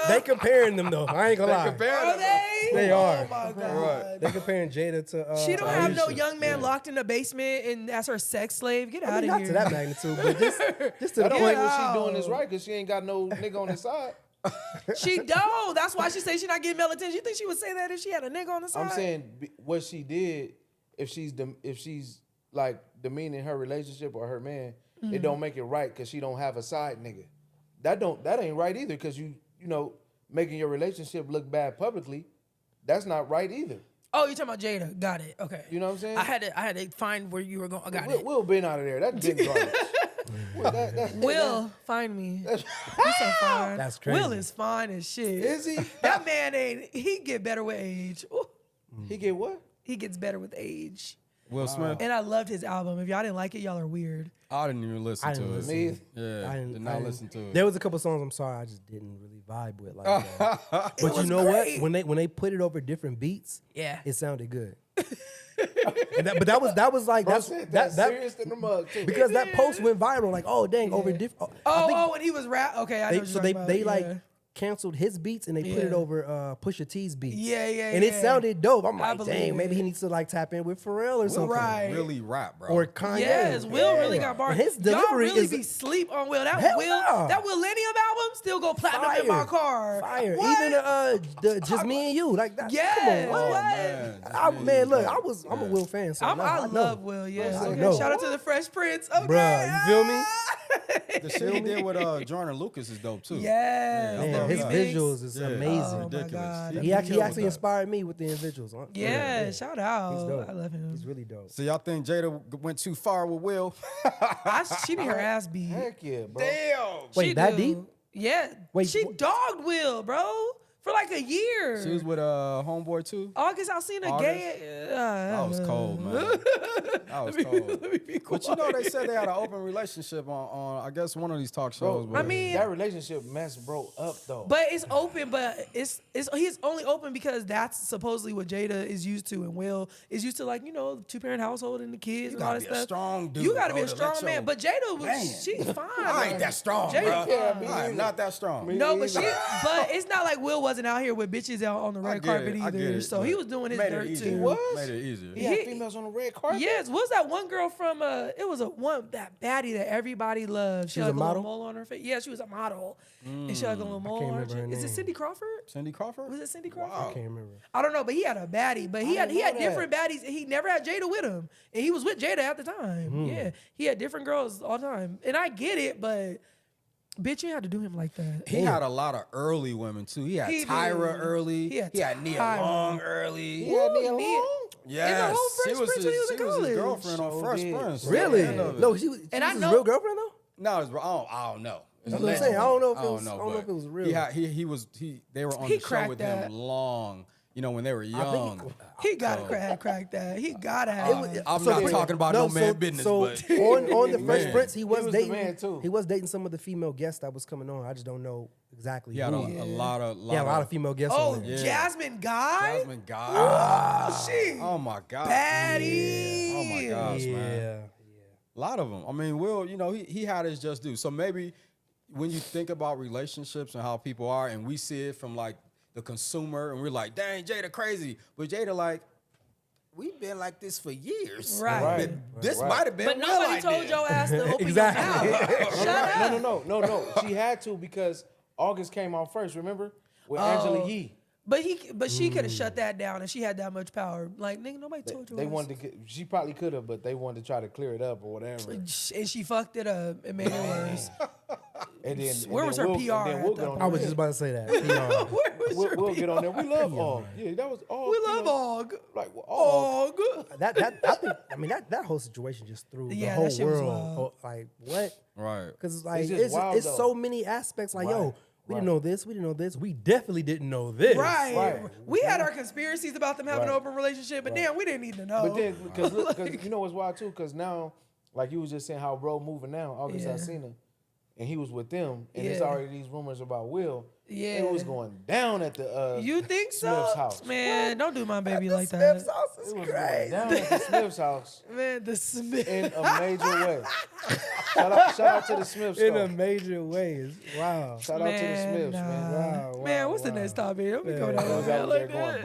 They comparing them though. I ain't gonna lie. Are they? They are. Oh my god. They comparing Jada to. She don't have no Ayesha. young man locked in the basement and as her sex slave. Get out I mean, of not here. to that magnitude, but just to the I don't point. think what she doing is right because she ain't got no nigga on the side. She don't. That's why she say she not getting male attention. You think she would say that if she had a nigga on the side? I'm saying what she did, if she's like demeaning her relationship or her man, it don't make it right because she don't have a side nigga. That ain't right either because you know making your relationship look bad publicly, that's not right either. Oh, you're talking about Jada. Got it. Okay. You know what I'm saying? I had to find where you were going. I got it. Will been out of there. That's been garbage. Will, find me. He's so fine. That's crazy. Will is fine as shit. Is he? That man ain't. He get better with age. Ooh. He get what? He gets better with age. Will Smith. And I loved his album. If y'all didn't like it, y'all are weird. I didn't even listen to it. Me? Yeah, did not listen to it. There was a couple songs. I'm sorry, I just didn't really vibe with like that. But you was know great. what? When they put it over different beats, Yeah. it sounded good. But that was like Bro said that serious in the mug too. because that post went viral. Like, oh dang, over different. And he was rap. Okay, I know what you're talking about. They Yeah. like canceled his beats and they put it over Pusha T's beats. Yeah. And it sounded dope. I'm I like, believe dang, maybe it. he needs to like tap in with Pharrell or something. Right. Really rap, bro. Or Kanye. Yes, Will really got bars. And his Y'all delivery really is be sleep on Will. That Hell Will, no. that Millennium album still go platinum in my car. Fire. What? Even the Just Me and You. Like that. Yes. Come on. What? Man, look, I'm a Will fan. So I I know. love Will. Yeah. I Okay. know. Shout out to the Fresh Prince. Okay. Bruh, you feel me? The shit he did with Jordan Lucas is dope too. Yes. Man, the his remix. visuals is Yeah. amazing. Oh my God. He actually inspired me with the individuals. Huh? Yeah, shout out. He's dope. I love him. He's really dope. So y'all think Jada went too far with Will? She need her ass beat. Heck yeah, bro. Damn. Wait, She that do. deep? Yeah. Wait, she wh- dogged Will, bro, for like a year. She was with Homeboy too. August Alsina gay. That was cold, man. That was cold. Let me be quiet. But you know they said they had an open relationship on I guess one of these talk shows. Bro, but I mean- that relationship mess broke up though. But it's open, but he's only open because that's supposedly what Jada is used to, and Will is used to, like, you know, 2-parent household and the kids and all gotta that be a stuff. strong dude, You gotta be bro, a to strong let man. your- But Jada Man. she's fine. I ain't that strong, Jada bro. fine. I am not that strong. No, but it's not like Will wasn't out here with bitches out on the red carpet I get either. it, So but he was doing his made it dirt easier. too. was? Made it easier. He had He- females on the red carpet. Yes, what was that one girl from? It was that baddie that everybody loved. She was had a like a little model? mole on her face. Yeah, she was a model, and she had like a little mole can't on her remember her chin. Is it name. Cindy Crawford? Cindy Crawford? Was it Cindy Crawford? I can't remember. I don't know, but he had a baddie. But he had didn't know that. different baddies. And he never had Jada with him, and he was with Jada at the time. Yeah, he had different girls all the time, and I get it, but bitch, you had to do him like that. He had a lot of early women too. He had He Tyra did. early. He had Nia Tyra. Long early. He had Nia Ooh, Long? Yes, whole she Fresh was Prince when he was in she was his college. girlfriend on Sure Fresh did. Prince. Really? End of it. No, she was And I his know- real girlfriend though? No, it's, I don't know. It's That's what I'm saying. I don't know if it was. I don't know but if it was real. They were on He the show cracked with that. him long. You know, when they were young. He gotta crack that. He gotta have. I'm not talking about no man business, So but on the Fresh Man. Prince, he was was the dating. man, too. He was dating some of the female guests that was coming on. I just don't know exactly. he had a who. lot of Yeah, a lot of female guests. Oh, on there. Yeah. Jasmine Guy. Jasmine Guy. She Oh my God. baddie. Oh my gosh, man. Yeah. A lot of them. I mean, Will, you know, he had his just due. So maybe when you think about relationships and how people are, and we see it from like the consumer, and we're like, dang, Jada crazy. But Jada like, we've been like this for years. Right. This Right. might have been But Will nobody idea. told your ass to open Exactly. your mouth. Shut up. No. She had to because August came out first. Remember with Angela Yee. But she could have shut that down if she had that much power. Like, nigga, nobody told you. They wanted to. She probably could have, but they wanted to try to clear it up or whatever. and she fucked it up and made it worse. And then Where was her Will- PR and then at Will that get on I was there. just about to say that. PR. Where was her We'll get on there. PR? We love Og. Yeah, that was Og. We you love know, Og. Like Og. Og. I mean that whole situation just threw Yeah, the whole that shit was world. wild. Like what? Right. Because like just wild, it's though. so many aspects. Like yo, Right, we didn't right. know this. We didn't know this. We definitely didn't know this. Right. Right. We had our conspiracies about them having an Right. open relationship, but damn, we didn't need to know. But then, because you know what's wild too, because now, like you was just saying, how bro moving now, August Yeah. Alsina, and he was with them, and it's Yeah. already these rumors about Will. Yeah. It was going down at the You think so? Smith's house. Man, don't do my baby like Smith's that. house It is was crazy. going down at the Smith's house Man, the Smith. in a major way. Shout out to the Smiths. In though. a major way. Wow. Shout out to the Smiths, man. Wow, Man, what's the next topic? Don't be going down Those that out there like going that.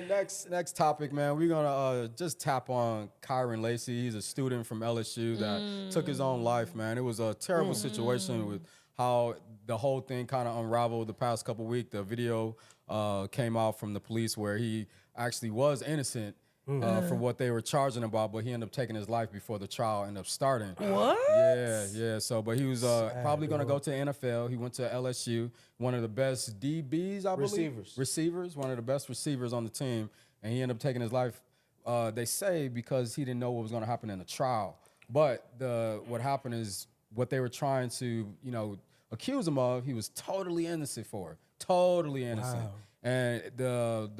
brazen. Next topic, man. We're gonna just tap on Kyron Lacey. He's a student from LSU that took his own life, man. It was a terrible situation with how the whole thing kind of unraveled the past couple weeks. The video came out from the police where he actually was innocent for what they were charging about, but he ended up taking his life before the trial ended up starting. What? Yeah. So, but he was probably going to go to NFL. He went to LSU, one of the best DBs, I believe. Receivers, one of the best receivers on the team, and he ended up taking his life. They say because he didn't know what was going to happen in the trial. But what happened is what they were trying to, accuse him of. He was totally innocent for, totally innocent. Wow. And the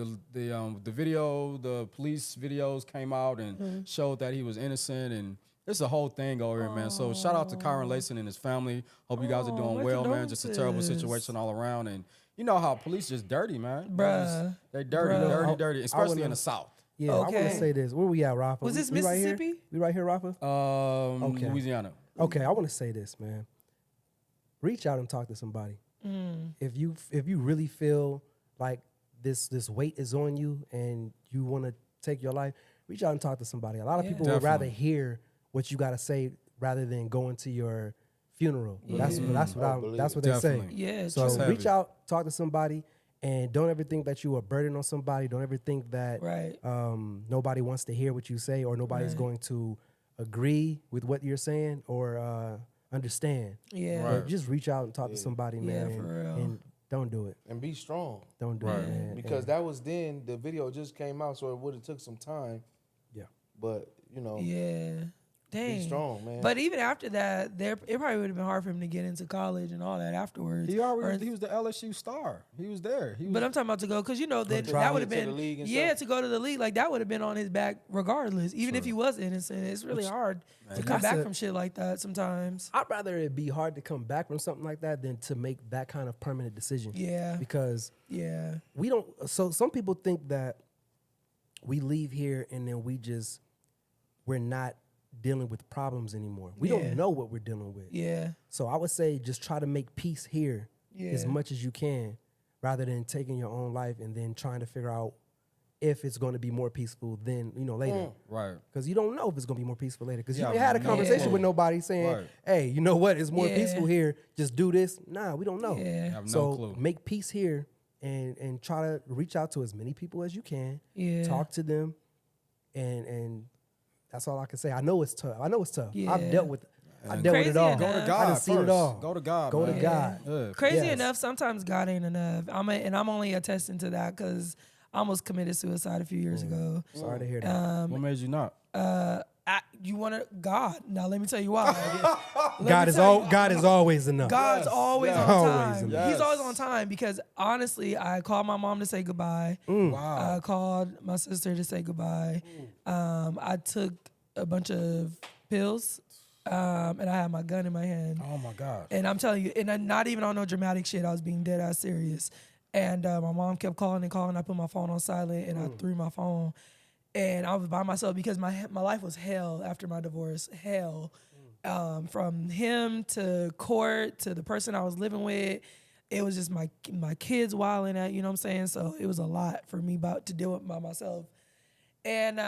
video, the police videos came out and showed that he was innocent, and it's a whole thing over here, man. So shout out to Kyron Layson and his family. Hope you guys are doing my well, man. Just a terrible condolences. situation all around, and you know how police just dirty, man. Bruh. They dirty, Bruh. dirty, especially in the South. Yeah, I want Okay. to say this. Where we at, Rafa? Was this we right here? Mississippi? We right here, Rafa? Okay. Louisiana. Okay, I want to say this, man. Reach out and talk to somebody. If you really feel like this weight is on you and you want to take your life, reach out and talk to somebody. A lot of people would rather hear what you got to say rather than going to your funeral. That's what they say. Definitely. Yeah, So It's reach heavy. out, talk to somebody, and don't ever think that you are a burden on somebody. Don't ever think that Right. nobody wants to hear what you say or nobody's going to agree with what you're saying or understand. Yeah. Right. But just reach out and talk to somebody, man. Yeah, for real. And don't do it. And be strong. Don't do it, man. Because that was then, the video just came out, so it would have took some time. Yeah. But, you know, Yeah. Dang. be strong, man. But even after that, it probably would have been hard for him to get into college and all that afterwards. He was the LSU star. He was there. But I'm talking about to go, because you know that try would have to the been league and to go to the league, like that would have been on his back regardless. Even if he was innocent, it's really hard to come back from shit like that sometimes. I'd rather it be hard to come back from something like that than to make that kind of permanent decision. Yeah. Because Yeah. we don't, so some people think that we leave here and then we're not dealing with problems anymore. We Yeah. don't know what we're dealing with. Yeah. So I would say just try to make peace here as Yeah. much as you can rather than taking your own life and then trying to figure out if it's going to be more peaceful then, later. Right. Because you don't know if it's going to be more peaceful later. Because Yeah, you ain't had a no conversation clue. with nobody saying, Right. hey, you know what? It's more Yeah. peaceful here. Just do this. Nah, we don't know. Yeah. Have no So clue. make peace here and try to reach out to as many people as you can. Yeah. Talk to them. And that's all I can say. I know it's tough. Yeah. I've dealt with it Crazy all. enough. Go to I God done seen it first. all. Go to God. Go to man. God. Yeah. Crazy Yes. enough, sometimes God ain't enough. I'm only attesting to that because I almost committed suicide a few years ago. Sorry to hear that. What made you not? You want to God? Now let me tell you why. God is always enough. God's always on Always time. enough. He's always on time because honestly, I called my mom to say goodbye. Wow. I called my sister to say goodbye. I took a bunch of pills, and I had my gun in my hand. Oh my God. And I'm telling you, and I'm not even on no dramatic shit. I was being dead ass serious. And my mom kept calling and calling. I put my phone on silent and I threw my phone. And I was by myself because my life was hell after my divorce. Hell. From him to court to the person I was living with. It was just my kids wilding at, you know what I'm saying? So it was a lot for me to deal with by myself. And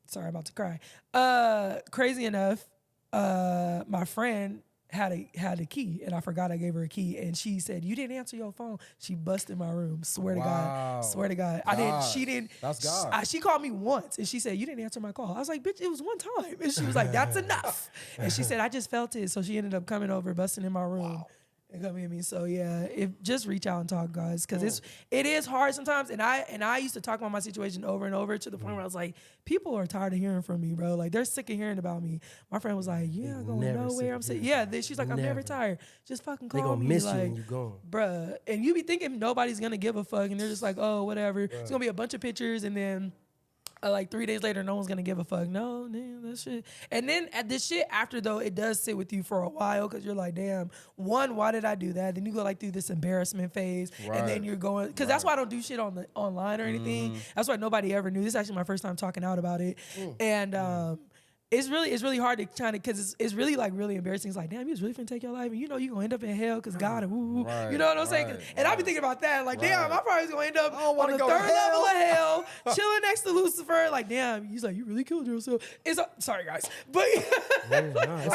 sorry, I'm about to cry. Crazy enough, my friend had a key, and I forgot I gave her a key, and she said, "You didn't answer your phone." She busted my room. Swear to God. Swear to God. I didn't. She didn't. That's God. She called me once, and she said, "You didn't answer my call." I was like, "Bitch, it was one time," and she was like, "That's enough." And she said, "I just felt it," so she ended up coming over, busting in my room. And coming at me. So yeah, just reach out and talk, guys, because it is hard sometimes. And I used to talk about my situation over and over to the point where I was like, people are tired of hearing from me, bro. Like they're sick of hearing about me. My friend was like, "You're not going Never sick nowhere." of I'm saying, hearing yeah. She's like, "I'm never tired. Just fucking call They gonna me." miss you like, when you gone. bruh. And you be thinking nobody's gonna give a fuck, and they're just like, "Oh, whatever." It's gonna be a bunch of pictures, and then. Like 3 days later, no one's gonna give a fuck. No, damn, that shit. And then at this shit after though, it does sit with you for a while because you're like, damn, one, why did I do that? Then you go like through this embarrassment phase, and then you're going because that's why I don't do shit on the online or anything. That's why nobody ever knew. This is actually my first time talking out about it, and it's really hard to kind of because it's really like really embarrassing. It's like, damn, you was really finna take your life, and you know you gonna end up in hell because God, you know what I'm saying? And I be thinking about that, like, damn, I probably was gonna end up on the third level of hell, chilling next to Lucifer. Like, damn, he's like, you really killed yourself. Sorry guys, but I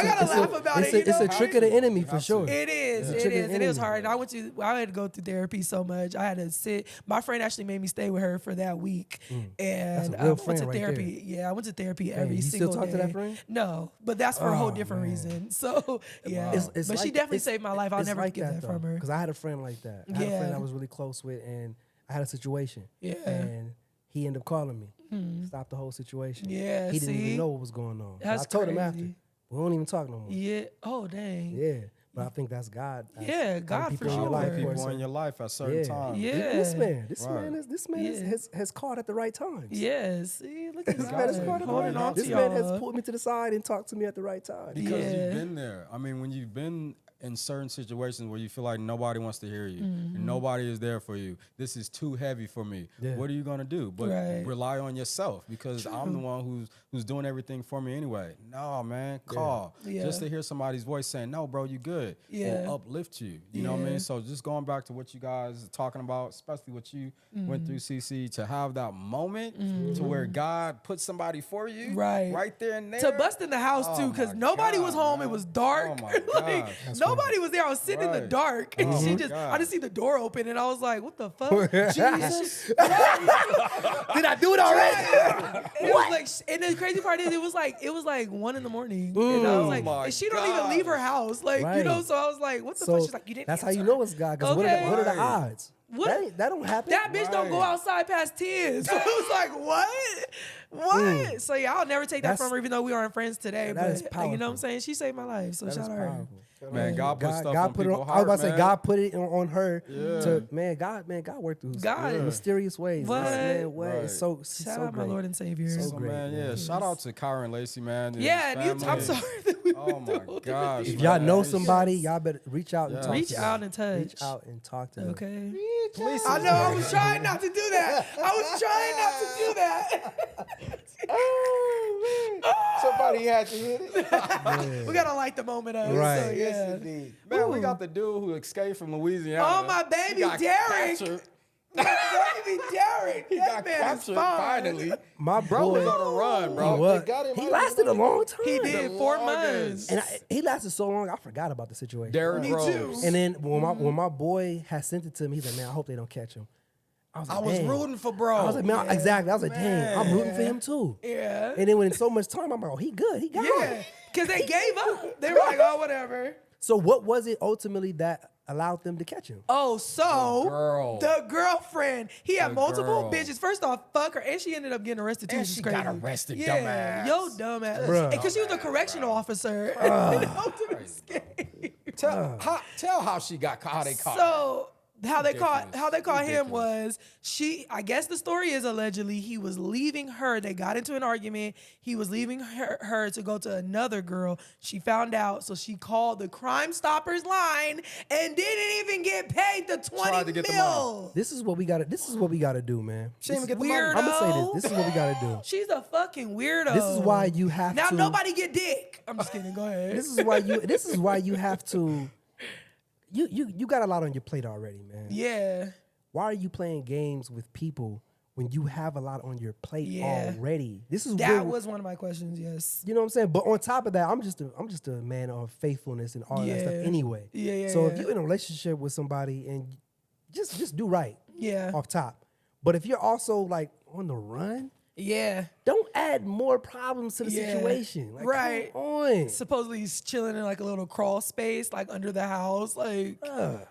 gotta laugh about it. It's a trick of the enemy for sure. It is. It is hard. And I had to go through therapy so much. I had to sit. My friend actually made me stay with her for that week, and That's a real I went friend to right therapy. Yeah, I went to therapy every you single still talk day. to that friend? No, but that's for a whole different man. reason. So yeah, It's but she like- definitely it's- saved my life. I'll it's never like get that from her. Because I had a friend like that. I had a Yeah. friend I was really close with, and I had a situation. Yeah. And he ended up calling me. Stopped the whole situation. Yeah, He didn't see? even know what was going on. So That's I told him after. crazy. We don't even talk no more. Yeah. Oh dang. Yeah. But I think that's God. Yeah, God people for in your sure. life for a People in certain- your life at certain times. Yeah. This man Right. has called at the right times. Yes. See, look at This man has God. called at the Holding right on times. to This man has y'all. pulled me to the side and talked to me at the right time. Because Yeah. you've been there. I mean, when you've been in certain situations where you feel like nobody wants to hear you Mm-hmm. and nobody is there for you, this is too heavy for me. Yeah. What are you gonna do? But Right. rely on yourself because I'm the one who's doing everything for me anyway. No, man, call Yeah. just to hear somebody's voice saying, "No, bro, you good," Yeah. or uplift you. You know what I Yeah. mean? So just going back to what you guys are talking about, especially what you went through, CC, to have that moment to where God put somebody for you, right there and there, To bust in the house Oh too, because my nobody God, was home. man. It was dark. Oh my Like, gosh. nobody was there. I was sitting in the Right. dark, and Oh she my just, God. I just see the door open, and I was like, "What the fuck, Jesus?" Did I do it already? And it was like, and the crazy part is, it was like 1 a.m, and I was like, my and she don't even leave her house, like you know. Right. So I was like, "What the So fuck?" She's like, "You didn't." that's how you answer." know it's God. Because what Okay. are the Right. odds? What? That don't happen. That bitch don't go Right. outside past 10. So it was like, what? So yeah, I'll never take that That's- from her, even though we aren't friends today. that is But like, you know what I'm powerful. saying? She saved my life. So That is shout out her. powerful. Man, God put stuff on put it people's I was about to say heart, God put it on her Yeah. to God worked through God. mysterious ways. What? Man, what? Right. It's so Shout so out my great. Lord and Savior. So So great, man, yeah. man. Shout out to Kyron Lacey, man. and Yeah, his and you, I'm family. sorry that we Oh went through my all different gosh, things. If y'all know Yes. somebody, y'all better reach out and Yes. talk Reach to out them. and touch. Reach out and talk to them. Okay. Police I is know. I there. was trying not to do that. I was trying not to do that. Oh man, somebody had to hit it. We gotta light the moment up. Right. So, Yes, yeah. indeed. Man, we got the dude who escaped from Louisiana. Oh, my baby He got Derek. captured. My baby Derek. He That got man is captured fine. finally. My Bro was boy, on a run, bro. he was. got him He out lasted a long time. He did The 4 longest. months. And he lasted so long, I forgot about the situation. Derrick Me Rose. too. And then when my boy had sent it to me, he's like, man, I hope they don't catch him. I was like, I was dang. rooting for bro. I was like, man, exactly. I was like, dang, I'm rooting for him too. Yeah. And then when so much time, I'm like, oh, he good. He got Yeah. it. Because they gave up. They were like, oh, whatever. So what was it ultimately that allowed them to catch him? Oh, so The girl. the girlfriend. He had The multiple girl. bitches. First off, fuck her. And she ended up getting arrested too. And which is she crazy. got arrested, Yeah. dumbass. Yo, dumbass. Bruh. Because she was a correctional officer. And helped him escape. Tell how she got caught. How they caught. her. So how they caught Ridiculous. him was I guess the story is allegedly he was leaving her. They got into an argument. He was leaving her to go to another girl. She found out, so she called the Crime Stoppers line and didn't even get paid the 20 Tried to get the mil. This is what we gotta do, man. She didn't even get the Weirdo. money. I'm gonna say this. This is what we gotta do. She's a fucking weirdo. This is why you have now to nobody get dick. I'm just kidding. Go ahead. This is why you have to you got a lot on your plate already, man. Yeah. Why are you playing games with people when you have a lot on your plate Yeah. already? This is That where, was one of my questions. Yes. you know what I'm saying? But on top of that, I'm just a man of faithfulness and all that stuff Yeah. anyway. Yeah. So if you're in a relationship with somebody and just do right Yeah. off top. But if you're also like on the run, Yeah. don't add more problems to the Yeah. situation. Like, Right. come on. Supposedly he's chilling in like a little crawl space, like under the house. Like,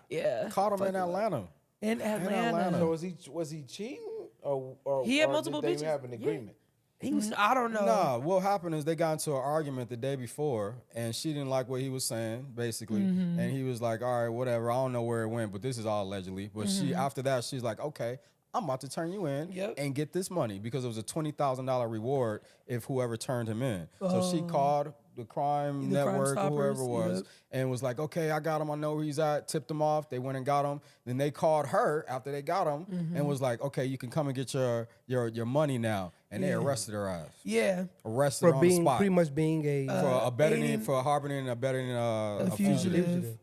yeah. Caught him in Atlanta. In Atlanta. So was he cheating or He had or multiple did bitches. they have an agreement? I don't know. Nah, what happened is they got into an argument the day before, and she didn't like what he was saying, basically. Mm-hmm. And he was like, all right, whatever. I don't know where it went, but this is all allegedly. But after that, she's like, okay, I'm about to turn you in Yep. and get this money because it was a $20,000 reward if whoever turned him in. So she called the crime The Crime network or Stoppers, whoever it was yep. and was like, okay, I got him. I know where he's at. Tipped him off. They went and got him. Then they called her after they got him Mm-hmm. and was like, okay, you can come and get your money now. And they arrested her ass. Yeah. Arrested For her on the being spot. pretty much being a for aiding- for harboring and abetting a fugitive. fugitive.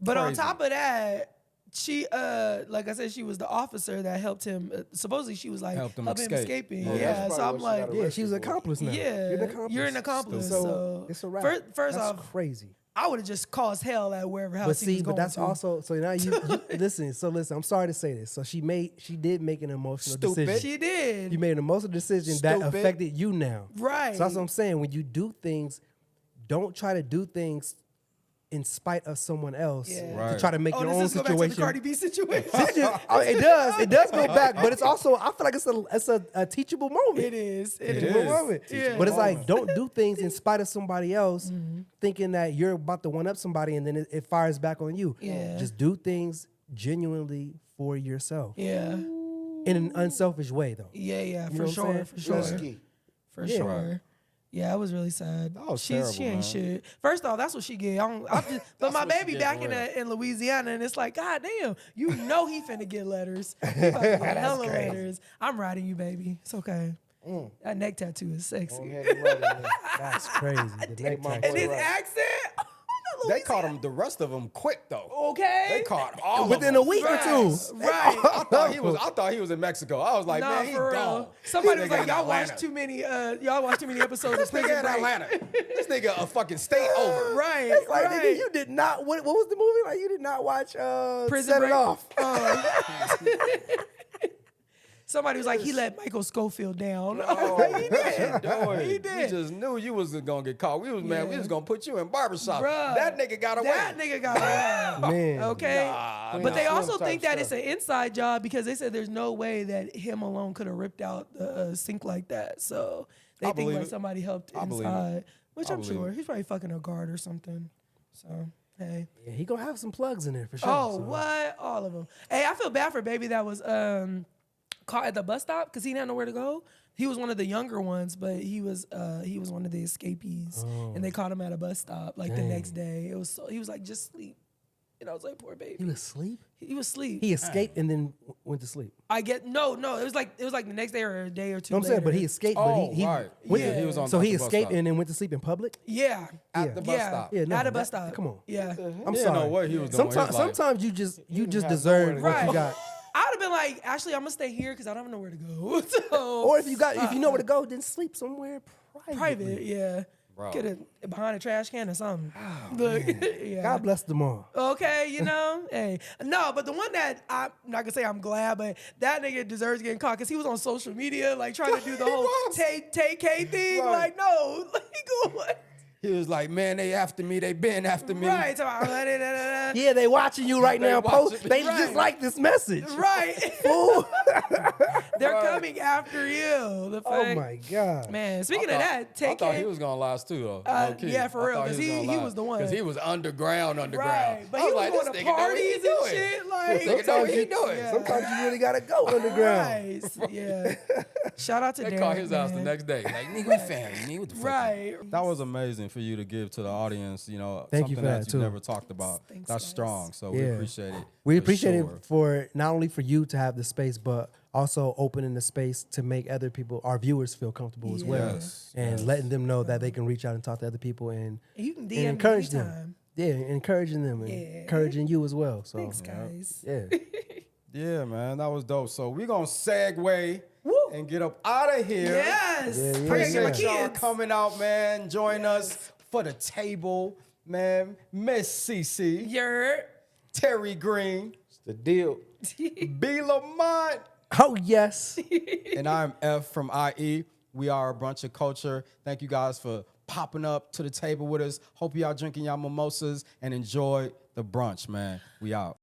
But on Crazy. top of that, she, like I said, she was the officer that helped him. Supposedly, she was like Helped him helping escape. escaping. Yeah, Yeah, that's so I'm probably what she like, got yeah, she's an accomplice now. yeah, You're an accomplice. So, it's a wrap. First That's off, crazy. I would have just caused hell at wherever house But he was see, going but that's to. also so now you listen. So listen, I'm sorry to say this. So she did make an emotional Stupid. decision. She did. You made an emotional decision that Stupid. affected you now. Right. So that's what I'm saying. When you do things, don't try to do things in spite of someone else Yeah. to Right. try to make your does own this go back to the situation. Cardi B situation? It does go back, but it's also, I feel like it's a teachable moment. It is. It Teachable is. moment. Yeah. But it's like, don't do things in spite of somebody else, thinking that you're about to one up somebody, and then it fires back on you. Yeah. Just do things genuinely for yourself Yeah. in an unselfish way, though. Yeah, know for what I'm sure, saying? for sure. Risky. For Yeah. sure. Yeah, it was really sad. That was She terrible, ain't man. shit. First off, that's what she get. But my what she baby get, back for real. in Louisiana, and it's like, God damn, you know he finna get letters. He about to get hella letters. I'm riding you, baby. It's okay. That neck tattoo is Go sexy. ahead and write it in. That's crazy. The neck my tattoo. And his Right. accent. They caught him, the rest of them quick though. Okay. They caught all Within of a them. week or two. Right. I thought he was in Mexico. I was like, Nah, man, he for gone. real. Somebody was This nigga like, in y'all Atlanta. watch too many. Y'all watch too many episodes This of Prison nigga in Break. Atlanta. This nigga a fucking state over. Right. It's like, right. nigga, you did not. What was the movie? Like, you did not watch Prison Set Break. It Off. Somebody was like, he let Michael Schofield down. Oh, he did. He We did. just knew you wasn't gonna get caught. We was we was gonna put you in barbershop. Bruh. That nigga got away. That nigga got away. Man. Okay. But they Slim also type think that stuff. it's an inside job because they said there's no way that him alone could have ripped out the sink like that. So they I think believe like it. somebody helped I believe it. inside, which I I'm believe sure it. he's probably fucking a guard or something. So hey. Yeah, he gonna have some plugs in there for sure. Oh, so. what? All of them. Hey, I feel bad for baby that was caught at the bus stop because he didn't have nowhere to go. He was one of the younger ones, but he was one of the escapees, and they caught him at a bus stop like the next day. He was like, just sleep, and I was like, poor baby. He was asleep. He was asleep. He escaped and then went to sleep. I get no. It was like the next day or a day or two. No, I'm saying, but later. he escaped. Oh, but he right. went Yeah, to- he was on So at he the bus escaped stop. and then went to sleep in public. Yeah. At the bus Yeah. stop. Yeah, no, At a bus that- stop. come on. Yeah. I'm He didn't sorry. know what he was doing with his life. Sometimes you just have deserve nowhere to what go. you got. I would have been like, actually, I'm gonna stay here because I don't have nowhere to go. So, Or if you know where to go, then sleep somewhere private. private, yeah. Bro. Get it behind a trash can or something. Look, yeah. God bless them all. Okay, hey, no, but the one that I'm not gonna say I'm glad, but that nigga deserves getting caught because he was on social media like trying to do the whole Tay K thing. Right. Like, no, like what? He was like, man, they after me. They been after me. Right, so Yeah, they watching you right now. watching me. They Right. just like this message. right. Fool. They're coming after you. The Oh fuck? my God. Man, speaking of that, I Tay thought he K. was gonna last too, though. Low-key. yeah, for I real, thought 'cause he gonna was the one. Because he was underground. Right, but I he was like, going this to nigga know what he parties and doing. shit. Like, This nigga know what he doing. Yeah. Sometimes you really gotta go underground. Right. Yeah. Shout out to They Derek, caught his ass the man. next day. Like, nigga, we family. Nigga, what the fuck? Right. That was amazing for you to give to the audience, Thank you something for that that, you too. never talked about. Thanks, That's guys. strong. So we Yeah. appreciate it. We for appreciate sure. it for not only for you to have the space, but also opening the space to make other people, our viewers, feel comfortable as well, Yes, and letting them know that they can reach out and talk to other people and, And you can and DM me encourage anytime. them. Yeah, encouraging them and Yeah. encouraging you as well. So Thanks, guys. yeah, Yeah, man, that was dope. So we're gonna segue Woo. and get up out of here. Yes. Yeah, yeah, I gotta get my Appreciate y'all kids. coming out, man. Join us for the table, man. Miss CC, You're Terry Green, It's the deal. B. Lamont, oh yes, and I'm F from IE. We are a brunch of culture. Thank you guys for popping up to the table with us. Hope y'all drinking y'all mimosas and enjoy the brunch, man. We out.